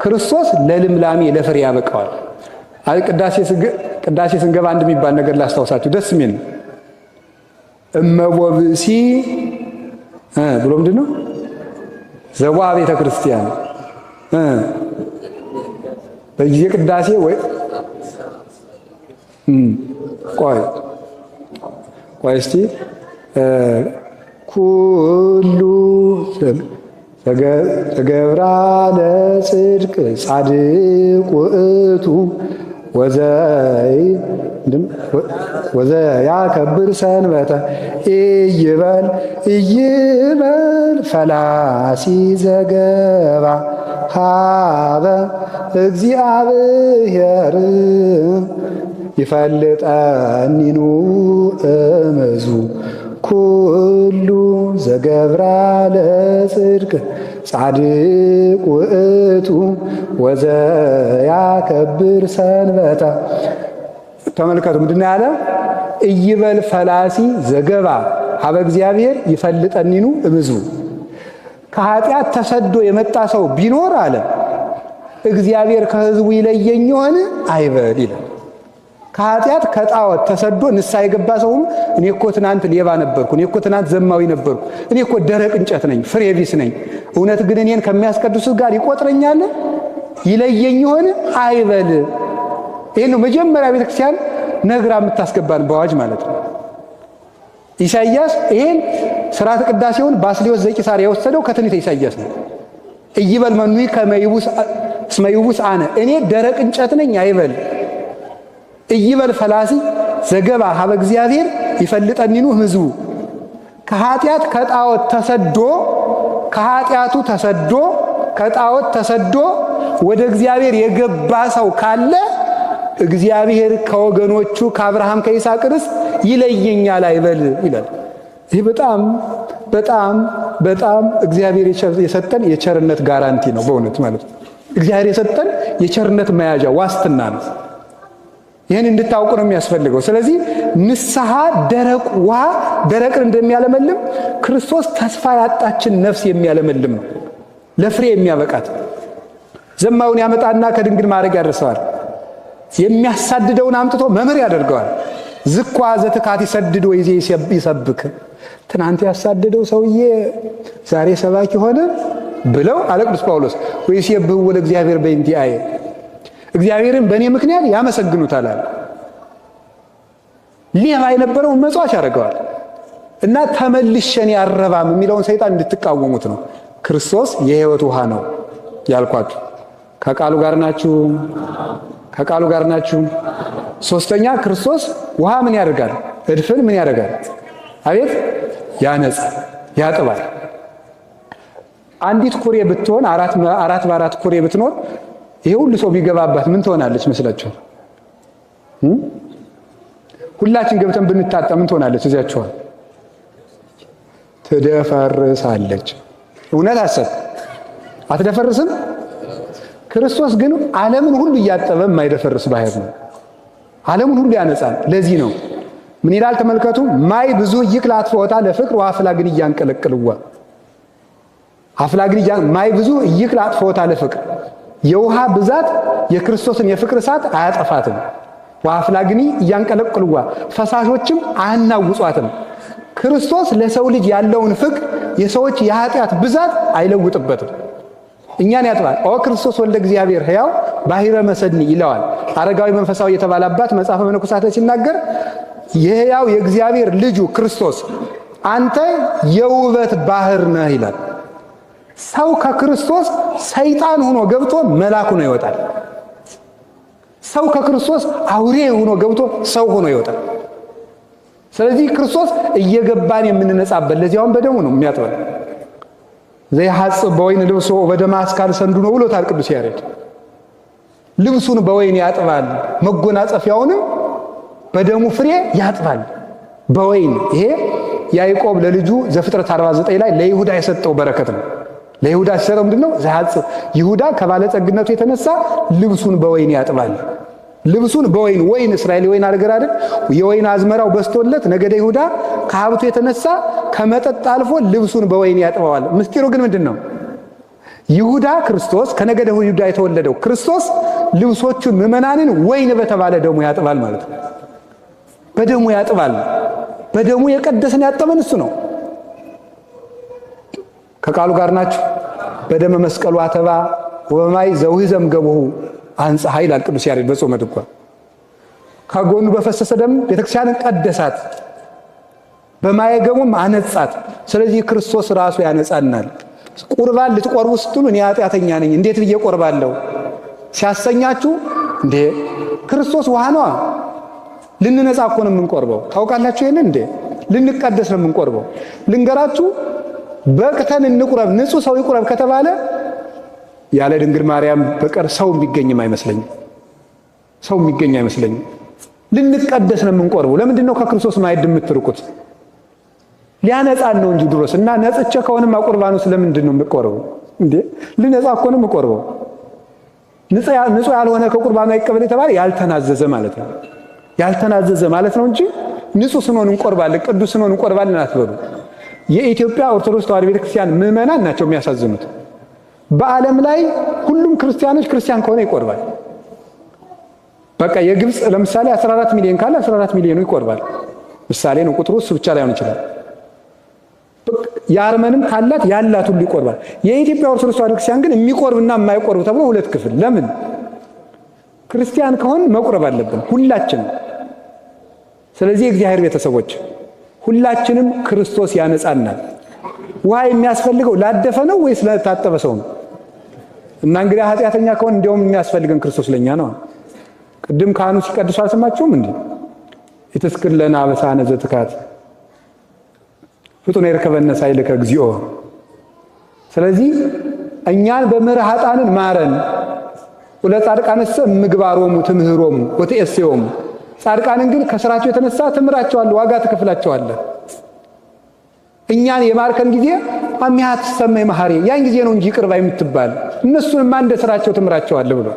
ክርስቶስ ለልምላሜ ለፍሬ ያበቃዋል። ቅዳሴ ስንገባ አንድ የሚባል ነገር ላስታውሳችሁ ደስ የሚል ነው። እመቦብሲ ብሎ ምንድን ነው? ዘዋ ቤተ ክርስቲያን በጊዜ ቅዳሴ ወይ ቆይ እስቲ ኩሉ ተገብራ ለጽድቅ ጻድቅ ውእቱ ወዘያከብር ሰንበተ ኢይበል ፈላሲ ዘገባ ሀበ እግዚአብሔር ይፈልጠኒኑ እምዙ ኩሉ ዘገብራ ለጽድቅ ጻድቅ ውእቱ ወዘያከብር ሰንበተ። ተመልከቱ ምንድን ነው ያለ? ኢይበል ፈላሲ ዘገባ ሀበ እግዚአብሔር ይፈልጠኒኑ እምዙ። ከኃጢአት ተሰዶ የመጣ ሰው ቢኖር አለ እግዚአብሔር ከሕዝቡ ይለየኝ ይሆን አይበል ይላል። ከኃጢአት ከጣዖት ተሰዶ ንስሐ የገባ ሰው እኔ እኮ ትናንት ሌባ ነበርኩ፣ እኔ እኮ ትናንት ዘማዊ ነበርኩ፣ እኔ እኮ ደረቅ እንጨት ነኝ፣ ፍሬ ቢስ ነኝ፣ እውነት ግን እኔን ከሚያስቀድሱት ጋር ይቆጥረኛል ይለየኝ ይሆን አይበል። ይሄን ነው መጀመሪያ ቤተክርስቲያን ነግራ የምታስገባን በአዋጅ ማለት ነው። ኢሳይያስ ይሄን ሥርዓተ ቅዳሴውን ባስልዮስ ዘቂሳርያ የወሰደው ከትንቢተ ኢሳይያስ ነው። ኢይበል መኑይ ከመ ይቡስ አነ፣ እኔ ደረቅ እንጨት ነኝ አይበል። ኢይበል ፈላሲ ዘገባ ሀበ እግዚአብሔር ይፈልጠኒኑ ሕዝቡ። ከኃጢአት ከጣዖት ተሰዶ ከኃጢአቱ ተሰዶ ከጣዖት ተሰዶ ወደ እግዚአብሔር የገባ ሰው ካለ እግዚአብሔር ከወገኖቹ ከአብርሃም ከይስሐቅ ርስት ይለየኛል አይበል ይላል። ይህ በጣም በጣም በጣም እግዚአብሔር የሰጠን የቸርነት ጋራንቲ ነው። በእውነት ማለት ነው እግዚአብሔር የሰጠን የቸርነት መያዣ ዋስትና ነው። ይህን እንድታውቁ ነው የሚያስፈልገው። ስለዚህ ንስሐ ደረቅ ውሃ ደረቅን እንደሚያለመልም ክርስቶስ ተስፋ ያጣችን ነፍስ የሚያለመልም ነው፣ ለፍሬ የሚያበቃት። ዘማውን ያመጣና ከድንግል ማዕረግ ያደርሰዋል። የሚያሳድደውን አምጥቶ መምህር ያደርገዋል። ዝኳ ዘትካት ይሰድድ ወይዜ ይሰብክ። ትናንት ያሳደደው ሰውዬ ዛሬ ሰባኪ ሆነ ብለው አለ ቅዱስ ጳውሎስ። ወይስ የብህው ለእግዚአብሔር በእንቲአየ፣ እግዚአብሔርን በእኔ ምክንያት ያመሰግኑታል አለ። ሌባ የነበረውን መጽዋች ያደርገዋል። እና ተመልሸን ያረባም የሚለውን ሰይጣን እንድትቃወሙት ነው። ክርስቶስ የሕይወት ውሃ ነው ያልኳችሁ። ከቃሉ ጋር ናችሁ? ከቃሉ ጋር ናችሁ? ሶስተኛ ክርስቶስ ውሃ ምን ያደርጋል? እድፍን ምን ያደርጋል? አቤት ያነጻል፣ ያጥባል። አንዲት ኩሬ ብትሆን አራት በአራት ኩሬ ብትኖር ይሄ ሁሉ ሰው ቢገባባት ምን ትሆናለች መስላችሁ? ሁላችን ገብተን ብንታጣ ምን ትሆናለች? እዚያችኋል ትደፈርሳለች። እውነት አሰብ አትደፈርስም? ክርስቶስ ግን ዓለምን ሁሉ እያጠበ የማይደፈርስ ባህር ነው። ዓለሙን ሁሉ ያነጻል። ለዚህ ነው ምን ይላል ተመልከቱ። ማይ ብዙ ይክል አጥፎታ ለፍቅር ወአፍላግን እያንቀለቅልዋ አፍላግን ማይ ብዙ ይክል አጥፎታ ለፍቅር የውሃ ብዛት የክርስቶስን የፍቅር እሳት አያጠፋትም። ወአፍላግኒ እያንቀለቅልዋ ፈሳሾችም አያናውጧትም። ክርስቶስ ለሰው ልጅ ያለውን ፍቅር የሰዎች የኃጢአት ብዛት አይለውጥበትም። እኛን ያጥባል። ኦ ክርስቶስ ወልደ እግዚአብሔር ሕያው ባሕረ መሰኒ ይለዋል አረጋዊ መንፈሳዊ የተባለ አባት መጽሐፈ መነኮሳት ሲናገር የሕያው የእግዚአብሔር ልጁ ክርስቶስ አንተ የውበት ባህር ነህ ይላል። ሰው ከክርስቶስ ሰይጣን ሆኖ ገብቶ መልአክ ሆኖ ይወጣል። ሰው ከክርስቶስ አውሬ ሆኖ ገብቶ ሰው ሆኖ ይወጣል። ስለዚህ ክርስቶስ እየገባን የምንነጻበት ለዚያውም በደሙ ነው የሚያጥበን። ዘይሐጽብ በወይን ልብሶ በደመ አስካል ሰንዱ ነው ብሎታል ቅዱስ ያሬድ። ልብሱን በወይን ያጥባል፣ መጎናጸፊያውንም በደሙ ፍሬ ያጥባል በወይን። ይሄ ያዕቆብ ለልጁ ዘፍጥረት 49 ላይ ለይሁዳ የሰጠው በረከት ነው። ለይሁዳ ሲሰጠው ምንድነው? ዘይሐጽብ ይሁዳ ከባለጸግነቱ የተነሳ ልብሱን በወይን ያጥባል። ልብሱን በወይን ወይን እስራኤል ወይን አገር አይደል? የወይን አዝመራው በስቶለት ነገደ ይሁዳ ከሀብቱ የተነሳ ከመጠጥ አልፎ ልብሱን በወይን ያጥበዋል። ምስጢሩ ግን ምንድነው? ይሁዳ ክርስቶስ ከነገደ ይሁዳ የተወለደው ክርስቶስ ልብሶቹን ምዕመናንን ወይን በተባለ ደሙ ያጥባል ማለት ነው። በደሙ ያጥባል። በደሙ የቀደሰን ያጠበን እሱ ነው። ከቃሉ ጋር ናችሁ። በደመ መስቀሉ አተባ ወማይ ዘውህዘም ገቡሁ አንጽሐ ይላል ቅዱስ ያሬድ በጾመ ድጓ። ከጎኑ በፈሰሰ ደም ቤተክርስቲያንን ቀደሳት፣ በማየ ገቡም አነጻት። ስለዚህ ክርስቶስ ራሱ ያነጻናል። ቁርባን ልትቆርቡ ስትሉ እኔ ኃጢአተኛ ነኝ እንዴት ብዬ ቆርባለሁ ሲያሰኛችሁ፣ እንዴ ክርስቶስ ውሃ ነዋ። ልንነጻ እኮ ነው የምንቆርበው። ታውቃላችሁ ይሄን እንዴ? ልንቀደስ ነው የምንቆርበው። ልንገራችሁ፣ በቅተን እንቁረብ ንጹህ ሰው ይቁረብ ከተባለ ያለ ድንግል ማርያም በቀር ሰው የሚገኝም አይመስለኝም። ሰው የሚገኝ አይመስለኝም። ልንቀደስ ነው የምንቆርበው። ለምንድን ነው ከክርስቶስ ማዕድ የምትርቁት? ሊያነጻን ነው እንጂ ድሮስ እና ነጽቼ ከሆነማ ቁርባኑ ስለምንድን ነው የምቆርበው እንዴ? ልነጻ እኮ ነው የምቆርበው። ንጹህ ያልሆነ ከቁርባኑ አይቀበል የተባለ ያልተናዘዘ ማለት ነው። ያልተናዘዘ ማለት ነው እንጂ ንጹህ ስንሆን እንቆርባለን፣ ቅዱስ ስንሆን እንቆርባለን አትበሉ። የኢትዮጵያ ኦርቶዶክስ ተዋሕዶ ቤተክርስቲያን ምዕመናን ናቸው የሚያሳዝኑት። በዓለም ላይ ሁሉም ክርስቲያኖች ክርስቲያን ከሆነ ይቆርባል። በቃ የግብፅ ለምሳሌ 14 ሚሊዮን ካለ 14 ሚሊዮኑ ይቆርባል። ምሳሌ ነው፣ ቁጥሩ እሱ ብቻ ላይሆን ይችላል። የአርመንም ካላት ያላት ሁሉ ይቆርባል። የኢትዮጵያ ኦርቶዶክስ ተዋሕዶ ቤተክርስቲያን ግን የሚቆርብና የማይቆርብ ተብሎ ሁለት ክፍል። ለምን? ክርስቲያን ከሆን መቁረብ አለብን ሁላችንም። ስለዚህ የእግዚአብሔር ቤተሰቦች ሁላችንም ክርስቶስ ያነጻናል። ውሃ የሚያስፈልገው ላደፈ ነው ወይስ ለታጠበ ሰው ነው? እና እንግዲህ ኃጢአተኛ ከሆን እንዲያውም የሚያስፈልገን ክርስቶስ ለኛ ነው። ቅድም ካህኑ ሲቀድሱ አልሰማችሁም እንዴ? ኢትስክር ለነ አበሳነ ዘትካት ፍጡነ ይርከበነ ሳይልከ እግዚኦ። ስለዚህ እኛን በምሕረት ኃጥአንን ማረን። ወለጻድቃንሰ ምግባሮሙ ትምህሮሙ ወትእሴዮሙ። ጻድቃንን ግን ከስራቸው የተነሳ ትምራቸዋለህ፣ ዋጋ ትከፍላቸዋለህ። እኛን የማርከን ጊዜ አሚሃ ትሰመይ መሐሪ፣ ያን ጊዜ ነው እንጂ ይቅር ባይ የምትባል። እነሱንማ እንደ ስራቸው ትምራቸዋለህ ብሎ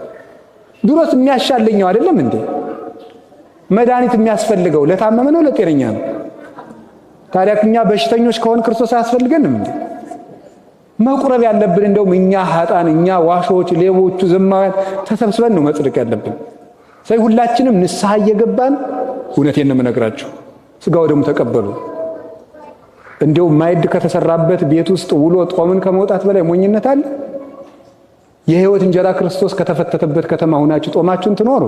ድሮስ የሚያሻለኛው አይደለም እንዴ? መድኃኒት የሚያስፈልገው ለታመመ ነው ለጤነኛ ነው? ታዲያ እኛ በሽተኞች ከሆን ክርስቶስ አያስፈልገንም እንዴ? መቁረብ ያለብን እንደውም እኛ ኃጥአን፣ እኛ ዋሾች፣ ሌቦቹ፣ ዘማውያን ተሰብስበን ነው መጽደቅ ያለብን። ስለዚህ ሁላችንም ንስሐ እየገባን እውነቴን ነው የምነግራችሁ፣ ስጋው ደግሞ ተቀበሉ። እንደው ማዕድ ከተሰራበት ቤት ውስጥ ውሎ ጦምን ከመውጣት በላይ ሞኝነት አለ? የሕይወት እንጀራ ክርስቶስ ከተፈተተበት ከተማ ሆናችሁ ጦማችሁን ትኖሩ?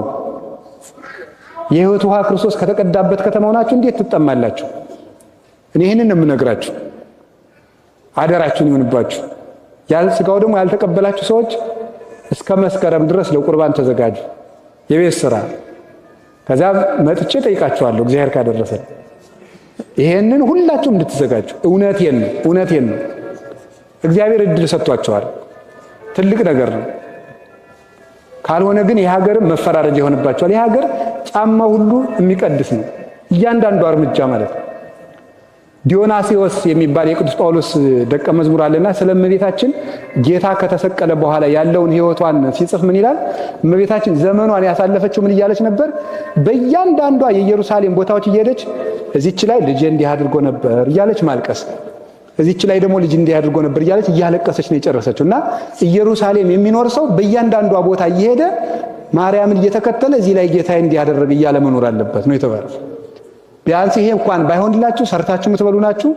የሕይወት ውሃ ክርስቶስ ከተቀዳበት ከተማ ሆናችሁ እንዴት ትጠማላችሁ? እኔ ይህንን ነው የምነግራችሁ። አደራችሁን ይሁንባችሁ። ስጋው ደግሞ ያልተቀበላችሁ ሰዎች እስከ መስከረም ድረስ ለቁርባን ተዘጋጁ። የቤት ስራ ከዛ መጥቼ ጠይቃችኋለሁ እግዚአብሔር ካደረሰ። ይሄንን ሁላችሁም እንድትዘጋጁ እውነቴን ነው። እግዚአብሔር እድል ሰጥቷቸዋል። ትልቅ ነገር ነው። ካልሆነ ግን የሀገርም መፈራረጃ ይሆንባቸዋል። የሀገር ጫማ ሁሉ የሚቀድስ ነው እያንዳንዱ እርምጃ ማለት ነው። ዲዮናስዮስ የሚባል የቅዱስ ጳውሎስ ደቀ መዝሙር አለና ስለ እመቤታችን ጌታ ከተሰቀለ በኋላ ያለውን ሕይወቷን ሲጽፍ ምን ይላል? እመቤታችን ዘመኗን ያሳለፈችው ምን እያለች ነበር? በእያንዳንዷ የኢየሩሳሌም ቦታዎች እየሄደች እዚች ላይ ልጄ እንዲህ አድርጎ ነበር እያለች ማልቀስ፣ እዚች ላይ ደግሞ ልጅ እንዲህ አድርጎ ነበር እያለች እያለቀሰች ነው የጨረሰችው። እና ኢየሩሳሌም የሚኖር ሰው በእያንዳንዷ ቦታ እየሄደ ማርያምን እየተከተለ እዚህ ላይ ጌታዬ እንዲህ አደረገ እያለ መኖር አለበት ነው የተባለው። ቢያንስ ይሄ እንኳን ባይሆንላችሁ ሰርታችሁ የምትበሉ ናችሁ።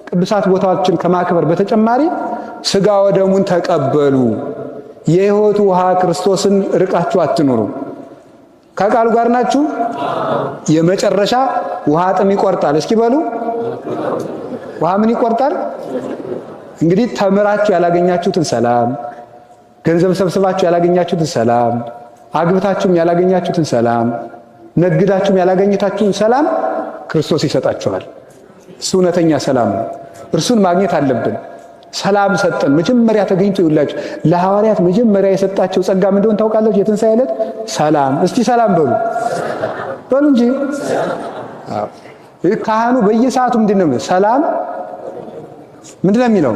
ቅዱሳት ቦታዎችን ከማክበር በተጨማሪ ሥጋ ወደሙን ተቀበሉ። የሕይወት ውሃ ክርስቶስን ርቃችሁ አትኑሩ። ከቃሉ ጋር ናችሁ። የመጨረሻ ውሃ ጥም ይቆርጣል። እስኪ በሉ ውሃ ምን ይቆርጣል? እንግዲህ ተምራችሁ ያላገኛችሁትን ሰላም፣ ገንዘብ ሰብስባችሁ ያላገኛችሁትን ሰላም፣ አግብታችሁም ያላገኛችሁትን ሰላም፣ ነግዳችሁም ያላገኘታችሁን ሰላም ክርስቶስ ይሰጣችኋል። እሱ እውነተኛ ሰላም ነው። እርሱን ማግኘት አለብን። ሰላም ሰጠን። መጀመሪያ ተገኝቶ ይውላችሁ ለሐዋርያት መጀመሪያ የሰጣቸው ጸጋ ምን እንደሆነ ታውቃላችሁ? የትንሣኤ ዕለት ሰላም። እስቲ ሰላም በሉ በሉ እንጂ። ካህኑ በየሰዓቱ ምንድን ነው ሰላም ምንድን ነው የሚለው?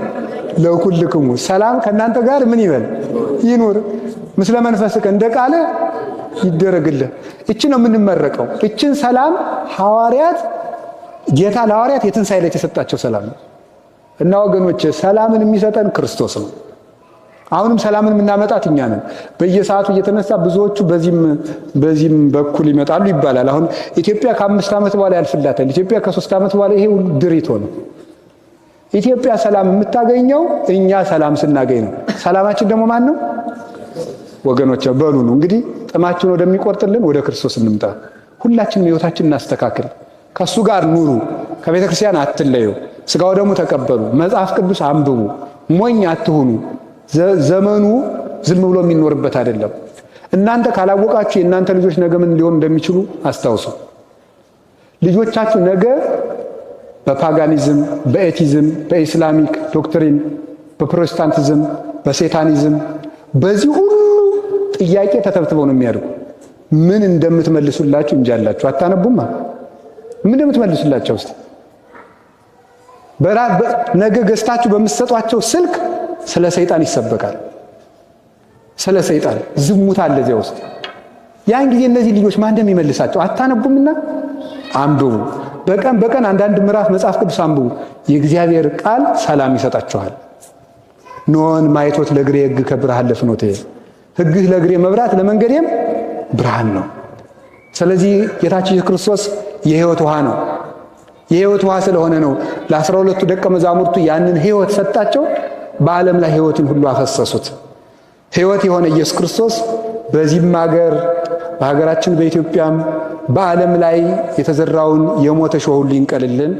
ለኩልክሙ ሰላም ከእናንተ ጋር ምን ይበል ይኑር ምስለ መንፈስከ እንደ ቃለ ይደረግልህ። እቺ ነው የምንመረቀው። እቺን ሰላም ሐዋርያት ጌታ ለሐዋርያት የትንሣኤ ዕለት የሰጣቸው ሰላም ነው። እና ወገኖች ሰላምን የሚሰጠን ክርስቶስ ነው። አሁንም ሰላምን የምናመጣት እኛ ነን። በየሰዓቱ እየተነሳ ብዙዎቹ በዚህም በኩል ይመጣሉ ይባላል። አሁን ኢትዮጵያ ከ5 ዓመት በኋላ ያልፍላታል። ኢትዮጵያ ከ3 ዓመት በኋላ ይሄ ሁሉ ድሪቶ ነው። ኢትዮጵያ ሰላም የምታገኘው እኛ ሰላም ስናገኝ ነው። ሰላማችን ደግሞ ማን ነው ወገኖች? በሉ ነው እንግዲህ ጥማችን ወደሚቆርጥልን ወደ ክርስቶስ እንምጣ። ሁላችንም ሕይወታችን እናስተካክል። ከሱ ጋር ኑሩ። ከቤተ ክርስቲያን አትለዩ። ሥጋው ደግሞ ተቀበሉ። መጽሐፍ ቅዱስ አንብቡ። ሞኝ አትሁኑ። ዘመኑ ዝም ብሎ የሚኖርበት አይደለም። እናንተ ካላወቃችሁ የእናንተ ልጆች ነገ ምን ሊሆኑ እንደሚችሉ አስታውሱ። ልጆቻችሁ ነገ በፓጋኒዝም፣ በኤቲዝም፣ በኢስላሚክ ዶክትሪን፣ በፕሮቴስታንቲዝም፣ በሴታኒዝም በዚህ ሁሉ ጥያቄ ተተብትበው ነው የሚያድጉ። ምን እንደምትመልሱላችሁ እንጃላችሁ። አታነቡማ? ምን እንደምትመልሱላቸው እስቲ ነገ ገዝታችሁ በምትሰጧቸው ስልክ ስለ ሰይጣን ይሰበካል። ስለ ሰይጣን ዝሙት አለ እዚያ ውስጥ። ያን ጊዜ እነዚህ ልጆች ማን እንደሚመልሳቸው አታነቡምና አንብቡ። በቀን አንዳንድ ምዕራፍ መጽሐፍ ቅዱስ አንብቡ። የእግዚአብሔር ቃል ሰላም ይሰጣችኋል። ኖን ማይቶት ለእግሬ ሕግ ከብርሃን ለፍኖቴ፣ ሕግህ ለእግሬ መብራት ለመንገዴም ብርሃን ነው። ስለዚህ ጌታችን ኢየሱስ ክርስቶስ የሕይወት ውሃ ነው። የሕይወት ውሃ ስለሆነ ነው ለ12ቱ ደቀ መዛሙርቱ ያንን ሕይወት ሰጣቸው። በዓለም ላይ ሕይወትን ሁሉ አፈሰሱት። ሕይወት የሆነ ኢየሱስ ክርስቶስ በዚህም ሀገር በሀገራችን በኢትዮጵያም በዓለም ላይ የተዘራውን የሞተ እሾህ ሁሉ ይንቀልልን።